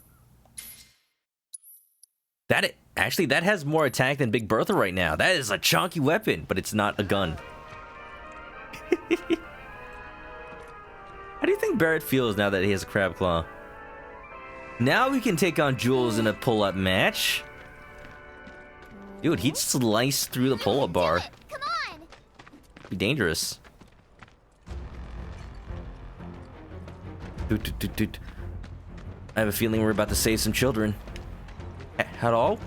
Actually, that has more attack than Big Bertha right now. That is a chunky weapon, but it's not a gun. How do you think Barret feels now that he has a Crab Claw? Now we can take on Jules in a pull-up match. Dude, he'd slice through the pull-up bar. Come on! Be dangerous. I have a feeling we're about to save some children. Hello?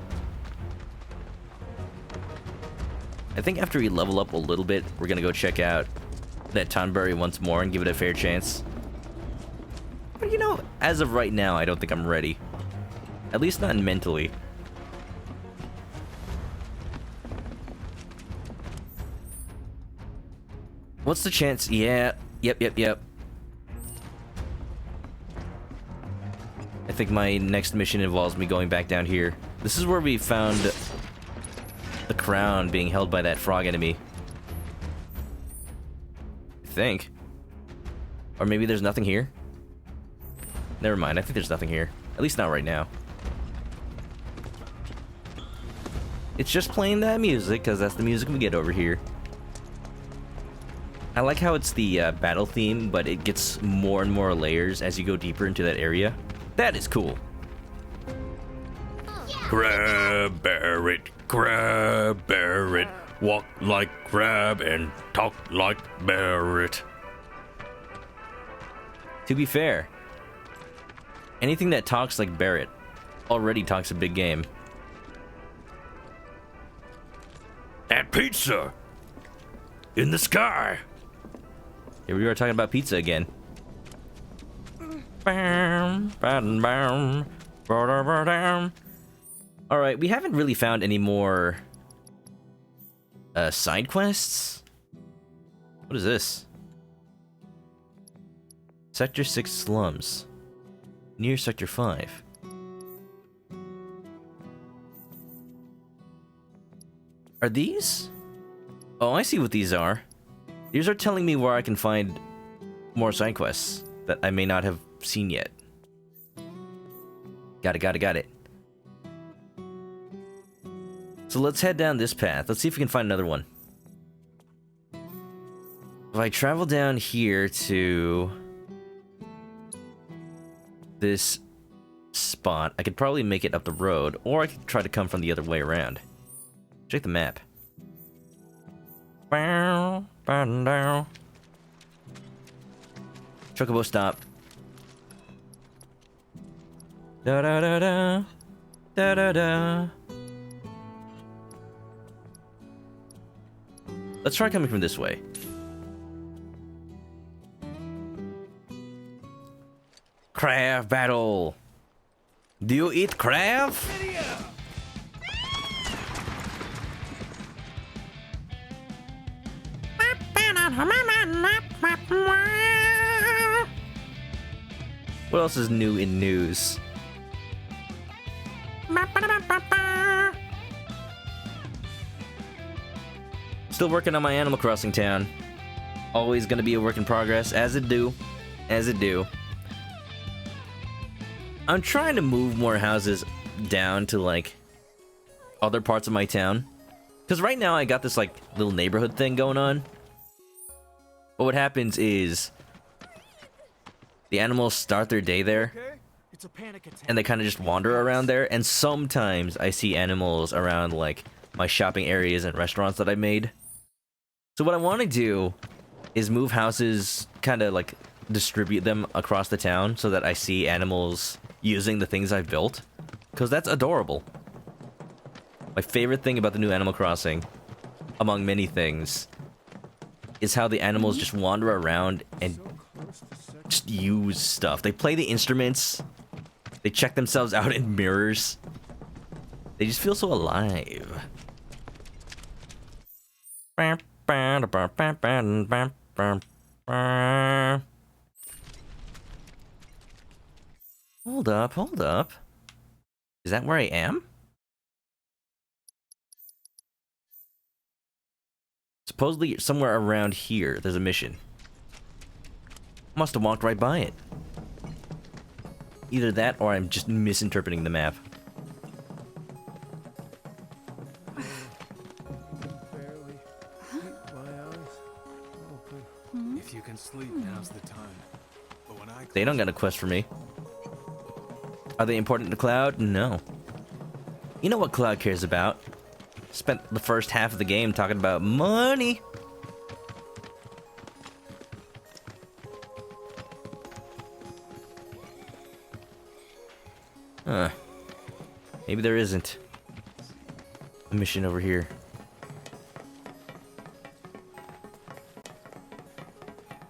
I think after we level up a little bit, we're gonna go check out that Tonberry once more and give it a fair chance. But you know, as of right now, I don't think I'm ready. At least not mentally. What's the chance? Yeah. Yep. I think my next mission involves me going back down here. This is where we found the crown being held by that frog enemy. I think. Or maybe there's nothing here? Never mind, I think there's nothing here. At least not right now. It's just playing that music, because that's the music we get over here. I like how it's the battle theme, but it gets more and more layers as you go deeper into that area. That is cool. Crab Barret, Crab Barret, walk like crab and talk like Barret. To be fair, anything that talks like Barret already talks a big game. That pizza in the sky. Here we are talking about pizza again. Alright, we haven't really found any more side quests. What is this? Sector 6 slums. Near Sector 5. Are these? Oh, I see what these are. These are telling me where I can find more side quests that I may not have seen yet. Got it. So let's head down this path. Let's see if we can find another one. If I travel down here to this spot, I could probably make it up the road, or I could try to come from the other way around. Check the map. Chocobo, stop. Da da da da. Da da da. Let's try coming from this way. Crab battle. Do you eat crab? What else is new in news? Still working on my Animal Crossing town. Always gonna be a work in progress, as it do. As it do. I'm trying to move more houses down to, like, other parts of my town. Because right now I got this, like, little neighborhood thing going on. But what happens is the animals start their day there. And they kind of just wander around there. And sometimes I see animals around, like, my shopping areas and restaurants that I made. So what I want to do is move houses, kind of, like, distribute them across the town so that I see animals using the things I've built. Because that's adorable. My favorite thing about the new Animal Crossing, among many things, is how the animals just wander around and just use stuff. They play the instruments. They check themselves out in mirrors. They just feel so alive. Hold up, hold up. Is that where I am? Supposedly somewhere around here, there's a mission. Must have walked right by it. Either that or I'm just misinterpreting the map. If you can sleep, now's the time. But when They don't got a quest for me. Are they important to Cloud? No. You know what Cloud cares about. Spent the first half of the game talking about money. Huh. Maybe there isn't a mission over here.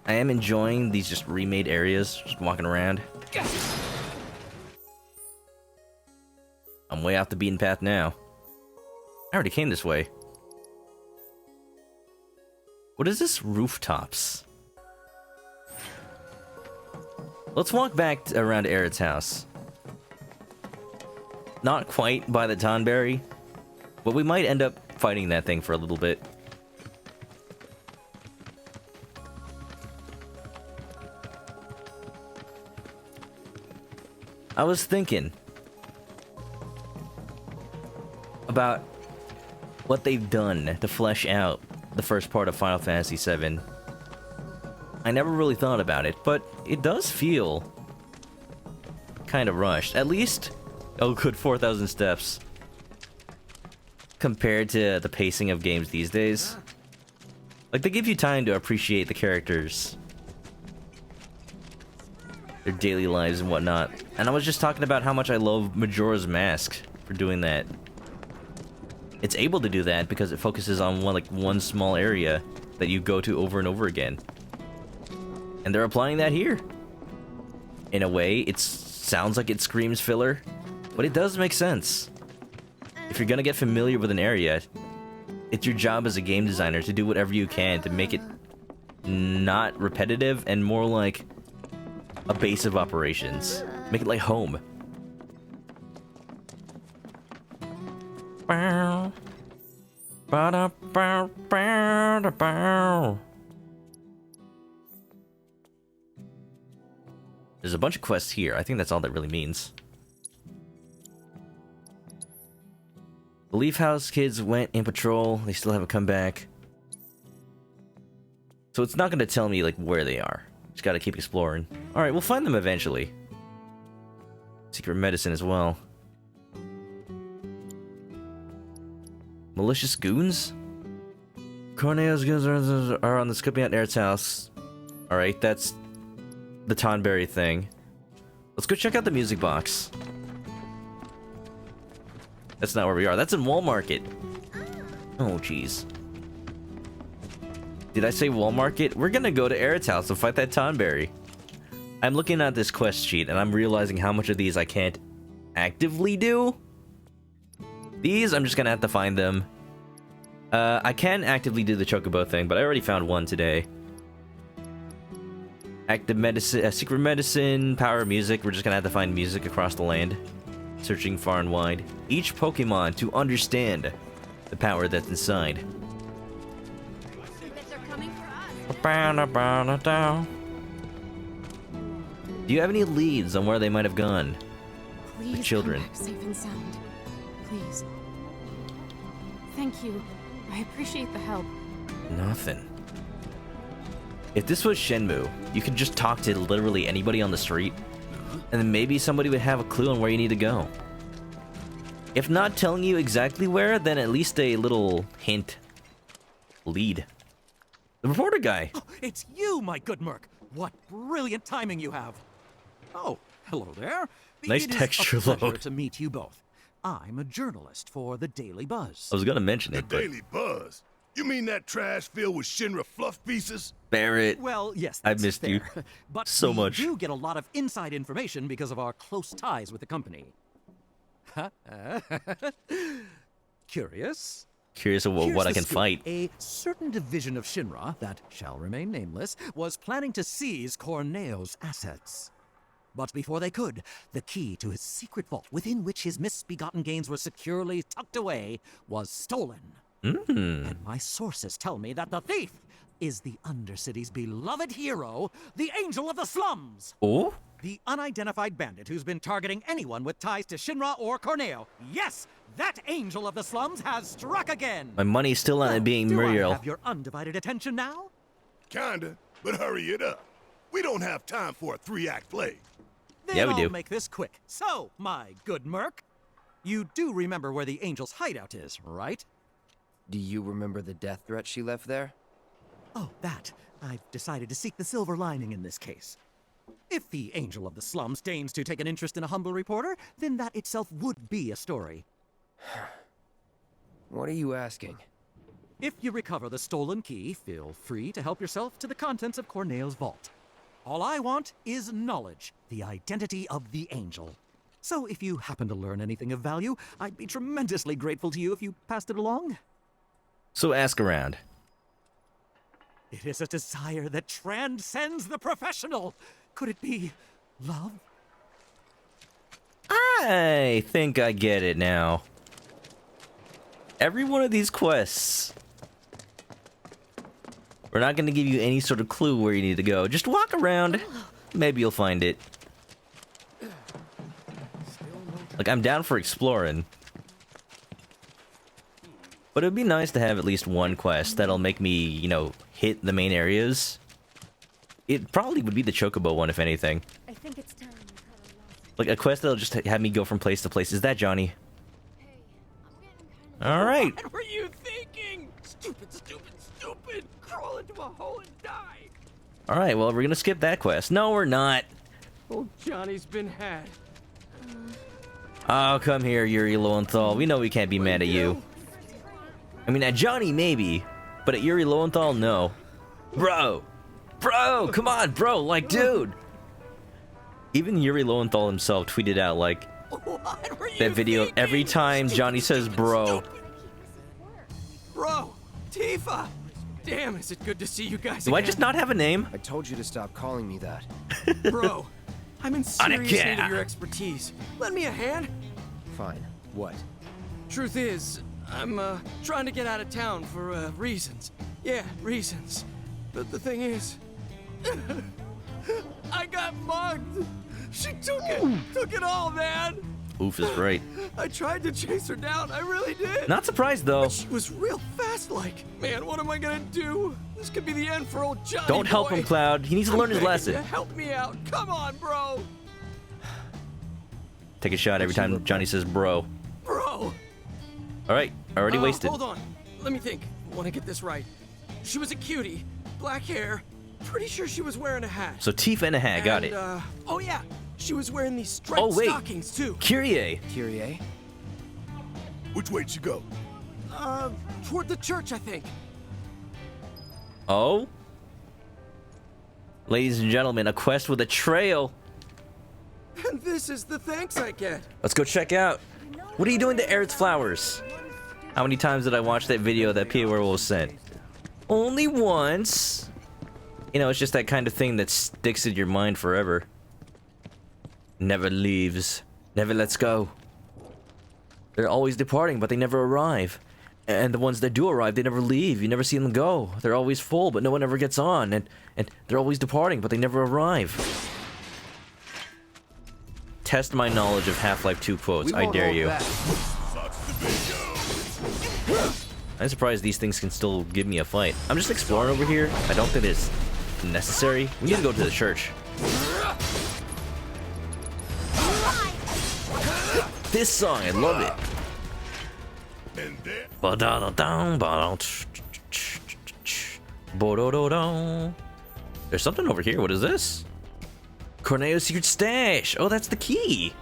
I am enjoying these just remade areas, just walking around. I'm way off the beaten path now. I already came this way. What is this? Rooftops. Let's walk back around to Aerith's house. Not quite by the Tonberry, but we might end up fighting that thing for a little bit. I was thinking about what they've done to flesh out the first part of Final Fantasy VII. I never really thought about it, but it does feel kind of rushed. At least, oh good 4,000 steps. Compared to the pacing of games these days. Like, they give you time to appreciate the characters, their daily lives and whatnot. And I was just talking about how much I love Majora's Mask for doing that. It's able to do that because it focuses on one small area that you go to over and over again. And they're applying that here. In a way, it sounds like it screams filler, but it does make sense. If you're gonna get familiar with an area, it's your job as a game designer to do whatever you can to make it not repetitive and more like a base of operations. Make it like home. Bow. Ba-da-bow, bow-da-bow. There's a bunch of quests here. I think that's all that really means. The Leaf House kids went in patrol. They still haven't come back. So it's not going to tell me like where they are. Just got to keep exploring. Alright, we'll find them eventually. Secret medicine as well. Malicious goons? Corneo's goons are on the scoping out Aerith's house. Alright, that's the Tonberry thing. Let's go check out the music box. That's not where we are. That's in Wall Market. Oh, jeez. Did I say Wall Market? We're gonna go to Aerith's house and fight that Tonberry. I'm looking at this quest sheet and I'm realizing how much of these I can't actively do. These, I'm just gonna have to find them. I can actively do the Chocobo thing, but I already found one today. Active medicine, secret medicine, power music. We're just gonna have to find music across the land. Searching far and wide. Each Pokemon to understand the power that's inside. Do you have any leads on where they might have gone? Please The children. come back safe and sound. Please. Thank you. I appreciate the help. Nothing. If this was Shenmue, you could just talk to literally anybody on the street, and then maybe somebody would have a clue on where you need to go. If not telling you exactly where, then at least a little hint. Lead. The reporter guy. Oh, it's you, my good Merc. What brilliant timing you have. Oh, hello there. Nice texture It is a pleasure load. to meet you both. I'm a journalist for the Daily Buzz. I was gonna mention it, but Daily Buzz? You mean that trash filled with Shinra fluff pieces? Barrett. Well, yes, I that's missed you fair. But so we much. do get a lot of inside information because of our close ties with the company. Curious? Curious of what Here's I the can scoop. fight. A certain division of Shinra that shall remain nameless was planning to seize Corneo's assets. But before they could, the key to his secret vault, within which his misbegotten gains were securely tucked away, was stolen. And my sources tell me that the thief is the Undercity's beloved hero, the Angel of the Slums. Oh? The unidentified bandit who's been targeting anyone with ties to Shinra or Corneo. Yes, that Angel of the Slums has struck again. My money's still on it being Do I Muriel. have your undivided attention now? Kinda, but hurry it up. We don't have time for a 3-act play. Then Yeah, we I'll do. make this quick. So, my good Merc, you do remember where the Angel's hideout is, right? Do you remember the death threat she left there? Oh, that. I've decided to seek the silver lining in this case. If the Angel of the Slums deigns to take an interest in a humble reporter, then that itself would be a story. What are you asking? If you recover the stolen key, feel free to help yourself to the contents of Corneo's vault. All I want is knowledge, the identity of the Angel. So if you happen to learn anything of value, I'd be tremendously grateful to you if you passed it along. So ask around. It is a desire that transcends the professional. Could it be love? I think I get it now. Every one of these quests, we're not going to give you any sort of clue where you need to go. Just walk around. Maybe you'll find it. Like, I'm down for exploring. But it'd be nice to have at least one quest that'll make me, you know, hit the main areas. It probably would be the Chocobo one, if anything. I think it's time. Like, a quest that'll just have me go from place to place. Is that Johnny? Alright. What were you thinking? Stupid, stupid, stupid! Crawl into a hole and die! Alright, well, we're gonna skip that quest. No, we're not. Oh, Johnny's been had. Oh, come here, Yuri Lowenthal. We know we can't be mad at you. I mean, at Johnny, maybe. But at Yuri Lowenthal, no. Bro! Bro! Come on, bro! Like, dude! Even Yuri Lowenthal himself tweeted out, like, that video every time Johnny says bro. Bro! Tifa! Damn, is it good to see you guys Do I again. just not have a name? I told you to stop calling me that. Bro, I'm in serious need Annika. of your expertise. Lend me a hand? Fine. What? Truth is, I'm trying to get out of town for reasons. Yeah, reasons. But the thing is, I got mugged. She took it all, man. Oof is right. I tried to chase her down. I really did. Not surprised, though. But she was real fast, like. Man, what am I gonna do? This could be the end for old Johnny. Don't help boy. him, Cloud. He needs to learn his I'm begging lesson. you, help me out. Come on, bro. Take a shot every time Johnny says bro. Bro. Alright, already wasted. Hold on. Let me think. I want to get this right. She was a cutie. Black hair. Pretty sure she was wearing a hat. So Tifa and a hat, got it. Oh yeah. She was wearing these striped Oh, wait. stockings too. Kyrie. Kyrie? Which way'd you go? Toward the church, I think. Oh? Ladies and gentlemen, a quest with a trail. And this is the thanks I get. Let's go check out. What are you doing to Aerith's flowers? How many times did I watch that video that Pia Werewolf sent? Only once. You know, it's just that kind of thing that sticks in your mind forever. Never leaves. Never lets go. They're always departing, but they never arrive. And the ones that do arrive, they never leave. You never see them go. They're always full, but no one ever gets on. And they're always departing, but they never arrive. Test my knowledge of Half-Life 2 quotes. I dare you. I'm surprised these things can still give me a fight. I'm just exploring over here. I don't think it's necessary. We need to go to the church. This song, I love it. There's something over here. What is this? Corneo's secret stash. Oh, that's the key.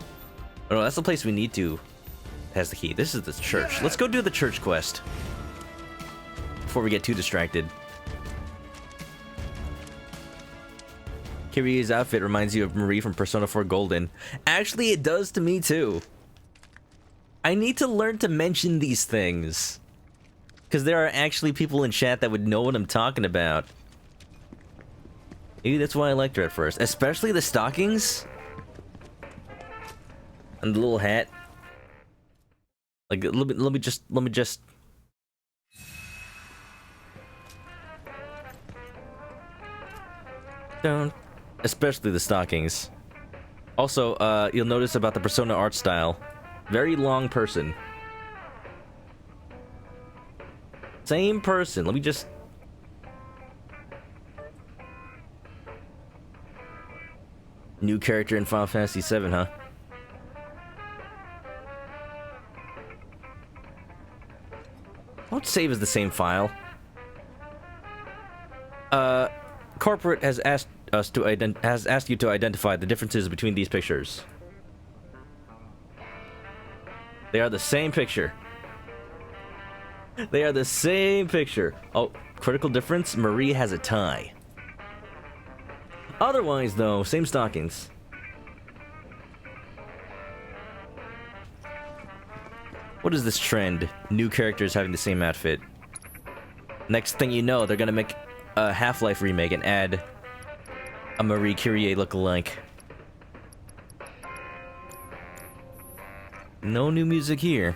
Oh, no, that's the place we need to. Has the key. This is the church. Let's go do the church quest before we get too distracted. Kirie's outfit reminds you of Marie from Persona 4 Golden. Actually, it does to me too. I need to learn to mention these things, because there are actually people in chat that would know what I'm talking about. Maybe that's why I liked her at first, especially the stockings and the little hat. Like, let me just. Down. Especially the stockings. Also, you'll notice about the Persona art style. Very long person. Same person. Let me just... New character in Final Fantasy VII, huh? Won't save as the same file. Corporate has asked us to asked you to identify the differences between these pictures. They are the same picture. They are the same picture. Oh, critical difference? Marie has a tie. Otherwise, though, same stockings. What is this trend? New characters having the same outfit. Next thing you know, they're gonna make a Half-Life remake and add a Marie Curie lookalike. No new music here.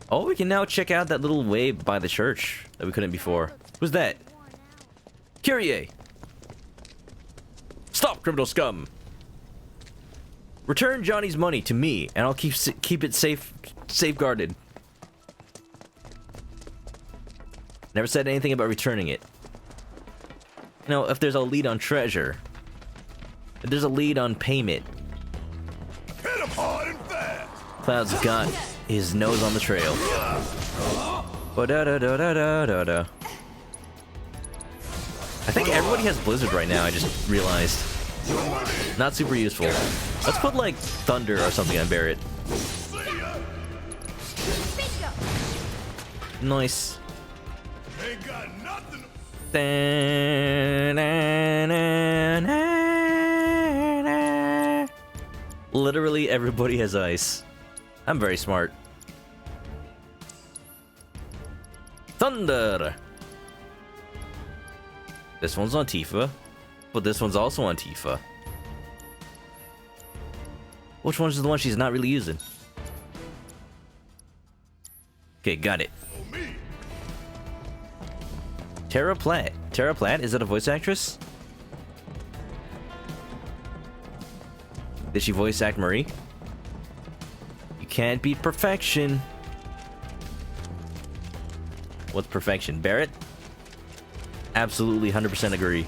Oh, we can now check out that little way by the church that we couldn't before. Who's that? Kyrie! Stop, criminal scum! Return Johnny's money to me, and I'll keep it safeguarded. Never said anything about returning it. You know, if there's a lead on treasure, if there's a lead on payment, hit him hard and fast. Cloud's got his nose on the trail. Ba-da-da-da-da-da-da. I think everybody has Blizzard right now, I just realized. Not super useful. Let's put, like, Thunder or something on Barret. Nice. Ain't got nothing. Literally everybody has ice. I'm very smart. Thunder! This one's on Tifa, but this one's also on Tifa. Which one's the one she's not really using? Okay, got it. Tara Platt. Tara Platt? Is that a voice actress? Did she voice act Marie? You can't beat perfection. What's perfection? Barret? Absolutely 100% agree.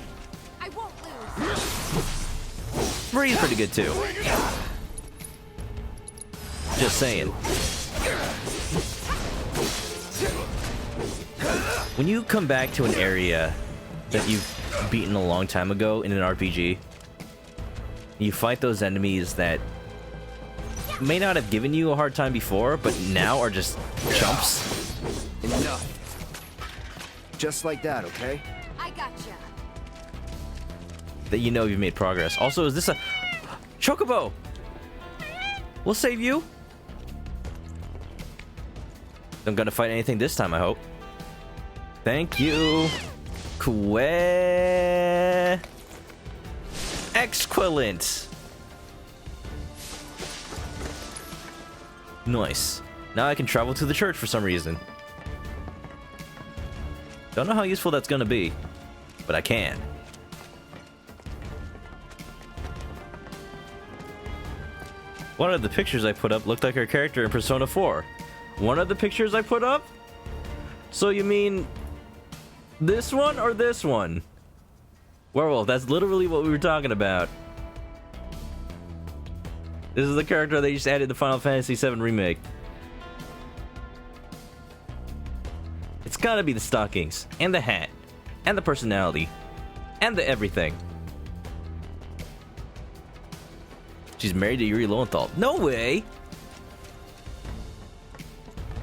I won't lose. Marie's pretty good too. Just saying. When you come back to an area that you've beaten a long time ago in an RPG, you fight those enemies that may not have given you a hard time before, but now are just chumps. Enough. Just like that, okay? I gotcha. That you know you've made progress. Also, is this a Chocobo? We'll save you. I'm gonna fight anything this time, I hope. Thank you. Exquilent. Nice. Now I can travel to the church for some reason. Don't know how useful that's gonna be, but I can. One of the pictures I put up looked like our character in Persona 4. One of the pictures I put up? So you mean this one or this one? Werewolf, that's literally what we were talking about. This is the character they just added to Final Fantasy VII Remake. It's gotta be the stockings, and the hat, and the personality, and the everything. She's married to Yuri Lowenthal. No way!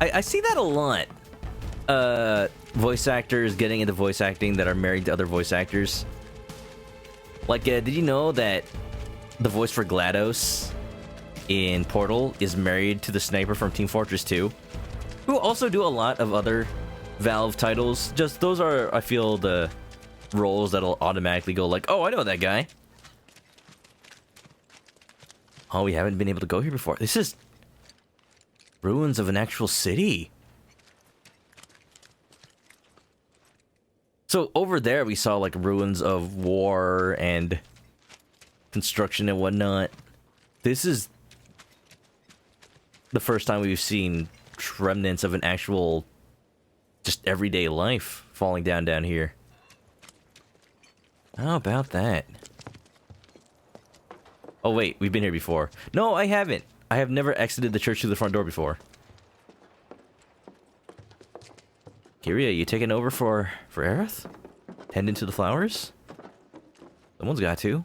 I see that a lot. Voice actors getting into voice acting that are married to other voice actors. Like, did you know that the voice for GLaDOS in Portal is married to the sniper from Team Fortress 2? Who also do a lot of other Valve titles. Just, those are, I feel, the roles that'll automatically go like, oh, I know that guy. Oh, we haven't been able to go here before. This is ruins of an actual city. So over there we saw like ruins of war and construction and whatnot. This is the first time we've seen remnants of an actual just everyday life falling down here. How about that? Oh wait, we've been here before. No, I haven't. I have never exited the church through the front door before. Kyria, you taking over for Aerith? Tending to the flowers? Someone's got to.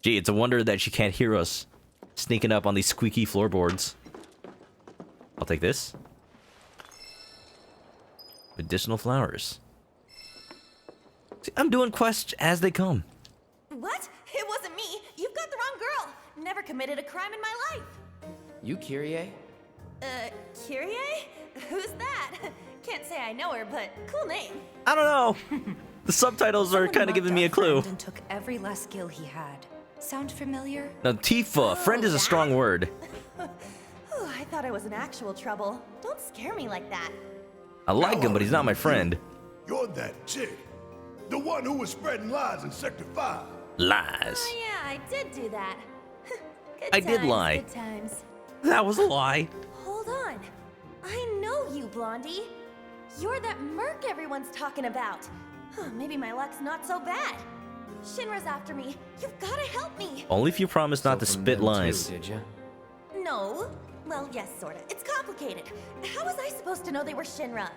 Gee, it's a wonder that she can't hear us sneaking up on these squeaky floorboards. I'll take this. Medicinal flowers. See, I'm doing quests as they come. What? It wasn't me. You've got the wrong girl. Never committed a crime in my life. You Kyrie? Kyrie? Who's that? Can't say I know her, but cool name. I don't know. The subtitles are kind of giving me a clue. And took every last skill he had. Sound familiar? Now, Tifa, friend is a strong word. Ooh, I thought I was in actual trouble. Don't scare me like that. I like him, but he's not my friend. You're that chick. The one who was spreading lies in Sector 5. Lies. Oh yeah, I did do that. Good I times, did lie. Good times. That was a lie. Hold on. I know you, Blondie. You're that merc everyone's talking about. Maybe my luck's not so bad. Shinra's after me. You've gotta help me. Only if you promise not to spit lies. Too, did you? No. Well, yes, sorta. It's complicated. How was I supposed to know they were Shinra?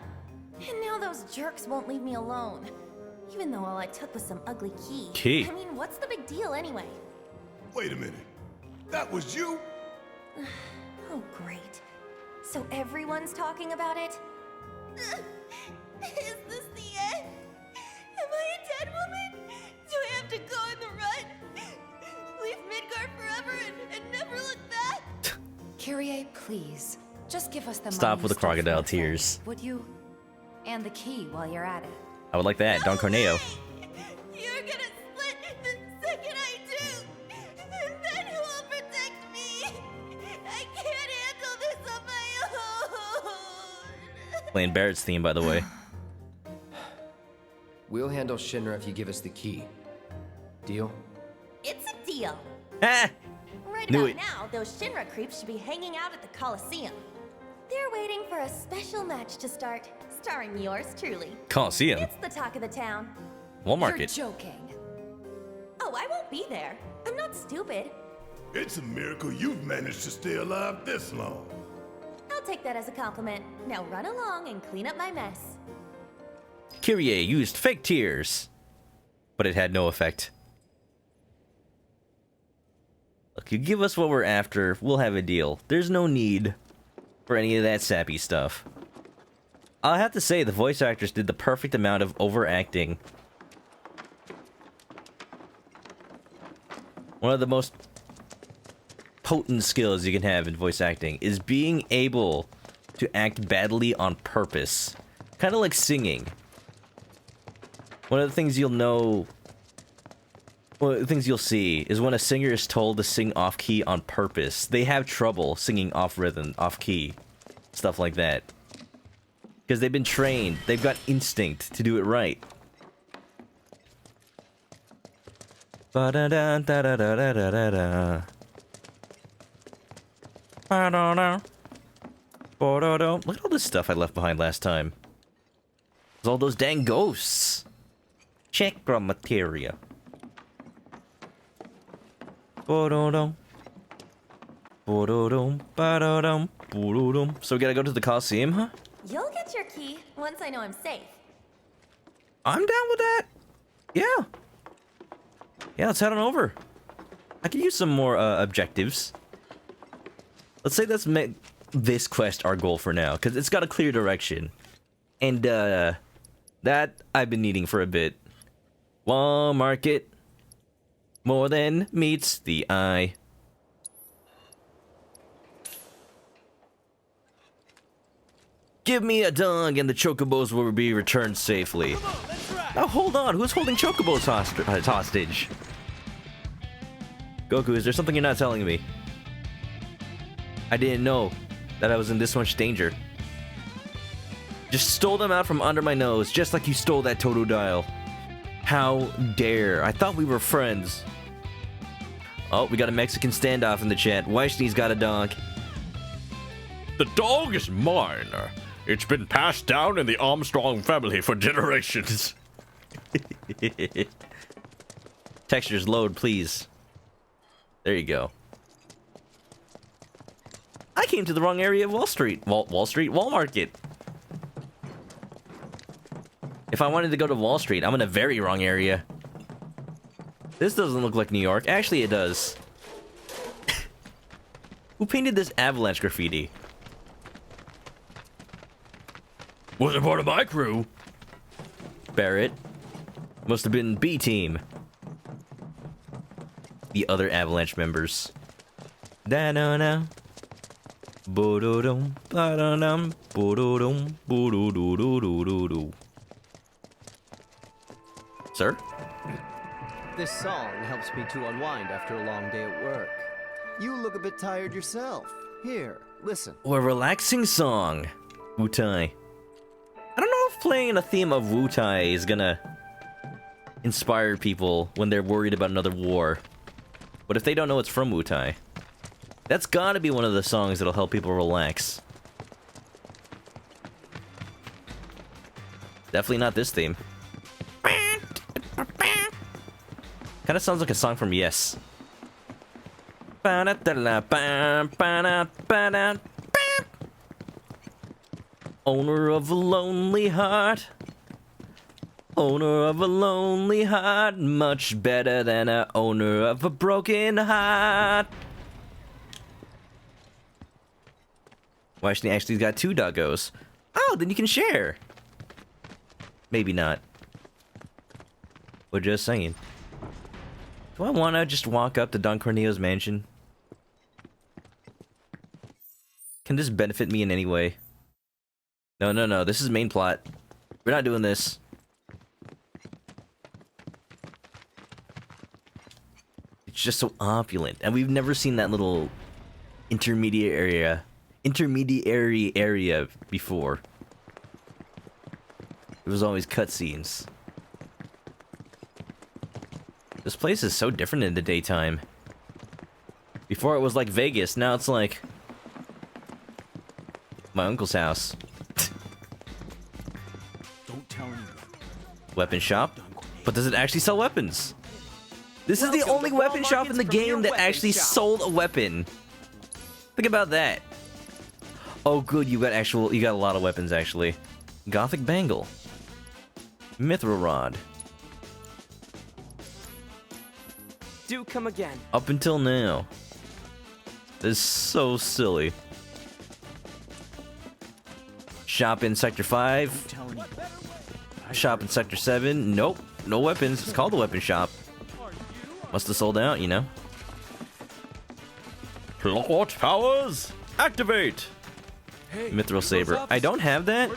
And now those jerks won't leave me alone. Even though all I took was some ugly key. Key? I mean, what's the big deal anyway? Wait a minute. That was you? Oh, great. So everyone's talking about it? Is this the end? Am I a dead woman? Do I have to go in the run? Leave Midgard forever and never look back? Kyrie, please. Just give us the Stop money with the you stole from crocodile Ethel, tears. Would you? And the key while you're at it. I would like that, Don Corneo. You're gonna split the second I do. And then who will protect me? I can't handle this on my own. Playing Barrett's theme, by the way. We'll handle Shinra if you give us the key. Deal? It's a deal. Ah! Right Knew about it. now, those Shinra creeps should be hanging out at the Coliseum. They're waiting for a special match to start, starring yours truly. Coliseum? It's the talk of the town. Walmart. You're joking. Oh, I won't be there. I'm not stupid. It's a miracle you've managed to stay alive this long. I'll take that as a compliment. Now run along and clean up my mess. Kyrie used fake tears, but it had no effect. Look, you give us what we're after, we'll have a deal. There's no need for any of that sappy stuff. I'll have to say, the voice actors did the perfect amount of overacting. One of the most potent skills you can have in voice acting is being able to act badly on purpose. Kind of like singing. One of the things you'll know One of the things you'll see is when a singer is told to sing off key on purpose, they have trouble singing off rhythm, off key, stuff like that. Because they've been trained, they've got instinct to do it right. Ba-da-da-da-da-da-da-da-da. Ba-da-da. Ba-da-da. Look at all this stuff I left behind last time. There's all those dang ghosts. Chakra materia. Ba-da-dum. Ba-da-dum. Ba-da-dum. Ba-da-dum. So we gotta go to the Coliseum, huh? You'll get your key once I know I'm safe. I'm down with that. Yeah. Yeah, let's head on over. I could use some more objectives. Let's say let's make this quest our goal for now, because it's got a clear direction. And, that I've been needing for a bit. Wall market. More than meets the eye. Give me a dog and the chocobos will be returned safely. Now hold on, who's holding chocobos hostage? Goku, is there something you're not telling me? I didn't know that I was in this much danger. Just stole them out from under my nose, just like you stole that Totodile. How dare. I thought we were friends. Oh, we got a Mexican standoff in the chat. Weishni's got a dog. The dog is mine. It's been passed down in the Armstrong family for generations. Textures load, please. There you go. I came to the wrong area of Wall Street. Wall Market. If I wanted to go to Wall Street, I'm in a very wrong area. This doesn't look like New York. Actually, it does. Who painted this avalanche graffiti? Wasn't part of my crew. Barrett. Must have been B team. The other avalanche members. Da-na-na. Bo-do-dum. Ba-da-dum. Bo-do-dum. Bo-do-do-do-do-do-do. Sir? This song helps me to unwind after a long day at work. You look a bit tired yourself. Here, listen. Or a relaxing song. Wu-Tai. I don't know if playing a theme of Wu-Tai is gonna inspire people when they're worried about another war. But if they don't know it's from Wu-Tai, that's gotta be one of the songs that'll help people relax. Definitely not this theme. Kinda sounds like a song from Yes. Owner of a lonely heart. Owner of a lonely heart. Much better than a owner of a broken heart. Washington actually's got 2 doggos. Oh, then you can share. Maybe not. We're just saying. Do I want to just walk up to Don Corneo's mansion? Can this benefit me in any way? No, no, no. This is main plot. We're not doing this. It's just so opulent. And we've never seen that little intermediary area before. It was always cutscenes. This place is so different in the daytime. Before it was like Vegas, now it's like my uncle's house. Don't tell anyone. Weapon shop? But does it actually sell weapons? This is the only weapon shop in the game that actually sold a weapon. Think about that. Oh good, you got a lot of weapons actually. Gothic Bangle. Mithril Rod. Do come again. Up until now. This is so silly. Shop in Sector 5. Shop in Sector 7. Nope. No weapons. It's called the weapon shop. Must have sold out, you know. Plot powers, activate! Hey, Mithril Saber. I don't have that,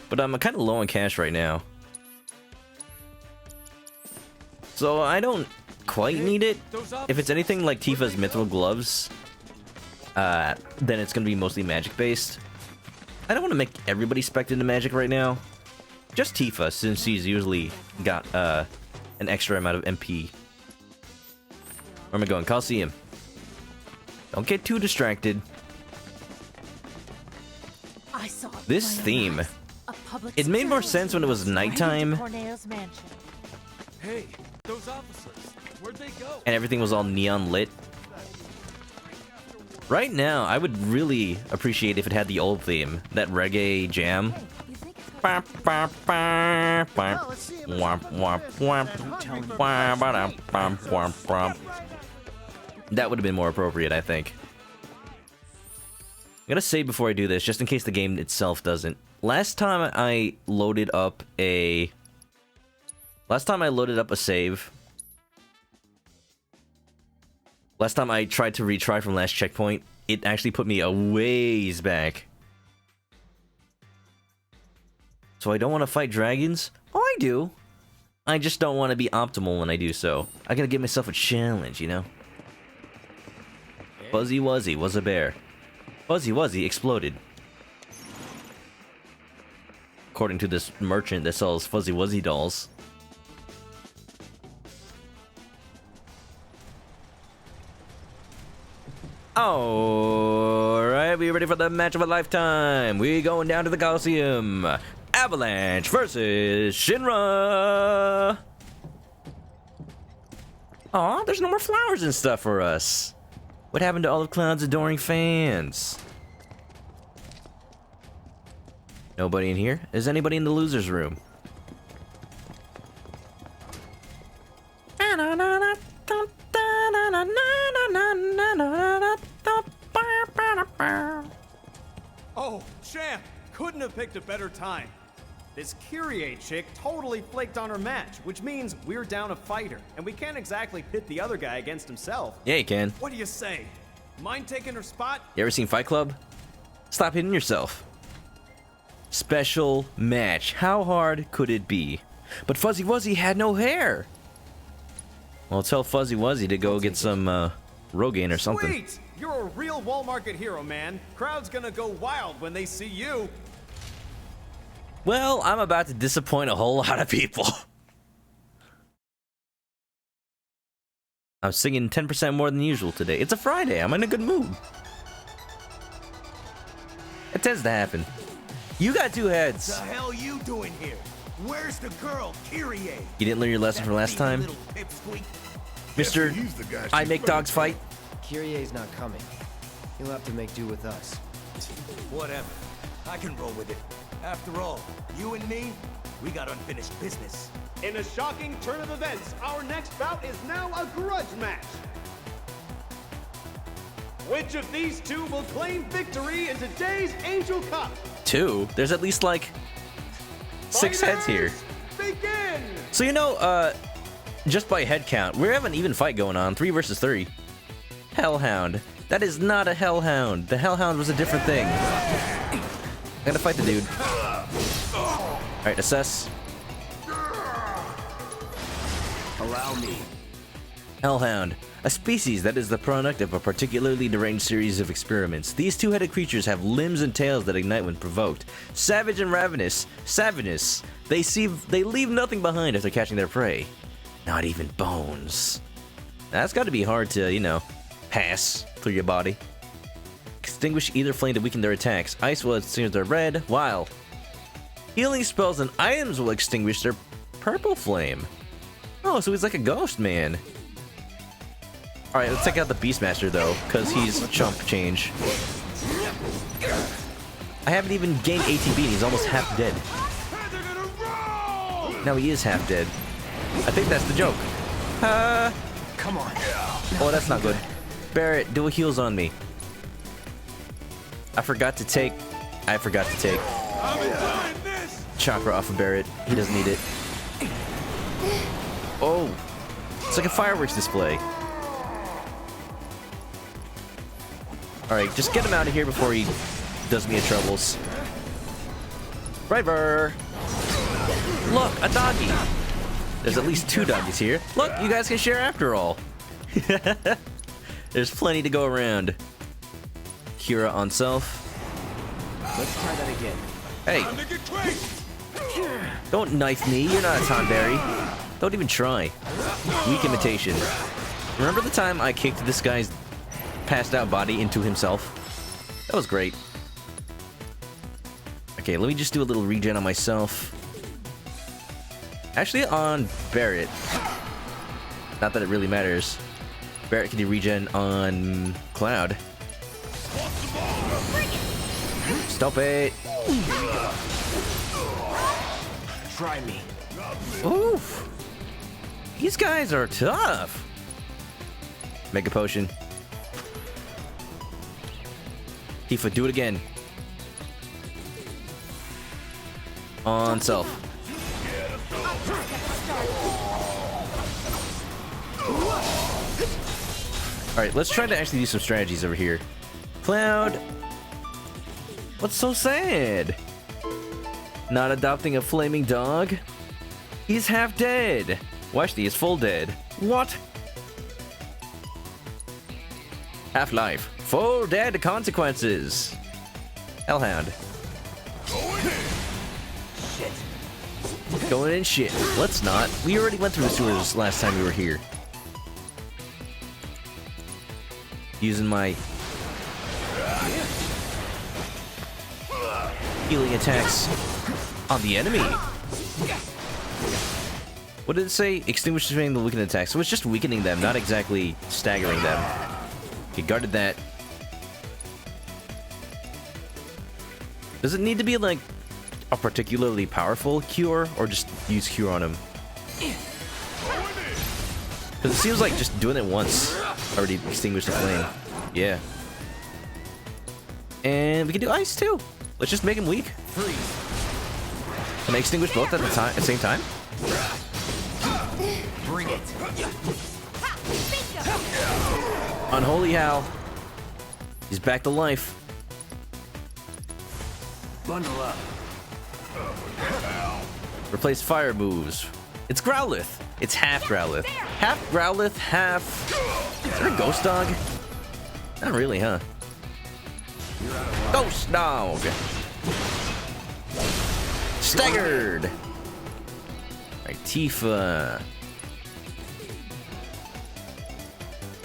but I'm kind of low on cash right now. So I don't quite need it. If it's anything like Tifa's Mithril Gloves, then it's gonna be mostly magic based. I don't want to make everybody spec into magic right now. Just Tifa, since she's usually got an extra amount of MP. Where am I going? Coliseum. Don't get too distracted. I saw This theme, it made more sense when it was nighttime Hey, those officers, where'd they go? and everything was all neon lit. Right now, I would really appreciate if it had the old theme, that reggae jam. That would have been more appropriate, I think. I'm gonna save before I do this, just in case the game itself doesn't. Last time I loaded up a save. Last time I tried to retry from last checkpoint, it actually put me a ways back. So I don't want to fight dragons? Oh, I do. I just don't want to be optimal when I do so. I gotta give myself a challenge, you know? Fuzzy Wuzzy was a bear. Fuzzy Wuzzy exploded. According to this merchant that sells Fuzzy Wuzzy dolls. Alright, we ready for the match of a lifetime. We going down to the Coliseum. Avalanche versus Shinra. Aw, there's no more flowers and stuff for us. What happened to all of Cloud's adoring fans? Nobody in here? Is anybody in the loser's room? Oh, champ! Couldn't have picked a better time. This Kyrie chick totally flaked on her match, which means we're down a fighter, and we can't exactly pit the other guy against himself. Yeah, you can. What do you say? Mind taking her spot? You ever seen Fight Club? Stop hitting yourself. Special match. How hard could it be? But Fuzzy Wuzzy had no hair. Well, tell Fuzzy Wuzzy to go get some Rogaine or something. Sweet! You're a real Wall Market hero, man. Crowd's gonna go wild when they see you. Well, I'm about to disappoint a whole lot of people. I'm singing 10% more than usual today. It's a Friday. I'm in a good mood. It tends to happen. You got two heads. The hell you doing here? Where's the girl, Kyrie? You didn't learn your lesson from last time? Mr. I make dogs fight? Kyrie's not coming. He'll have to make do with us. Whatever. I can roll with it. After all, you and me, we got unfinished business. In a shocking turn of events, our next bout is now a grudge match. Which of these two will claim victory in today's Angel Cup? Two? There's at least like 6 heads here. Begin! So you know, just by head count, we have an even fight going on, 3 versus 3. Hellhound. That is not a Hellhound. The Hellhound was a different thing. I gotta fight the dude. Alright, assess. Allow me. Hellhound. A species that is the product of a particularly deranged series of experiments. These two-headed creatures have limbs and tails that ignite when provoked. Savage and ravenous. Savagenous. They leave nothing behind after catching their prey. Not even bones. That's gotta be hard to, you know, pass through your body. Extinguish either flame to weaken their attacks. Ice will extinguish their red, while healing spells and items will extinguish their purple flame. Oh, so he's like a ghost man. Alright, let's check out the Beastmaster though, because he's chump change. I haven't even gained ATB and he's almost half dead. Now he is half dead. I think that's the joke. Come on. Oh, that's not good. Barrett, do a heals on me. I forgot to take chakra off of Barrett. He doesn't need it. Oh, it's like a fireworks display. Alright, just get him out of here before he does me a troubles. Driver! Look, a doggy! There's at least 2 doggies here. Look, you guys can share after all. There's plenty to go around. Kira on self. Let's try that again. Hey! Don't knife me, you're not a Tonberry. Don't even try. Weak imitation. Remember the time I kicked this guy's passed out body into himself? That was great. Okay, let me just do a little regen on myself. Actually, on Barrett. Not that it really matters. Barrett can do regen on Cloud. Stop it! Try me. Oof! These guys are tough! Mega Potion. Tifa, do it again. On self. Alright, let's try to actually do some strategies over here. Cloud! What's so sad? Not adopting a flaming dog? He's half dead. Well, actually, he's full dead. What? Half-life. Full dead consequences. Hellhound. Going in shit. Let's not. We already went through the sewers last time we were here. Using my healing attacks on the enemy. What did it say? Extinguishing the weakened attacks. So it's just weakening them, not exactly staggering them. Okay, guarded that. Does it need to be like a particularly powerful cure, or just use cure on him? Because it seems like just doing it once already extinguished the flame. Yeah. And we can do ice too. Let's just make him weak. Can I extinguish both at the same time? Bring it. Unholy Hal. He's back to life. Bundle up. Replace fire moves. It's Growlithe. It's half Growlithe. Half Growlithe, half... Is there a ghost dog? Not really, huh? Ghost dog! Staggered! Alright, Tifa.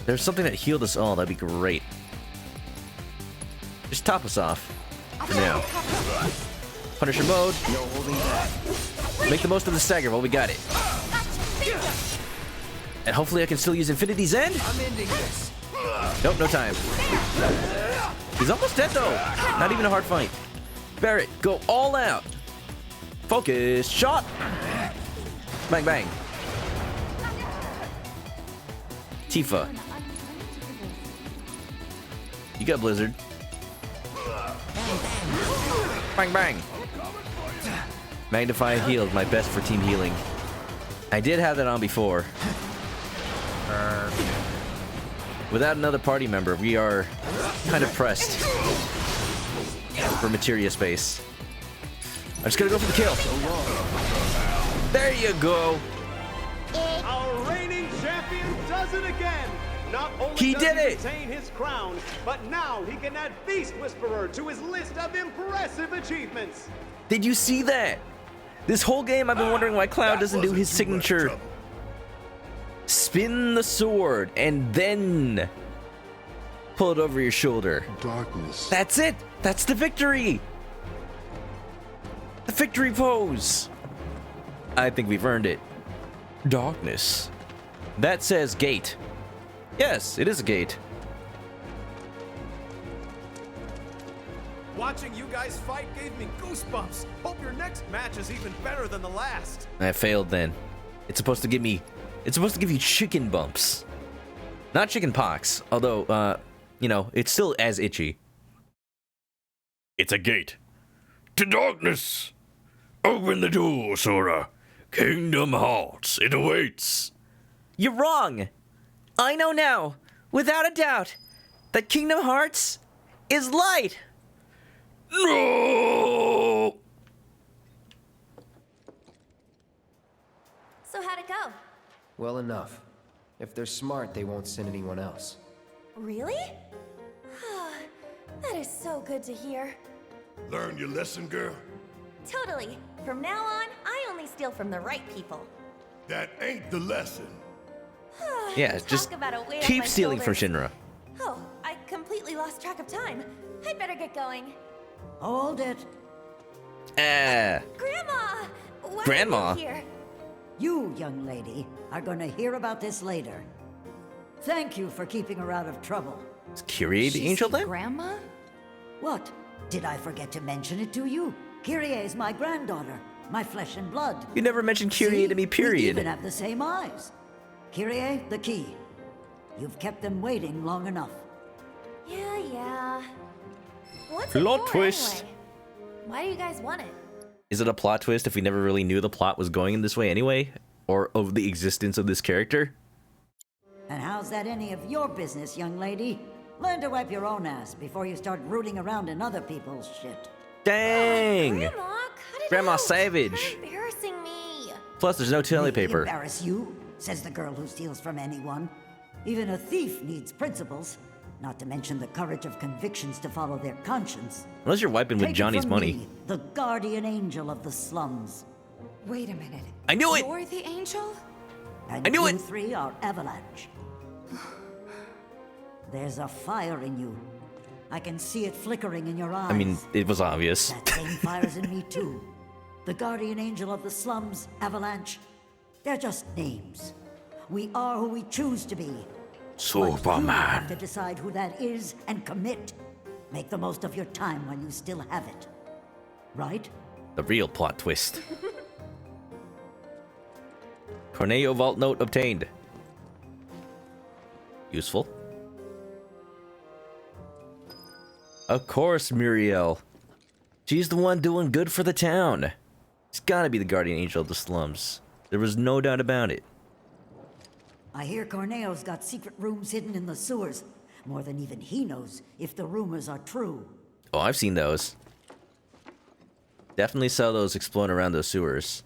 There's something that healed us all. That'd be great. Just top us off. For now. Punisher mode. Make the most of the stagger while we got it. And hopefully I can still use Infinity's End. I'm ending this. Nope, no time. He's almost dead though. Not even a hard fight. Barrett, go all out. Focus, shot. Bang, bang. Tifa. You got Blizzard. Bang, bang. Magnify heal is my best for team healing. I did have that on before. Without another party member, we are kind of pressed for materia space. I'm just gonna go for the kill. There you go. Our reigning champion does it again. Not only He does did he it! retain his crown, but now he can add Beast Whisperer to his list of impressive achievements. Did you see that? This whole game I've been wondering why Cloud doesn't do his signature. Spin the sword and then pull it over your shoulder. Darkness. That's it. That's the victory. The victory pose. I think we've earned it. Darkness. That says gate. Yes, it is a gate. Watching you guys fight gave me goosebumps. Hope your next match is even better than the last. I failed then. It's supposed to give you chicken bumps. Not chicken pox, although, you know, it's still as itchy. It's a gate. To darkness. Open the door, Sora. Kingdom Hearts, it awaits. You're wrong. I know now, without a doubt, that Kingdom Hearts is light. No! So how'd it go? Well enough. If they're smart, they won't send anyone else. Really? That is so good to hear. Learn your lesson, girl? Totally. From now on, I only steal from the right people. That ain't the lesson. Yeah, Talk just about a weight off keep my stealing from shoulders. Shinra. Oh, I completely lost track of time. I'd better get going. Hold it. Grandma! Why Grandma? are you here? You, young lady, are going to hear about this later. Thank you for keeping her out of trouble. Is Kyrie the angel then? Grandma? What? Did I forget to mention it to you? Kyrie is my granddaughter, my flesh and blood. You never mentioned Kyrie See? to me, We period. even have the same eyes. Kyrie, the key. You've kept them waiting long enough. Yeah. What's Plot it for, twist. anyway? Why do you guys want it? Is it a plot twist if we never really knew the plot was going in this way anyway? Or of the existence of this character? And how's that any of your business, young lady? Learn to wipe your own ass before you start rooting around in other people's shit. Dang! Grandma, cut it Grandma out. Savage. You're embarrassing me. Plus, there's no toilet Me paper. Embarrass you, says the girl who steals from anyone. Even a thief needs principles, not to mention the courage of convictions to follow their conscience. Unless you're wiping with Take it Johnny's from money. me, the guardian angel of the slums. Wait a minute. I knew it! You're the angel? And I knew you it! three are Avalanche. There's a fire in you. I can see it flickering in your eyes. I mean, it was obvious. That same fire's in me too. The guardian angel of the slums, Avalanche. They're just names. We are who we choose to be. But you have Superman. to decide who that is and commit. Make the most of your time when you still have it. Right? The real plot twist. Corneo Vault Note obtained. Useful. Of course, Muriel. She's the one doing good for the town. She's gotta be the guardian angel of the slums. There was no doubt about it. I hear Corneo's got secret rooms hidden in the sewers. More than even he knows if the rumors are true. Oh, I've seen those. Definitely saw those exploring around those sewers.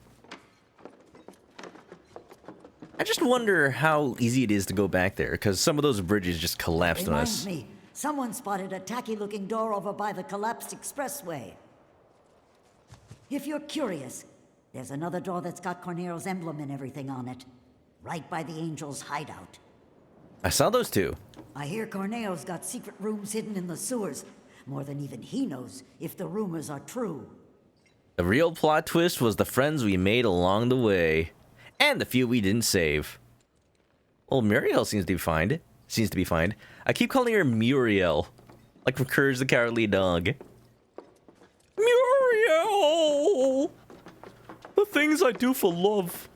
I just wonder how easy it is to go back there, because some of those bridges just collapsed on Reminds us. me, someone spotted a tacky-looking door over by the collapsed expressway. If you're curious, there's another door that's got Corneo's emblem and everything on it. Right by the Angel's hideout. I saw those two. I hear Corneo's got secret rooms hidden in the sewers. More than even he knows if the rumors are true. The real plot twist was the friends we made along the way. And the few we didn't save. Well, Muriel seems to be fine. I keep calling her Muriel. Like from Courage the Cowardly Dog. Muriel! The things I do for love.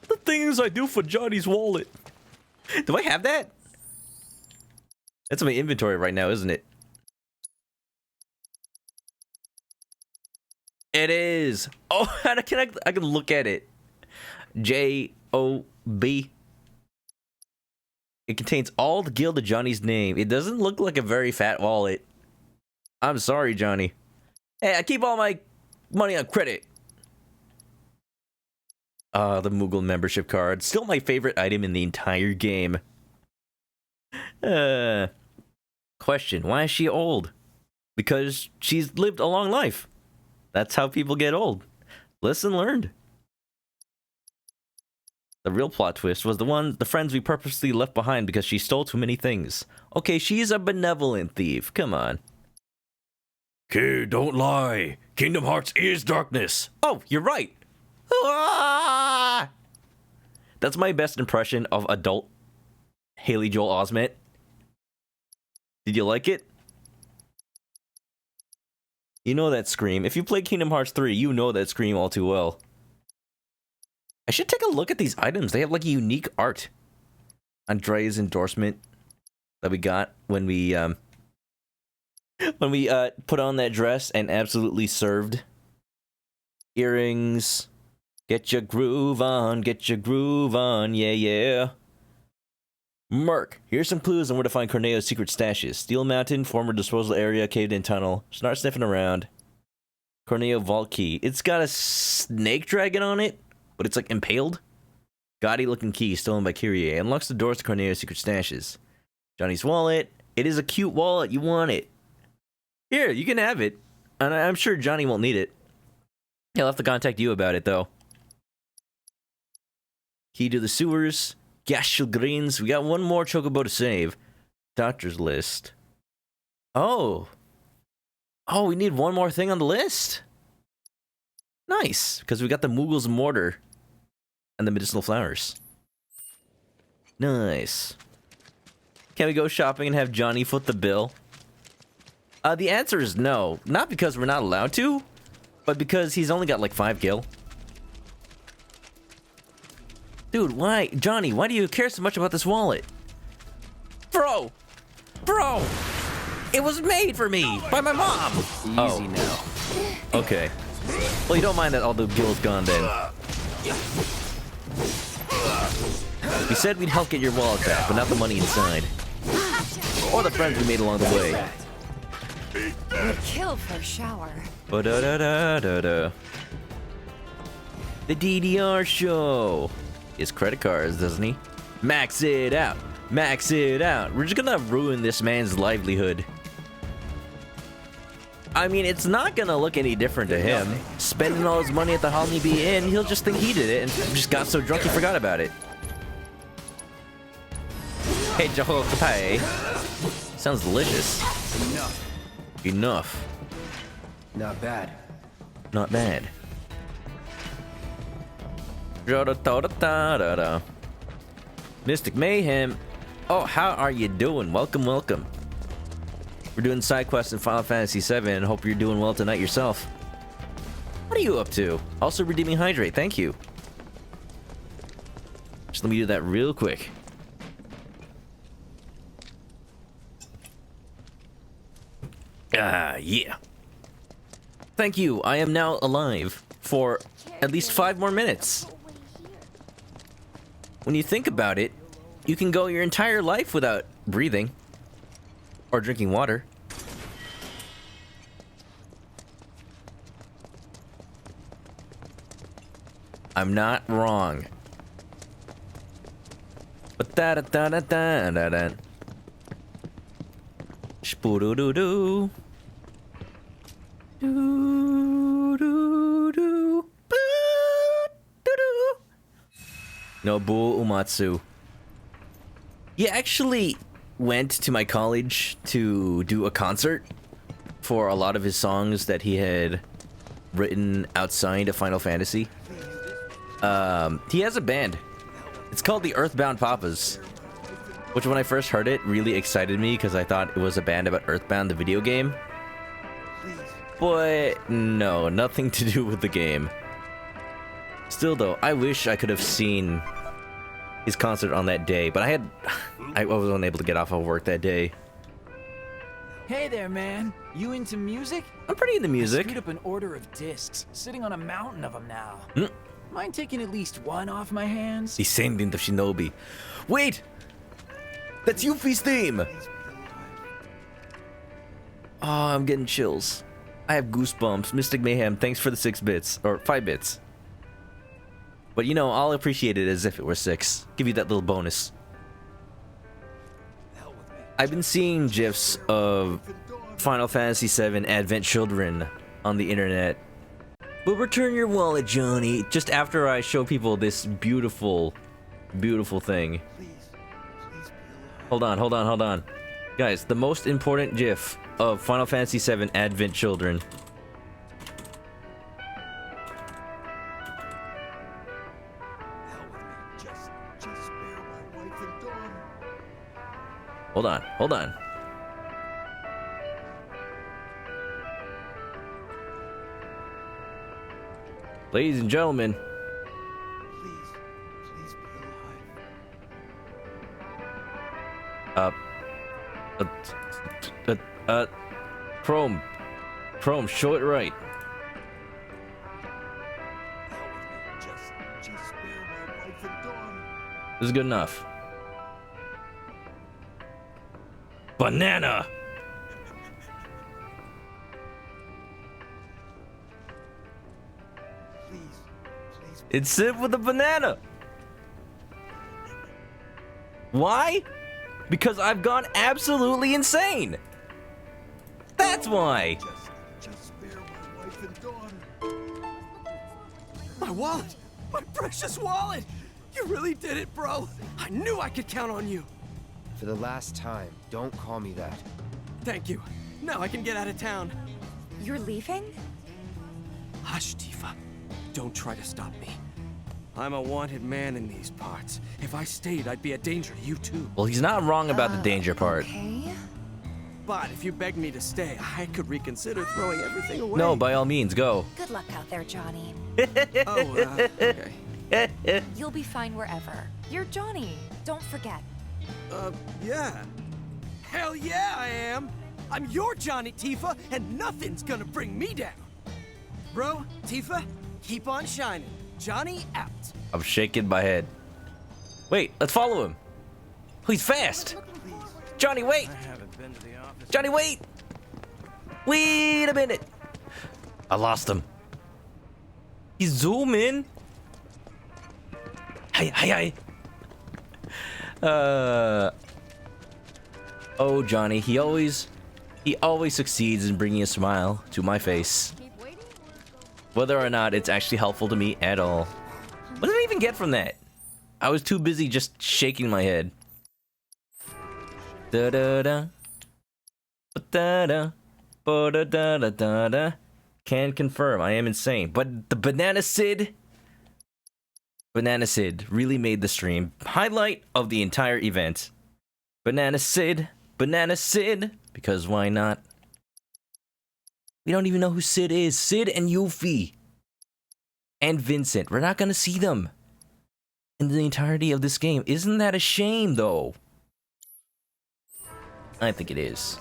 The things I do for Johnny's wallet. Do I have that? That's in my inventory right now, isn't it? It is. Oh, I can look at it. J-O-B. It contains all the Guild of Johnny's name. It doesn't look like a very fat wallet. I'm sorry, Johnny. Hey, I keep all my money on credit. The Moogle membership card. Still my favorite item in the entire game. Question. Why is she old? Because she's lived a long life. That's how people get old. Lesson learned. The real plot twist was the friends we purposely left behind because she stole too many things. Okay, she's a benevolent thief. Come on. Kid, don't lie. Kingdom Hearts is darkness. Oh, you're right. Ah! That's my best impression of adult Haley Joel Osment. Did you like it? You know that scream. If you play Kingdom Hearts 3, you know that scream all too well. I should take a look at these items. They have like unique art. Andrea's endorsement that we got when we put on that dress and absolutely served. Earrings. Get your groove on, yeah, yeah. Merc, here's some clues on where to find Corneo's secret stashes. Steel Mountain, former disposal area, caved-in tunnel. Start sniffing around. Corneo vault key. It's got a snake dragon on it, but it's like impaled. Gaudy looking key stolen by Kyrie unlocks the doors to Corneo's secret stashes. Johnny's wallet. It is a cute wallet. You want it? Here, you can have it. And I'm sure Johnny won't need it. He'll have to contact you about it, though. Key to the sewers. Gashel Greens. We got one more chocobo to save. Doctor's list. Oh. Oh, we need one more thing on the list? Nice, because we got the Moogle's mortar and the medicinal flowers. Nice. Can we go shopping and have Johnny foot the bill? The answer is no. Not because we're not allowed to, but because he's only got like 5 gil. Dude, why? Johnny, why do you care so much about this wallet? Bro! Bro! It was made for me by my mom! Easy now. Okay. Well, you don't mind that all the gil's gone then. We said we'd help get your wallet back, but not the money inside. Or the friends we made along the way. Would kill for a shower. Ba-da-da-da-da-da. The DDR show. He has credit cards, doesn't he? Max it out. Max it out. We're just gonna ruin this man's livelihood. I mean, it's not gonna look any different to him. Spending all his money at the Honeybee Inn, he'll just think he did it and just got so drunk he forgot about it. Hey, Jehokapai. Sounds delicious. Enough. Enough. Not bad. Not bad. Da-da-da-da-da-da. Mystic Mayhem. Oh, how are you doing? Welcome, welcome. We're doing side quests in Final Fantasy VII and hope you're doing well tonight yourself. What are you up to? Also redeeming Hydrate, thank you. Just let me do that real quick. Ah, yeah. Thank you. I am now alive for at least 5 more minutes. When you think about it, you can go your entire life without breathing or drinking water. I'm not wrong. But da da da da da da da. Spoo-doo-doo-doo. Do-do-do. Boo-doo-doo. Nobuo Umatsu. He actually went to my college to do a concert for a lot of his songs that he had written outside of Final Fantasy. He has a band. It's called the Earthbound Papas, which when I first heard it really excited me because I thought it was a band about Earthbound, the video game. But no, nothing to do with the game. Still though, I wish I could have seen his concert on that day, but I was unable to get off of work that day. Hey there, man. You into music? I'm pretty into music. I screwed up an order of discs, sitting on a mountain of them now. Mm. Mind taking at least one off my hands? Descendant of Shinobi. Wait! That's Yuffie's theme! Oh, I'm getting chills. I have goosebumps. Mystic Mayhem, thanks for the 6 bits. Or 5 bits. But you know, I'll appreciate it as if it were 6. Give you that little bonus. I've been seeing GIFs of Final Fantasy VII Advent Children on the internet. But return your wallet, Johnny, just after I show people this beautiful, beautiful thing. Hold on, hold on, hold on. Guys, the most important GIF of Final Fantasy VII Advent Children. Hold on, hold on. Ladies and gentlemen. Chrome, show it right. This is good enough. Banana! Please It's Sid with a banana. Why? Because I've gone absolutely insane. That's why. Just spare my wife and daughter. My wallet! My precious wallet! You really did it, bro! I knew I could count on you! For the last time, don't call me that. Thank you. Now I can get out of town. You're leaving? Hush, Tifa. Don't try to stop me. I'm a wanted man in these parts. If I stayed, I'd be a danger to you too. Well, he's not wrong about the danger part. Okay. But if you begged me to stay, I could reconsider throwing everything away. No, by all means, go. Good luck out there, Johnny. Okay. You'll be fine wherever. You're Johnny. Don't forget. Yeah. Hell yeah, I am. I'm your Johnny, Tifa, and nothing's gonna bring me down. Bro, Tifa, keep on shining. Johnny out. I'm shaking my head. Wait, let's follow him. Oh, he's fast. Johnny, wait. I haven't been to the office. Johnny, wait. Wait a minute. I lost him. He's zooming. Hi. Oh, Johnny, he always succeeds in bringing a smile to my face. Whether or not it's actually helpful to me at all. What did I even get from that? I was too busy just shaking my head. Da da da. Da da. Da da da da da. Can confirm, I am insane. But the Banana Sid really made the stream. Highlight of the entire event. Banana Sid, because why not? We don't even know who Sid is. Sid and Yuffie. And Vincent. We're not gonna see them in the entirety of this game. Isn't that a shame, though? I think it is.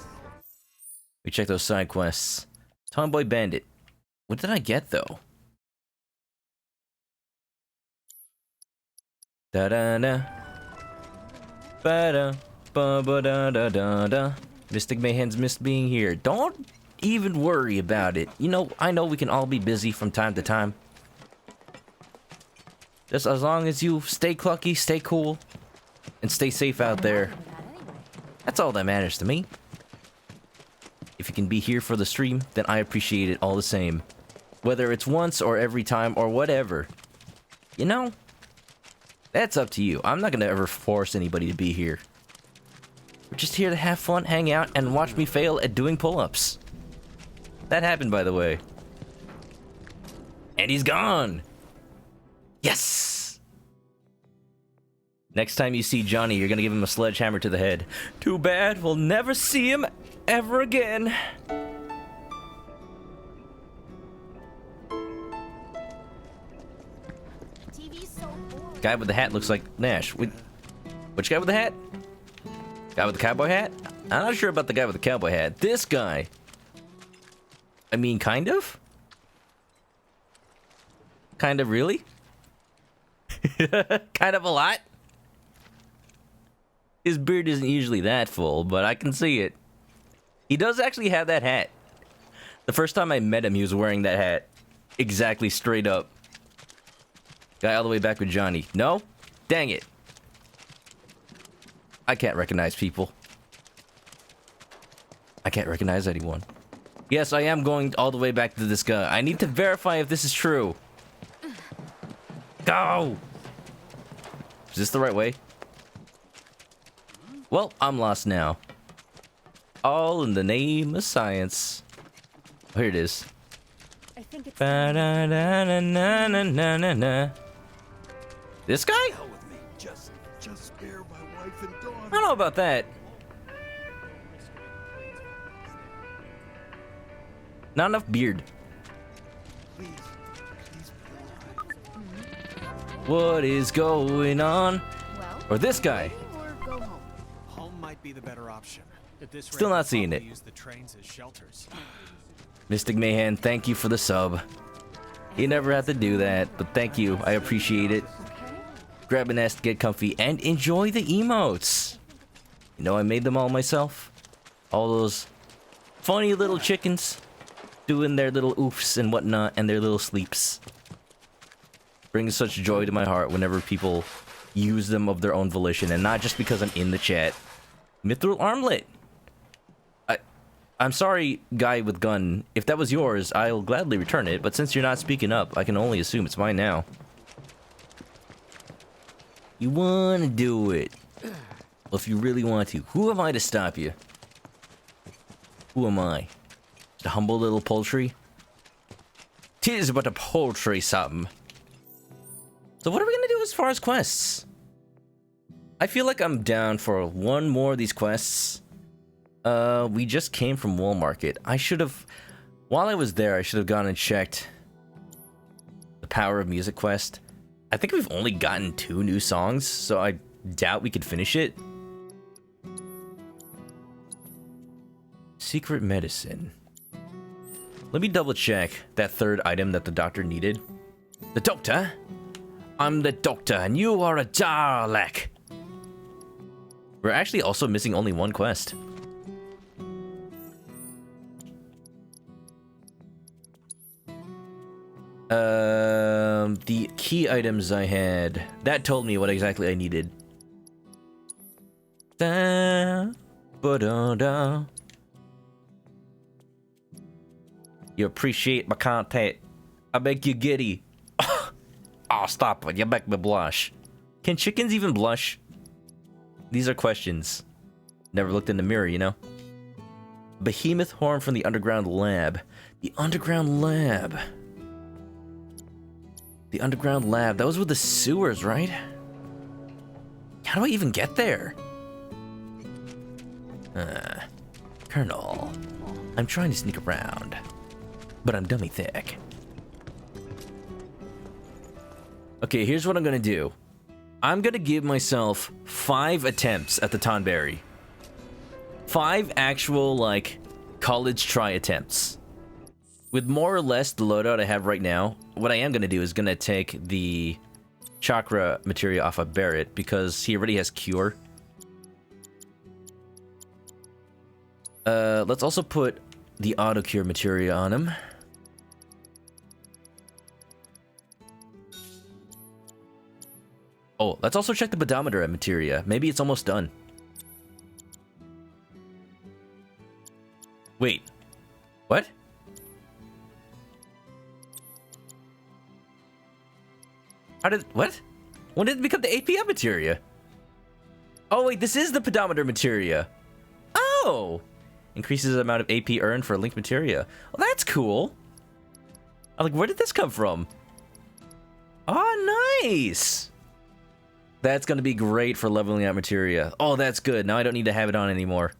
We check those side quests. Tomboy Bandit. What did I get, though? Da-da-da. Ba-da. Ba-ba-da-da-da-da. Mystic Mayhem's missed being here. Don't even worry about it. You know, I know we can all be busy from time to time. Just as long as you stay clucky, stay cool, and stay safe out there. That's all that matters to me. If you can be here for the stream, then I appreciate it all the same. Whether it's once or every time or whatever. You know? That's up to you. I'm not gonna ever force anybody to be here. We're just here to have fun, hang out, and watch me fail at doing pull-ups. That happened, by the way. And he's gone! Yes! Next time you see Johnny, you're gonna give him a sledgehammer to the head. Too bad, we'll never see him ever again. Guy with the hat looks like Nash. Which guy with the hat? Guy with the cowboy hat? I'm not sure about the guy with the cowboy hat. This guy. I mean, kind of? Kind of really? Kind of a lot? His beard isn't usually that full, but I can see it. He does actually have that hat. The first time I met him, he was wearing that hat. Exactly straight up. Guy all the way back with Johnny. No? Dang it. I can't recognize people. I can't recognize anyone. Yes, I am going all the way back to this guy. I need to verify if this is true. Go! Is this the right way? Well, I'm lost now. All in the name of science. Oh, here it is. I think it's this guy? Just spare my wife and daughter. I don't know about that. Not enough beard. What is going on? Or this guy? Home might be the better option. At this Still rate, not seeing we'll it. use the trains as shelters. Mystic Mayhem, thank you for the sub. You never have to do that, but thank you. I appreciate it. Grab a nest, get comfy, and enjoy the emotes. You know, I made them all myself. All those funny little chickens doing their little oofs and whatnot and their little sleeps. Brings such joy to my heart whenever people use them of their own volition, and not just because I'm in the chat. Mithril armlet. I'm sorry, guy with gun. If that was yours, I'll gladly return it, but since you're not speaking up, I can only assume it's mine now. You wanna do it? Well, if you really want to. Who am I to stop you? Who am I? Just a humble little poultry? 'Tis but a poultry something. So what are we gonna do as far as quests? I feel like I'm down for one more of these quests. We just came from Wall Market. I should have... While I was there, I should have gone and checked the Power of Music quest. I think we've only gotten 2 new songs, so I doubt we could finish it. Secret medicine. Let me double check that 3rd item that the doctor needed. The doctor? I'm the doctor, and you are a Dalek. We're actually also missing only 1 quest. The key items I had, that told me what exactly I needed. Da, ba-da-da. You appreciate my content. I make you giddy. Oh, stop it. You make me blush. Can chickens even blush? These are questions. Never looked in the mirror, you know? Behemoth horn from the underground lab. The underground lab. The underground lab. That was with the sewers, right? How do I even get there? Colonel. I'm trying to sneak around. But I'm dummy thick. Okay, here's what I'm gonna do. I'm gonna give myself 5 attempts at the Tonberry. 5 actual, like, college try attempts. With more or less the loadout I have right now, what I am gonna do is gonna take the chakra materia off of Barrett, because he already has cure. Let's also put the auto cure materia on him. Oh, let's also check the pedometer at materia. Maybe it's almost done. Wait. What? What? When did it become the APM materia? Oh wait, this is the pedometer materia. Oh! Increases the amount of AP earned for linked materia. Well, that's cool. I'm like, where did this come from? Oh, nice! That's gonna be great for leveling out materia. Oh, that's good. Now I don't need to have it on anymore.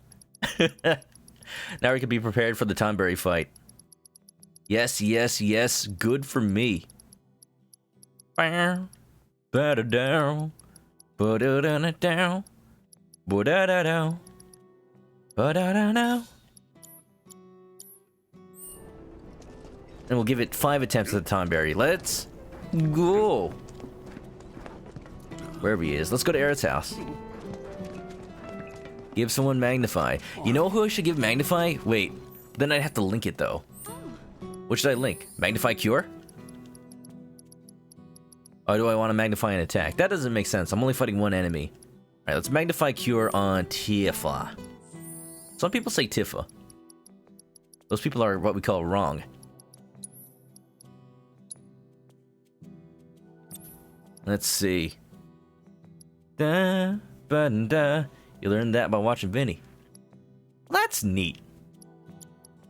Now we can be prepared for the Tonberry fight. Yes, yes, yes. Good for me. Better down. Ba-da-da-da-down. Ba-da-da-down. Ba-da-da-down. And we'll give it 5 attempts at the Tonberry. Let's go. Wherever he is. Let's go to Aerith's house. Give someone Magnify. You know who I should give Magnify? Wait. Then I'd have to link it, though. What should I link? Magnify Cure? Or do I want to Magnify an attack? That doesn't make sense. I'm only fighting 1 enemy. Alright, let's Magnify Cure on Tifa. Some people say Tifa. Those people are what we call wrong. Let's see. Da, ba, da. You learned that by watching Vinny. That's neat.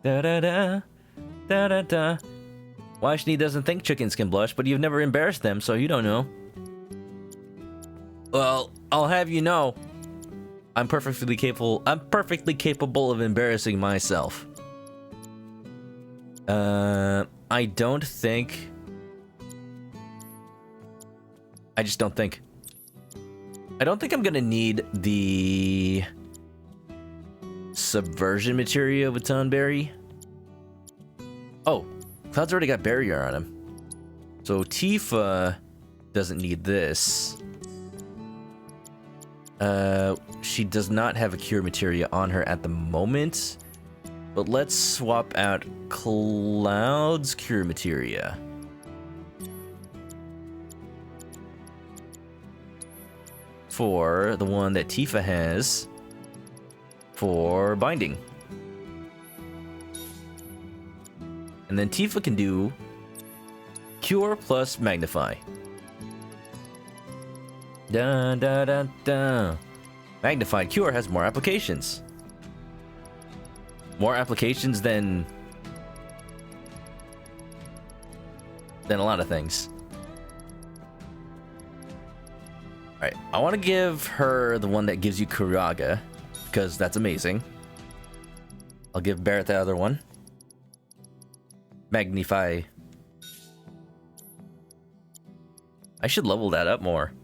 Da da da. Da da da. Washni doesn't think chickens can blush, but you've never embarrassed them, so you don't know. Well, I'll have you know, I'm perfectly capable of embarrassing myself. I don't think. I just don't think. I don't think I'm gonna need the subversion materia with Tonberry. Oh, Cloud's already got barrier on him. So Tifa doesn't need this. She does not have a cure materia on her at the moment. But let's swap out Cloud's cure materia. for the one that Tifa has for binding. And then Tifa can do Cure plus Magnify. Dun, dun, dun, dun. Magnified Cure has more applications. More applications than a lot of things. Alright, I want to give her the one that gives you Kuraga, because that's amazing. I'll give Barrett the other one. Magnify. I should level that up more.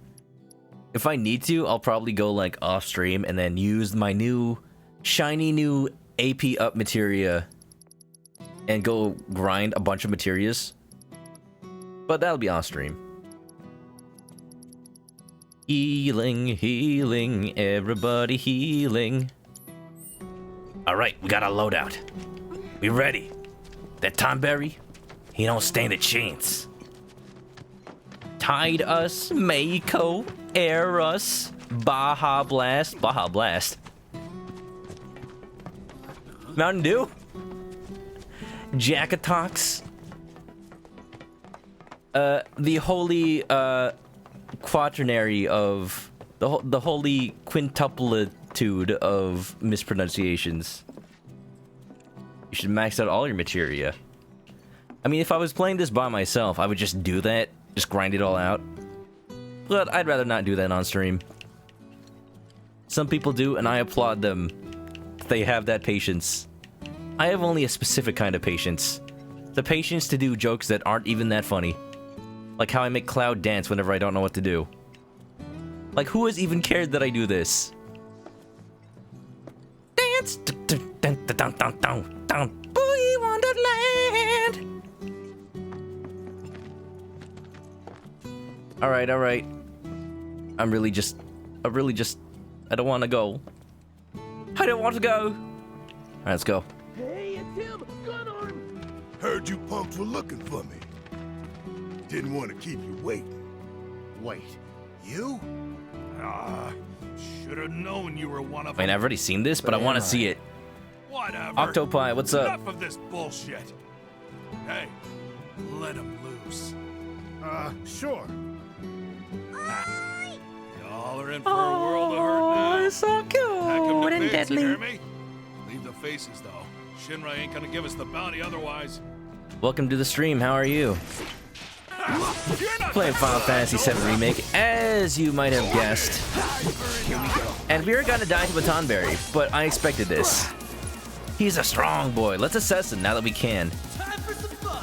If I need to, I'll probably go like off stream and then use my new shiny new AP up materia and go grind a bunch of materias. But that'll be off stream. Healing, healing, everybody healing. Alright, we got our loadout. We ready. That Tonberry, he don't stand a chance. Tide us, Mako, air us, Baja Blast. Baja Blast. Mountain Dew? Jackatox? The holy, quaternary of... The holy quintuplicitude of mispronunciations. You should max out all your materia. I mean, if I was playing this by myself, I would just do that. Just grind it all out. But I'd rather not do that on stream. Some people do, and I applaud them. They have that patience. I have only a specific kind of patience. The patience to do jokes that aren't even that funny. Like how I make Cloud dance whenever I don't know what to do. Like, who has even cared that I do this? Dance! Boy Wonderland! Alright, alright. I don't want to go. I don't want to go! Alright, let's go. Hey, it's him! Gun on him! Heard you punks were looking for me. Didn't want to keep you waiting. Wait, you? Should have known you were one of I mean, I've already seen this, but I want to see it. Whatever. Octopi, what's up? Enough of this bullshit. Hey, let him loose. Sure. Y'all are in for a world of hurt now. It's so cute and deadly. You hear me? Leave the faces, though. Shinra ain't gonna give us the bounty otherwise. Welcome to the stream. How are you? Playing Final Fantasy VII Remake, as you might have guessed. And we are gonna die to a Tonberry, but I expected this. He's a strong boy. Let's assess him now that we can.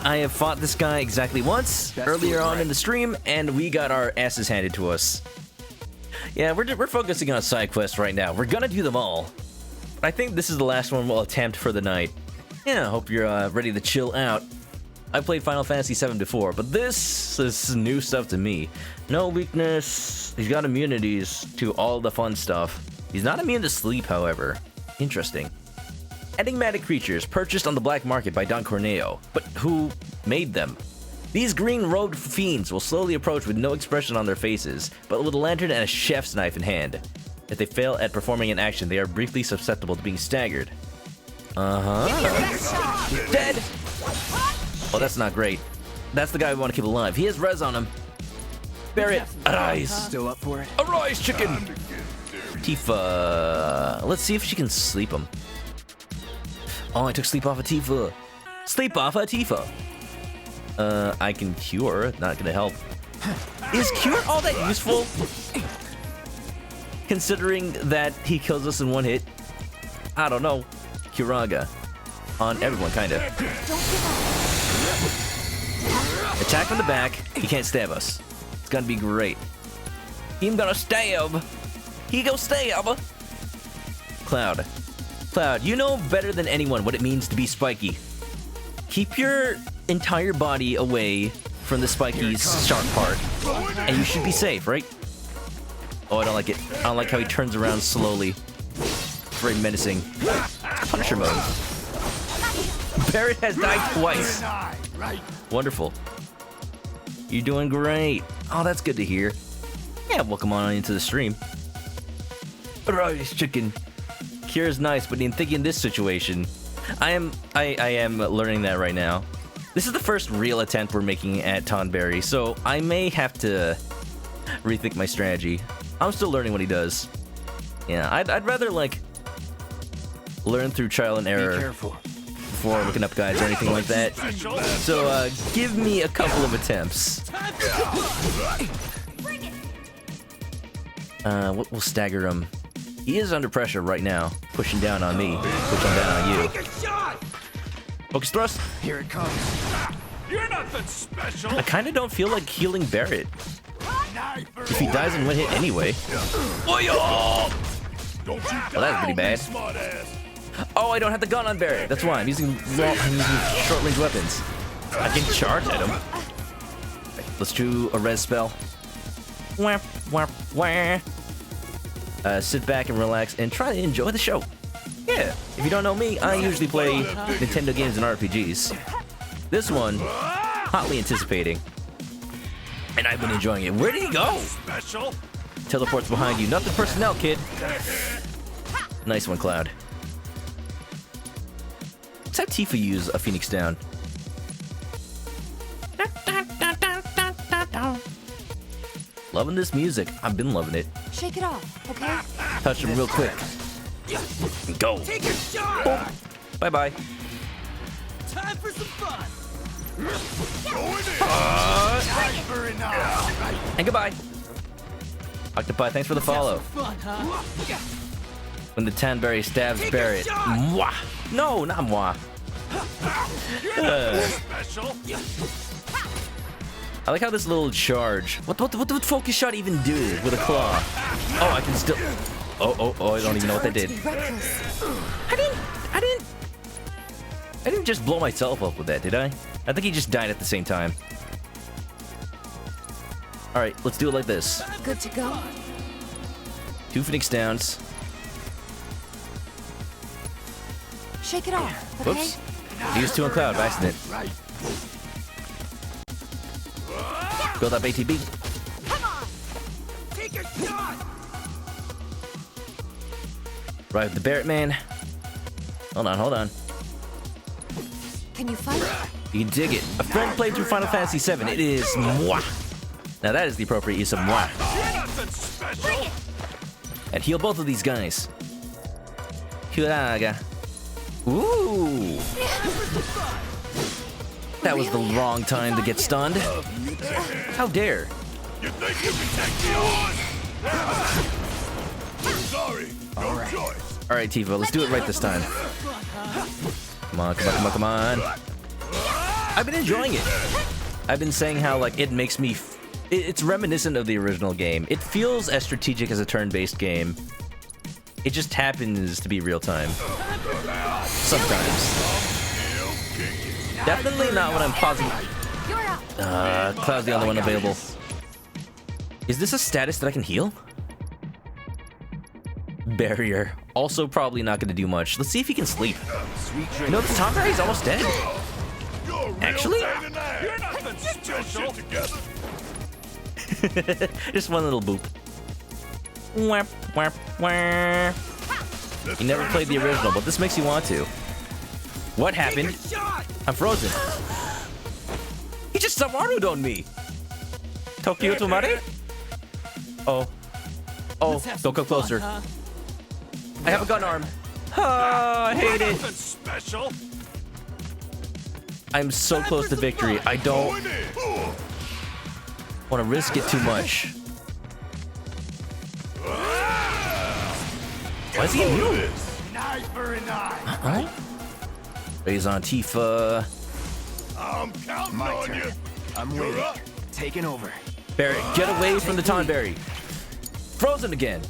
I have fought this guy exactly once, earlier on in the stream, and we got our asses handed to us. Yeah, we're focusing on side quests right now. We're gonna do them all. But I think this is the last one we'll attempt for the night. Yeah, I hope you're ready to chill out. I played Final Fantasy VII before, but this is new stuff to me. No weakness. He's got immunities to all the fun stuff. He's not immune to sleep, however. Interesting. Enigmatic creatures purchased on the black market by Don Corneo. But who made them? These green-robed fiends will slowly approach with no expression on their faces, but with a lantern and a chef's knife in hand. If they fail at performing an action, they are briefly susceptible to being staggered. Dead! Oh, that's not great. That's the guy we want to keep alive. He has res on him. Barrett, arise! Still up for it? Arise, chicken! Tifa. Let's see if she can sleep him. Oh, I took sleep off of Tifa. Sleep off of Tifa. I can cure. Not gonna help. Is cure all that useful? Considering that he kills us in one hit. I don't know. Kuraga. On everyone, kinda. Attack from the back. He can't stab us. It's gonna be great. He's gonna stab. He go stab. Cloud. Cloud, you know better than anyone what it means to be spiky. Keep your entire body away from the spiky sharp part, and you should be safe, right? Oh, I don't like it. I don't like how he turns around slowly. Very menacing. Punisher mode. Barrett has died twice. Wonderful. You're doing great. Oh, that's good to hear. Yeah, welcome on into the stream. Rice chicken. Cure's nice, but in thinking this situation, I am learning that right now. This is the first real attempt we're making at Tonberry, so I may have to rethink my strategy. I'm still learning what he does. Yeah, I'd rather like learn through trial and error before looking up guides or anything like that. So give me a couple of attempts. We'll stagger him. He is under pressure right now, pushing down on me, pushing down on you. Focus thrust. Here it comes. You're nothing special. I kind of don't feel like healing Barrett. If he dies in one hit anyway. Well, that's pretty bad. Oh, I don't have the gun on Barrett. That's why I'm using short-range weapons. I can charge at him. Right, let's do a res spell. Wah, wah, wah. Sit back and relax and try to enjoy the show. Yeah, if you don't know me, I usually play Nintendo games and RPGs. This one, hotly anticipating. And I've been enjoying it. Where did he go? Special. Teleports behind you. Nothing personnel, kid. Nice one, Cloud. Let's have Tifa use a Phoenix Down. Loving this music. I've been loving it. Shake it off, okay? Touch him real quick. Go. Take a shot. Bye-bye. Time for some fun. And goodbye. Octopi, thanks for the follow. Fun, huh? When the Tonberry stabs Barrett. Mwah. No, not moi. I like how this little charge. What would focus shot even do with a claw? Oh, I can still. Oh! I don't even know what that did. I didn't just blow myself up with that, did I? I think he just died at the same time. All right, let's do it like this. Good to go. 2 Phoenix Downs. Shake it off, okay? Whoops. Used 2 on Cloud by accident. Build up ATB. Come on. Take a shot. Right with the Barrett man. Hold on. Can you fight? You can dig it. A friend played through Final Fantasy VII. It is moi. Now that is the appropriate use of moi. And heal both of these guys. Kuraga. Ooh. That was the wrong time to get stunned. How dare. You think you can take me on? Sorry, no choice. All right, Tifa, let's do it right this time. Come on. I've been enjoying it. I've been saying how like it makes me. It's reminiscent of the original game. It feels as strategic as a turn-based game. It just happens to be real time. Sometimes. Definitely not when I'm pausing. Cloud's the only one available. Is this a status that I can heal? Barrier. Also probably not going to do much. Let's see if he can sleep. You know, the Tonberry's almost dead. Actually? You're nothing special. Just one little boop. Wah, wah, wah. You never played the original, but this makes you want to. What happened? I'm frozen. He just Samaru'd on me. Tokyo Tomare? Oh, don't come closer. I have a gun arm. I hate it. Special. I'm so close to victory. I don't want to risk it too much. Why is he immune? Raise on Tifa. I'm counting on you. I'm waiting. Taking over. Barrett, get away from the Tonberry. Frozen again.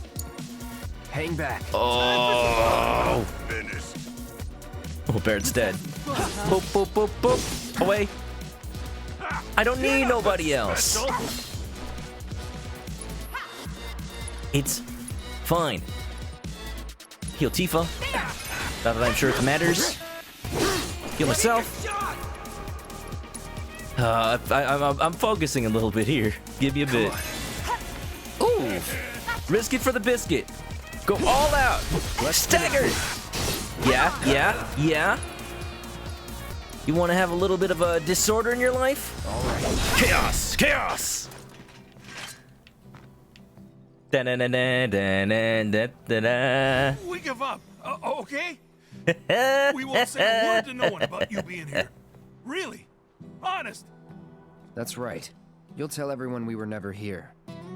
Hang back. Oh. Oh, Barrett's dead. Boop, boop, boop, boop. Away. I don't need nobody else. It's fine. Heal Tifa. Not that I'm sure it matters. Heal myself. I'm focusing a little bit here. Give me a bit. Ooh. Risk it for the biscuit. Go all out. Stagger. Yeah. You want to have a little bit of a disorder in your life? All right. Chaos. We give up, okay? We won't say a word to no one about you being here. Really? Honest? That's right. You'll tell everyone we were never here.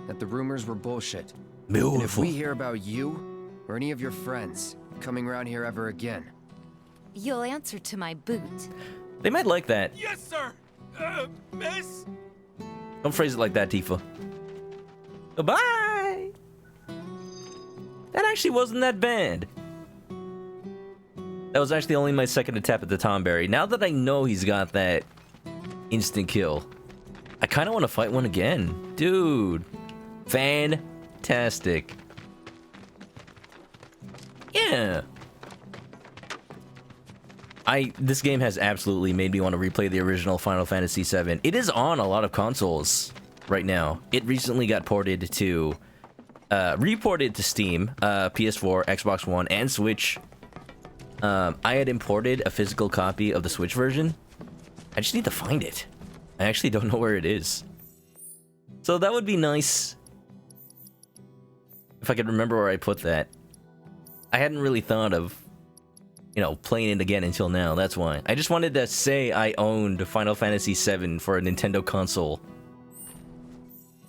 That the rumors were bullshit. Beautiful. And if we hear about you, or any of your friends, coming around here ever again... You'll answer to my boot. They might like that. Yes, sir. Miss? Don't phrase it like that, Tifa. Goodbye. That actually wasn't that bad. That was actually only my second attempt at the Tonberry. Now that I know he's got that instant kill, I kind of want to fight one again. Dude. Fantastic. Yeah. This game has absolutely made me want to replay the original Final Fantasy VII. It is on a lot of consoles right now. It recently got ported to, reported to Steam, PS4, Xbox One, and Switch. I had imported a physical copy of the Switch version. I just need to find it. I actually don't know where it is. So that would be nice if I could remember where I put that. I hadn't really thought of, you know, playing it again until now, that's why. I just wanted to say I owned Final Fantasy VII for a Nintendo console.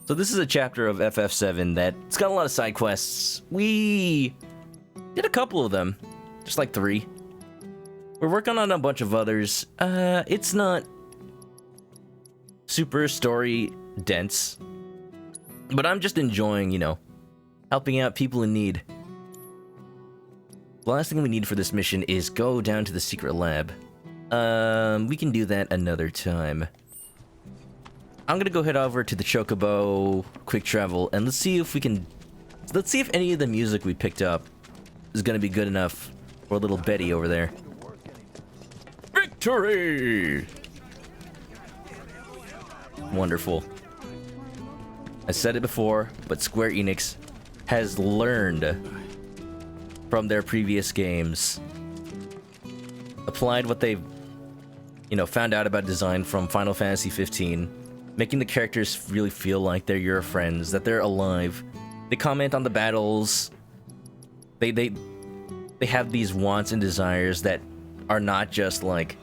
So this is a chapter of FF7 that's got a lot of side quests. We did a couple of them, just like 3. We're working on a bunch of others. It's not super story dense, but I'm just enjoying, you know, helping out people in need. The last thing we need for this mission is go down to the secret lab. We can do that another time. I'm gonna go head over to the Chocobo quick travel and let's see if any of the music we picked up is gonna be good enough for little Betty over there. Victory! Wonderful. I said it before, but Square Enix has learned from their previous games, applied what they've, you know, found out about design from Final Fantasy 15, making the characters really feel like they're your friends, that they're alive. They comment on the battles. They have these wants and desires that are not just like,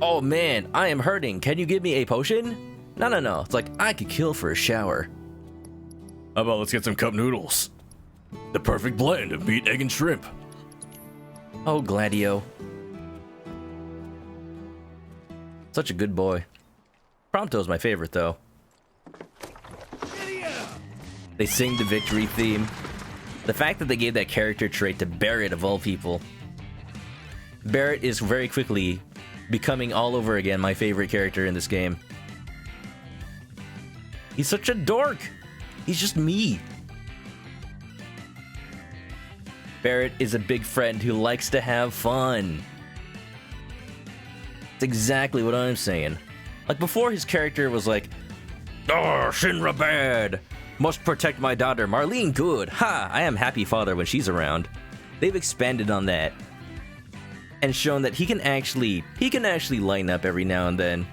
oh man, I am hurting, can you give me a potion? No. It's like, I could kill for a shower. How about let's get some cup noodles? The perfect blend of meat, egg, and shrimp. Oh, Gladio. Such a good boy. Prompto's my favorite, though. They sing the victory theme. The fact that they gave that character trait to Barrett, of all people. Barrett is very quickly becoming all over again my favorite character in this game. He's such a dork. He's just me. Barrett is a big friend who likes to have fun. It's exactly what I'm saying. Like, before, his character was like, oh, Shinra bad. Must protect my daughter. Marlene good. Ha! I am happy father when she's around. They've expanded on that and shown that he can actually lighten up every now and then.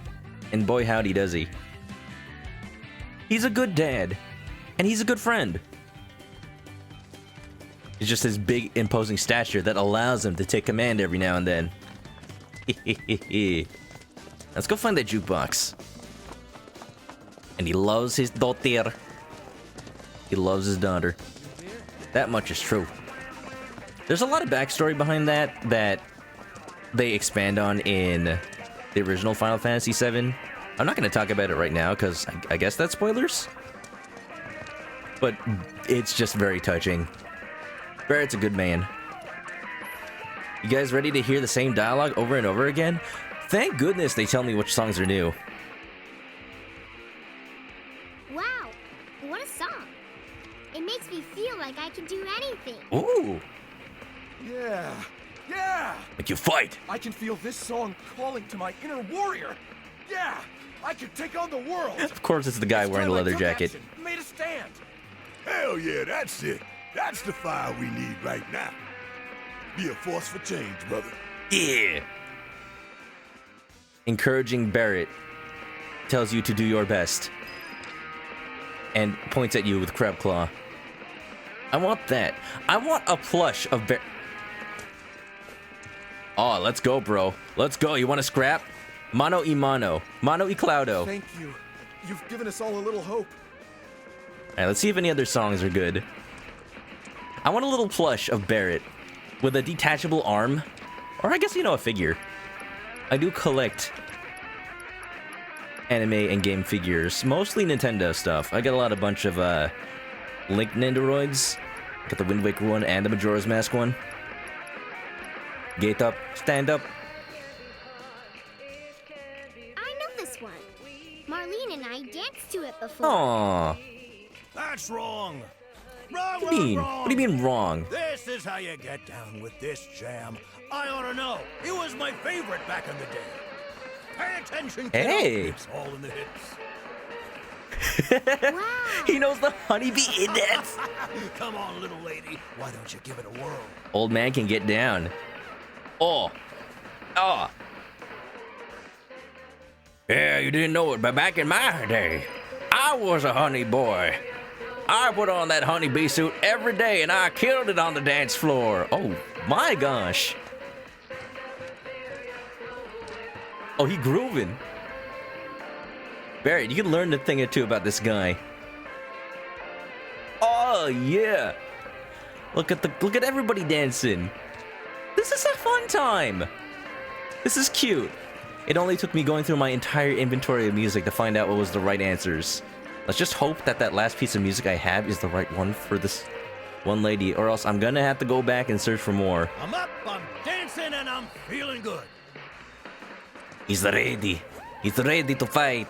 And boy howdy does he. He's a good dad. And he's a good friend. It's just his big, imposing stature that allows him to take command every now and then. Let's go find that jukebox. And he loves his daughter. He loves his daughter. That much is true. There's a lot of backstory behind that they expand on in the original Final Fantasy VII. I'm not going to talk about it right now because I guess that's spoilers. But it's just very touching. Barrett's a good man. You guys ready to hear the same dialogue over and over again? Thank goodness they tell me which songs are new. Wow, what a song. It makes me feel like I can do anything. Ooh. Yeah! Make you fight. I can feel this song calling to my inner warrior. Yeah! I can take on the world! Of course it's the guy wearing the leather jacket. Made a stand! Hell yeah, that's it. That's the fire we need right now. Be a force for change, brother. Yeah. Encouraging Barrett tells you to do your best and points at you with crab claw. I want that. I want a plush of Barrett. Oh, let's go, bro. Let's go. You want to scrap? Mano y mano. Mano y Cloudo. Thank you. You've given us all a little hope. Alright, let's see if any other songs are good. I want a little plush of Barrett with a detachable arm. Or I guess, a figure. I do collect anime and game figures. Mostly Nintendo stuff. I got a bunch of Link Nendoroids. Got the Wind Waker one and the Majora's Mask one. Gate up. Stand up. I know this one. Marlene and I danced to it before. Aww. That's wrong. Wrong, What do you mean? wrong. What do you mean wrong? This is how you get down with this jam. I ought to know. It was my favorite back in the day. Pay attention, kiddo. Hey. It's all in the hips. He knows the honeybee index. Come on, little lady. Why don't you give it a whirl? Old man can get down. Oh. Oh. Yeah, you didn't know it, but back in my day, I was a honey boy. I put on that honeybee suit every day and I killed it on the dance floor. Oh my gosh. Oh, he grooving. Barrett, you can learn a thing or two about this guy. Oh yeah. Look at everybody dancing. This is a fun time. This is cute. It only took me going through my entire inventory of music to find out what was the right answers. Let's just hope that that last piece of music I have is the right one for this one lady, or else I'm gonna have to go back and search for more. I'm up, I'm dancing, and I'm feeling good. He's ready. He's ready to fight.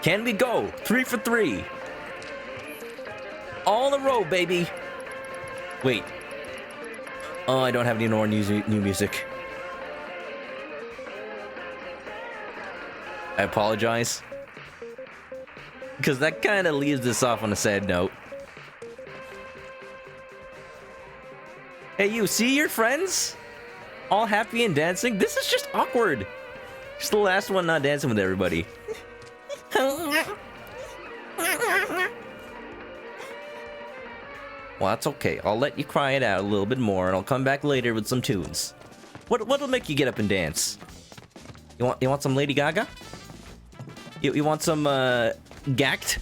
Can we go? 3 for 3. All in a row, baby. Wait. Oh, I don't have any more new music. I apologize. Because that kind of leaves this off on a sad note. Hey, you see your friends? All happy and dancing? This is just awkward. Just the last one not dancing with everybody. Well, that's okay. I'll let you cry it out a little bit more, and I'll come back later with some tunes. What'll make you get up and dance? You want some Lady Gaga? You want some Gact?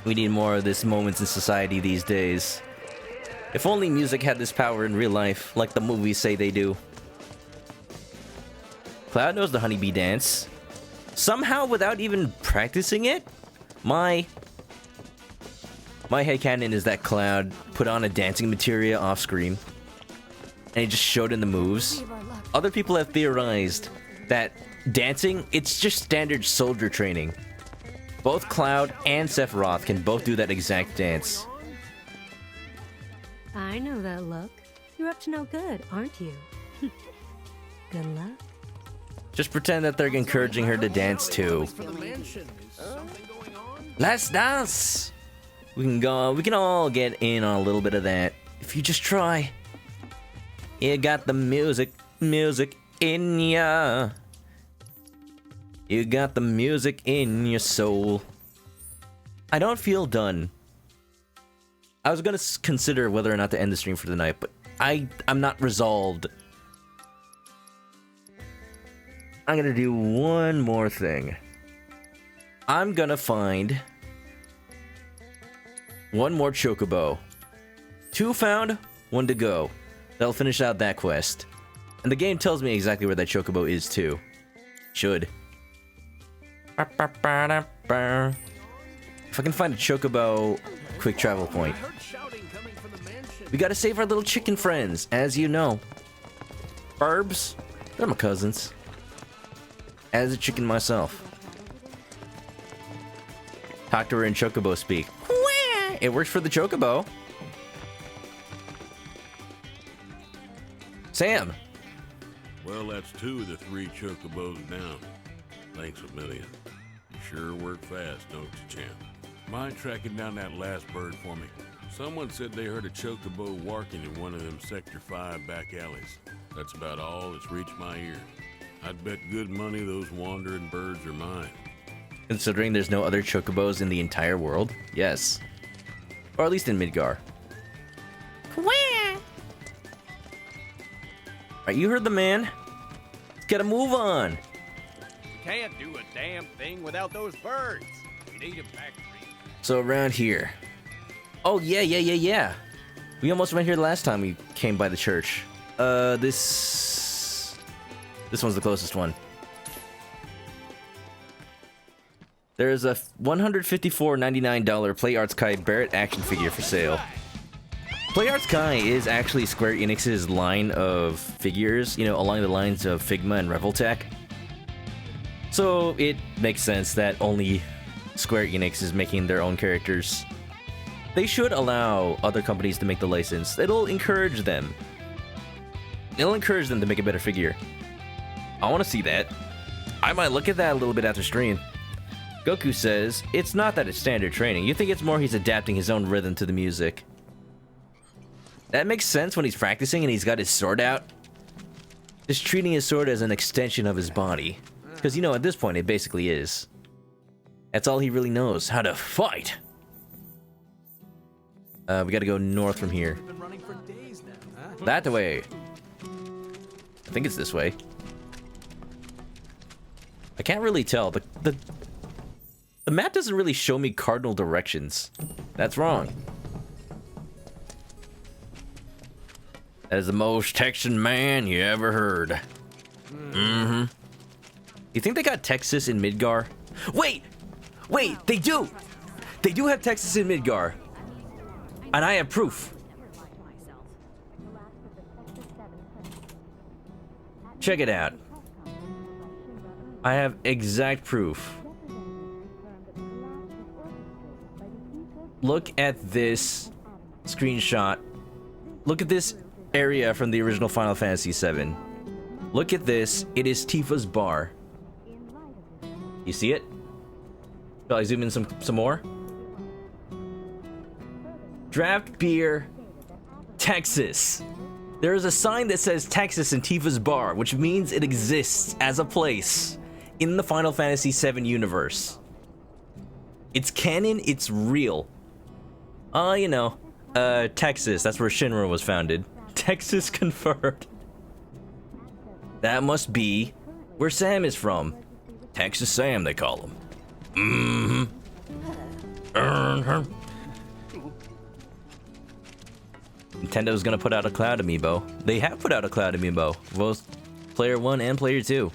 We need more of this moments in society these days. If only music had this power in real life, like the movies say they do. Cloud knows the honeybee dance. Somehow without even practicing it? My headcanon is that Cloud put on a dancing materia off screen and he just showed in the moves. Other people have theorized that dancing, it's just standard soldier training. Both Cloud and Sephiroth can both do that exact dance. I know that look. You're up to no good, aren't you? Good luck. Just pretend that they're encouraging her to dance too. Let's dance! We can all get in on a little bit of that. If you just try. You got the music in ya. You got the music in your soul. I don't feel done. I was gonna consider whether or not to end the stream for the night, but I'm not resolved. I'm gonna do one more thing. I'm gonna find one more Chocobo. 2 found, 1 to go. That'll finish out that quest. And the game tells me exactly where that Chocobo is too. Should. If I can find a Chocobo quick travel point. We gotta save our little chicken friends, as you know. Burbs, they're my cousins. As a chicken myself. Talk to her in Chocobo speak. It works for the Chocobo. Sam. Well, that's 2 of the 3 Chocobos down. Thanks a million. Sure work fast, don't you, champ? Mind tracking down that last bird for me? Someone said they heard a chocobo walking in one of them Sector 5 back alleys. That's about all that's reached my ear. I'd bet good money those wandering birds are mine. Considering there's no other chocobos in the entire world? Yes. Or at least in Midgar. Alright, you heard the man. Let's get a move on. Can't do a damn thing without those birds. We need them back. So around here. Oh, yeah. We almost went here the last time we came by the church. This one's the closest one. There's a $154.99 Play Arts Kai Barrett action figure for sale. Play Arts Kai is actually Square Enix's line of figures, you know, along the lines of Figma and Revoltech. So it makes sense that only Square Enix is making their own characters. They should allow other companies to make the license. It'll encourage them. It'll encourage them to make a better figure. I want to see that. I might look at that a little bit after stream. Goku says, it's not that it's standard training. You think it's more he's adapting his own rhythm to the music. That makes sense when he's practicing and he's got his sword out. Just treating his sword as an extension of his body. Because, you know, at this point, it basically is. That's all he really knows, how to fight. We gotta go north from here. That way. I think it's this way. I can't really tell. The map doesn't really show me cardinal directions. That's wrong. That is the most Texan man you ever heard. Mm-hmm. You think they got Texas in Midgar? Wait, they do! They do have Texas in Midgar. And I have proof. Check it out. I have exact proof. Look at this screenshot. Look at this area from the original Final Fantasy VII. Look at this. It is Tifa's bar. You see it? Shall I zoom in some more? Draft beer, Texas. There is a sign that says Texas in Tifa's bar, which means it exists as a place in the Final Fantasy VII universe. It's canon, it's real. You know, Texas, that's where Shinra was founded. Texas confirmed. That must be where Sam is from. Texas Sam, they call him. Nintendo's gonna put out a Cloud amiibo. They have put out a Cloud amiibo, both Player 1 and Player 2.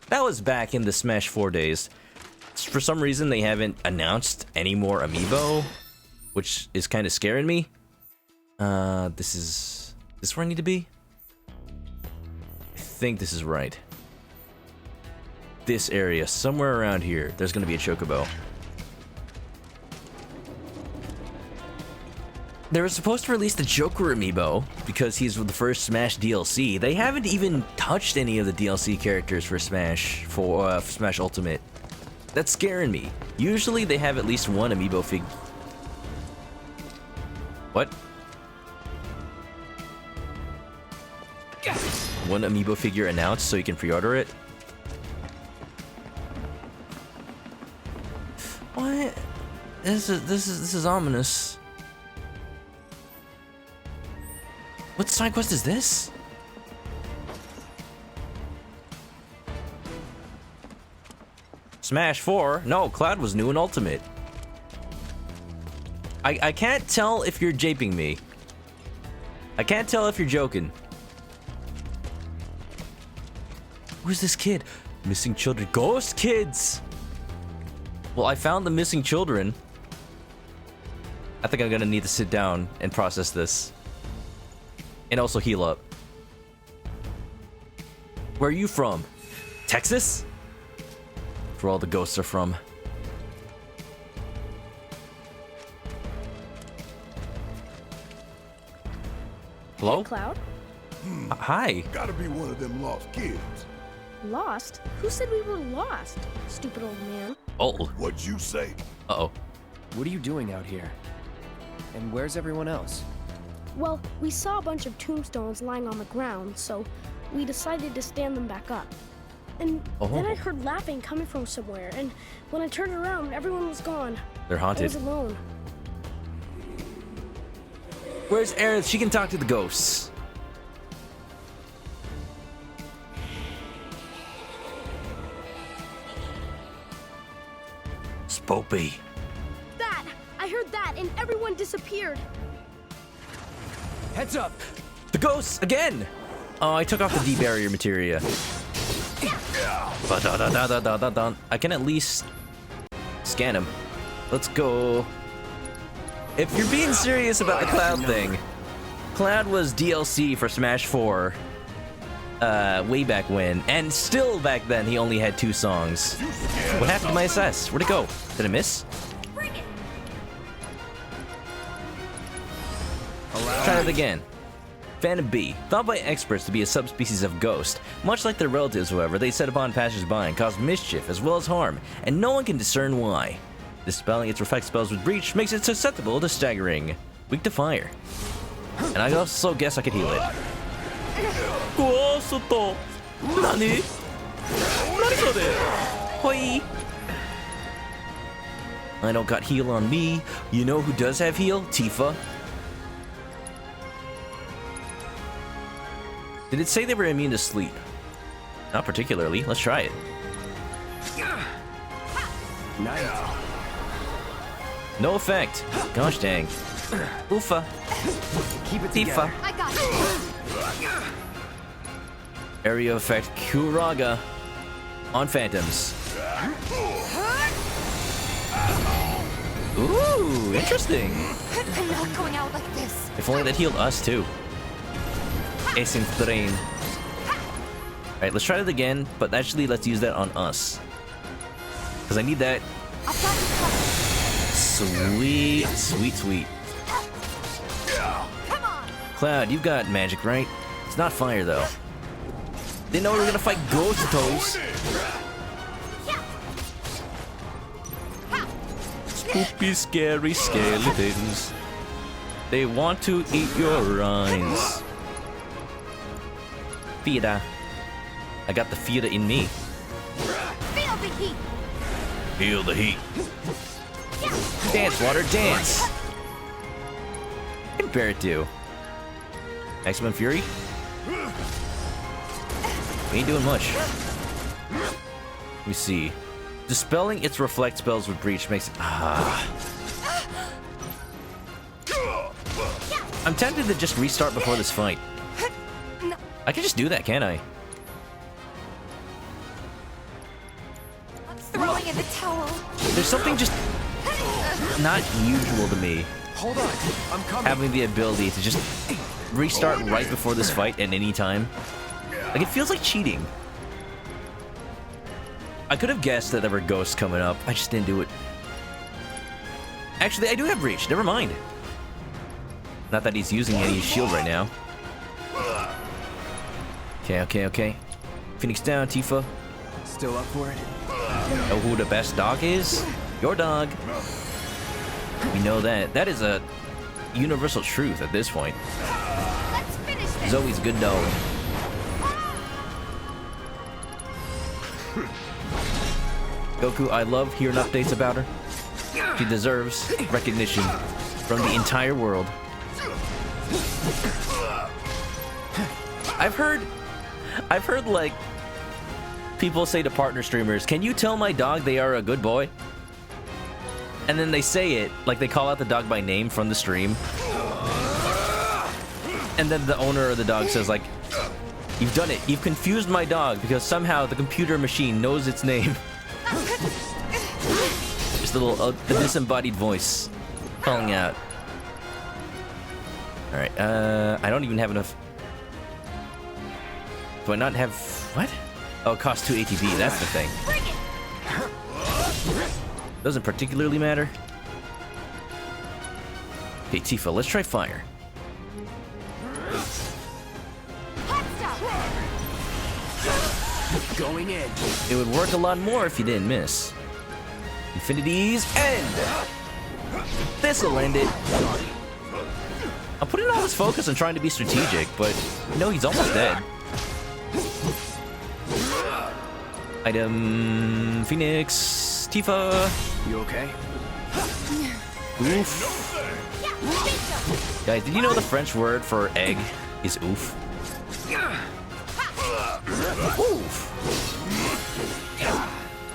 That was back in the Smash 4 days. For some reason, they haven't announced any more amiibo, which is kind of scaring me. This is where I need to be? I think this is right. This area, somewhere around here, there's gonna be a Chocobo. They were supposed to release the Joker amiibo because he's the first Smash DLC. They haven't even touched any of the DLC characters for Smash Ultimate. That's scaring me. Usually they have at least one amiibo fig. What? One amiibo figure announced so you can pre-order it? What? This is ominous. What side quest is this? Smash 4? No, Cloud was new in Ultimate. I can't tell if you're japing me. I can't tell if you're joking. Who's this kid? Missing children. Ghost kids! Well, I found the missing children. I think I'm gonna need to sit down and process this. And also heal up. Where are you from? Texas? Where all the ghosts are from. Hello? Cloud? Hi. Gotta be one of them lost kids. Lost? Who said we were lost? Stupid old man. Oh. What'd you say? Uh-oh. What are you doing out here? And where's everyone else? Well, we saw a bunch of tombstones lying on the ground, so we decided to stand them back up. And then I heard laughing coming from somewhere, and when I turned around, everyone was gone. They're haunted. I was alone. Where's Aerith? She can talk to the ghosts. Spoopy. That! I heard that, and everyone disappeared. Heads up! The ghosts again! Oh, I took off the debarrier materia. I can at least scan him. Let's go. If you're being serious about the Cloud thing, Cloud was DLC for Smash 4 way back when, and still back then he only had 2 songs. What happened to my SS? Where'd it go? Did I miss? Try it again. Phantom Bee, thought by experts to be a subspecies of ghost. Much like their relatives, however, they set upon passers-by and cause mischief as well as harm, and no one can discern why. Dispelling its reflect spells with Breach makes it susceptible to staggering. Weak to fire. And I also guess I could heal it. Nani? Hoi! I don't got heal on me. You know who does have heal? Tifa. Did it say they were immune to sleep? Not particularly. Let's try it. Nice. No effect. Gosh dang. Oofa. Keep it Tifa. I got it. Area effect Kuraga on Phantoms. Ooh, interesting. I'm not going out like this. If only that healed us too. Asynchrone. Alright, let's try it again, but actually let's use that on us. Because I need that. Sweet, sweet, sweet. Cloud, you've got magic, right? It's not fire, though. Didn't know we were gonna fight Ghostos. Spoopy, scary skeletons. They want to eat your eyes. Fida. I got the Fida in me. Feel the heat. Feel the heat. Dance, water, dance. What can Barret do? Maximum Fury? We ain't doing much. Let me see. Dispelling its reflect spells with Breach makes it... I'm tempted to just restart before this fight. I can just do that, can't I? I'm throwing in the towel. There's something just not usual to me. Hold on, I'm coming. Having the ability to just restart right before this fight at any time. Like, it feels like cheating. I could have guessed that there were ghosts coming up. I just didn't do it. Actually, I do have Breach. Never mind. Not that he's using any shield right now. Okay. Phoenix down, Tifa. Still up for it? Know who the best dog is? Your dog. We know that. That is a universal truth at this point. Let's finish this. Zoe's a good dog. Goku, I love hearing updates about her. She deserves recognition from the entire world. I've heard like people say to partner streamers, "Can you tell my dog they are a good boy?" And then they say it like they call out the dog by name from the stream. And then the owner of the dog says like, "You've done it. You've confused my dog because somehow the computer machine knows its name." Just a little disembodied voice calling out. All right. I don't even have enough. Do I not have what? Oh, it costs 2 ATB. That's the thing. Doesn't particularly matter. Okay, Tifa, let's try fire. Going in. It would work a lot more if you didn't miss. Infinity's end. This'll end it. I'm putting all this focus on trying to be strategic, but no, he's almost dead. Item, Phoenix, Tifa. You okay? Oof. Guys, did you know the French word for egg is oof? Oof.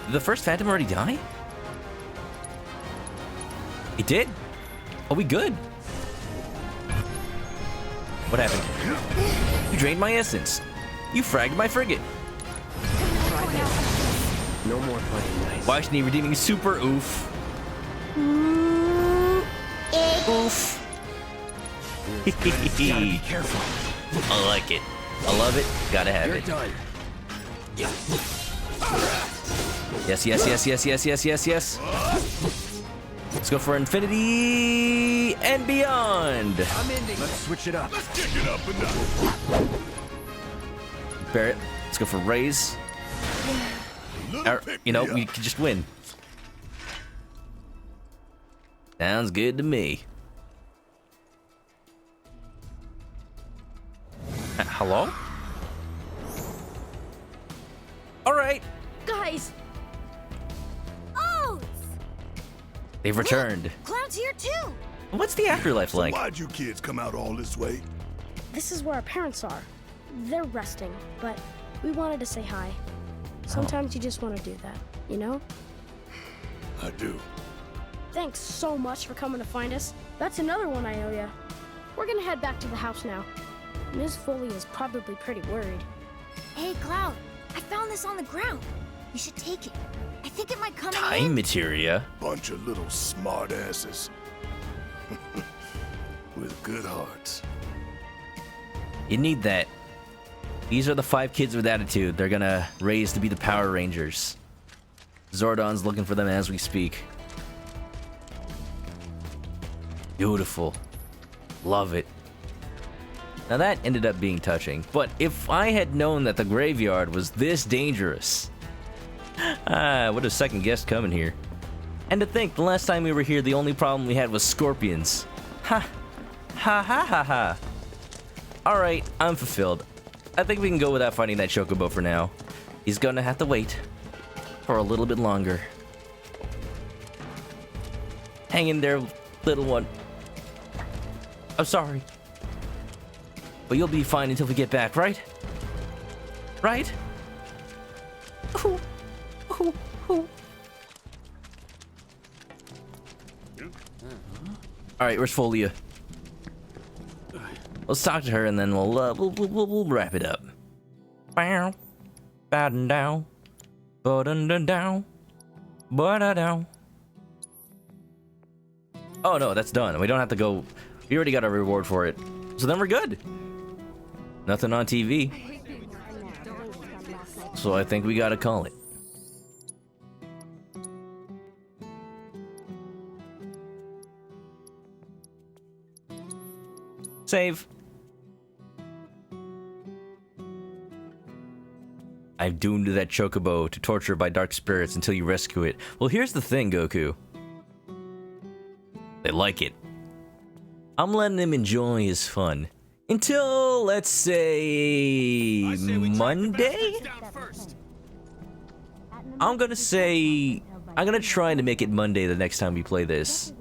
Did the first Phantom already die? It did? Are we good? What happened? You drained my essence. You fragged my frigate. No more playing nice. Why isn't he redeeming super oof? Oof. Be careful. I like it. I love it. Gotta have You're it. done. Yes, yes, yes, yes, yes, yes, yes, yes. Let's go for infinity and beyond. I'm ending. Let's switch it up. Let's kick it up a notch. Barrett, let's go for raise. Or, you know, we could just win. Sounds good to me. Hello? Alright. Guys! Oh! They've returned. Cloud's here too! What's the afterlife So like? why'd you kids come out all this way? This is where our parents are. They're resting, but we wanted to say hi. Sometimes you just want to do that, you know? I do. Thanks so much for coming to find us. That's another one I owe you. We're gonna head back to the house now. Ms. Foley is probably pretty worried. Hey, Cloud, I found this on the ground. You should take it. I think it might come in Time materia. Bunch of little smartasses. With good hearts. You need that. These are the 5 kids with attitude they're gonna raise to be the Power Rangers. Zordon's looking for them as we speak. Beautiful. Love it. Now that ended up being touching, but if I had known that the graveyard was this dangerous, I would have second guessed coming here. And to think, the last time we were here, the only problem we had was scorpions. Ha! Ha ha ha ha! Alright, I'm fulfilled. I think we can go without fighting that Chocobo for now. He's gonna have to wait for a little bit longer. Hang in there, little one. I'm sorry. But you'll be fine until we get back, right? Right? Ooh. Ooh. Ooh. Alright, where's Folia? Let's talk to her and then we'll wrap it up. Bow. Bowing down. Bowing down. Bowing down. Oh no, that's done. We don't have to go. We already got our reward for it. So then we're good. Nothing on TV. So I think we gotta call it. Save. I'm doomed to that Chocobo to torture by dark spirits until you rescue it. Well, here's the thing, Goku. They like it. I'm letting him enjoy his fun. Until, let's say, Monday? I'm gonna try to make it Monday the next time we play this.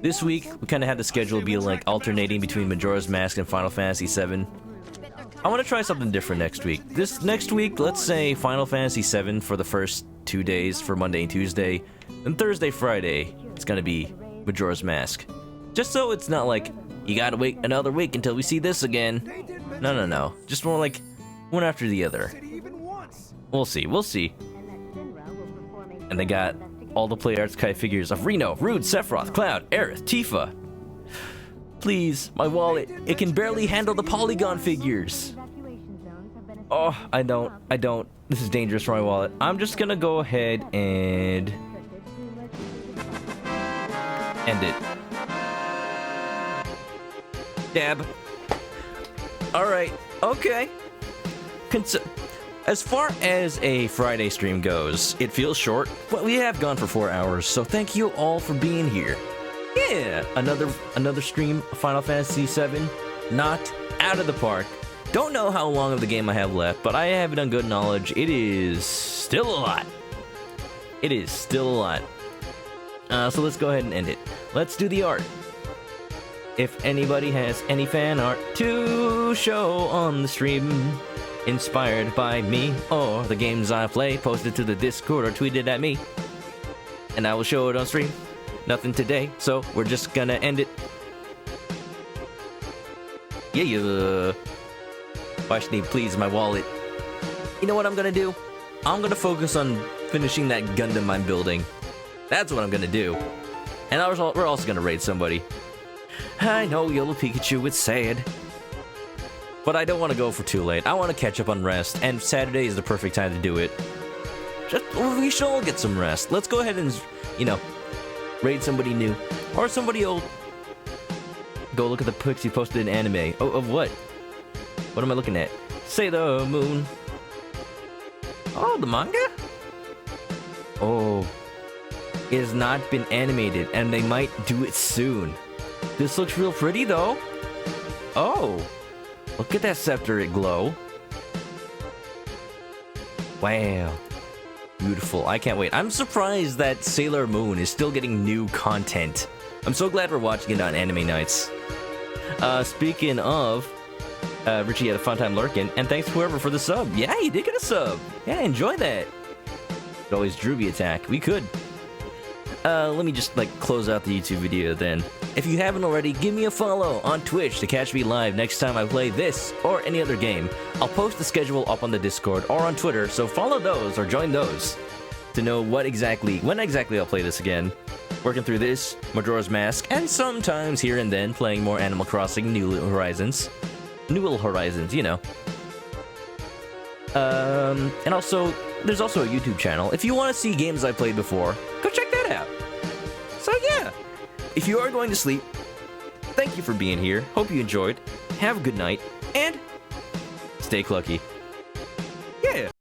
This week, we kind of had the schedule be like alternating between Majora's Mask and Final Fantasy VII. I want to try something different next week. This next week, let's say Final Fantasy VII for the first 2 days, for Monday and Tuesday. Then Thursday, Friday, it's gonna be Majora's Mask. Just so it's not like, you gotta wait another week until we see this again. No. Just more like, one after the other. We'll see. And they got all the Play Arts Kai figures of Reno, Rude, Sephiroth, Cloud, Aerith, Tifa. Please, my wallet. It can barely handle the polygon figures. Oh, I don't. This is dangerous for my wallet. I'm just gonna go ahead and end it. Dab. Alright, okay. as far as a Friday stream goes, it feels short, but we have gone for 4 hours, so thank you all for being here. Yeah, another stream of Final Fantasy VII, knocked out of the park. Don't know how long of the game I have left, but I have it on good knowledge. It is still a lot. It is still a lot. So let's go ahead and end it. Let's do the art. If anybody has any fan art to show on the stream, inspired by me or the games I play, post it to the Discord or tweet it at me, and I will show it on stream. Nothing today, so we're just gonna end it. Yeah. Washni, please, my wallet. You know what I'm gonna do? I'm gonna focus on finishing that Gundam I'm building. That's what I'm gonna do. And we're also gonna raid somebody. I know Yellow Pikachu, it's sad. But I don't want to go for too late. I want to catch up on rest, and Saturday is the perfect time to do it. We should all get some rest. Let's go ahead and, raid somebody new. Or somebody old. Go look at the pics you posted in anime. Oh, of what? What am I looking at? Sailor Moon. Oh, the manga? Oh. It has not been animated, and they might do it soon. This looks real pretty, though. Oh. Look at that scepter, it glow. Wow. Beautiful. I can't wait. I'm surprised that Sailor Moon is still getting new content. I'm so glad we're watching it on anime nights. Speaking of, Richie had a fun time lurking, and thanks to whoever for the sub. Yeah, you did get a sub. Yeah, enjoy that. Could always Droovy attack. We could. Let me just, close out the YouTube video then. If you haven't already, give me a follow on Twitch to catch me live next time I play this or any other game. I'll post the schedule up on the Discord or on Twitter, so follow those or join those to know when exactly I'll play this again. Working through this, Majora's Mask, and sometimes here and then playing more Animal Crossing New Little Horizons. New Little Horizons, you know. And also, there's also a YouTube channel. If you want to see games I played before, go check that out. So yeah, if you are going to sleep, thank you for being here. Hope you enjoyed. Have a good night, and stay clucky.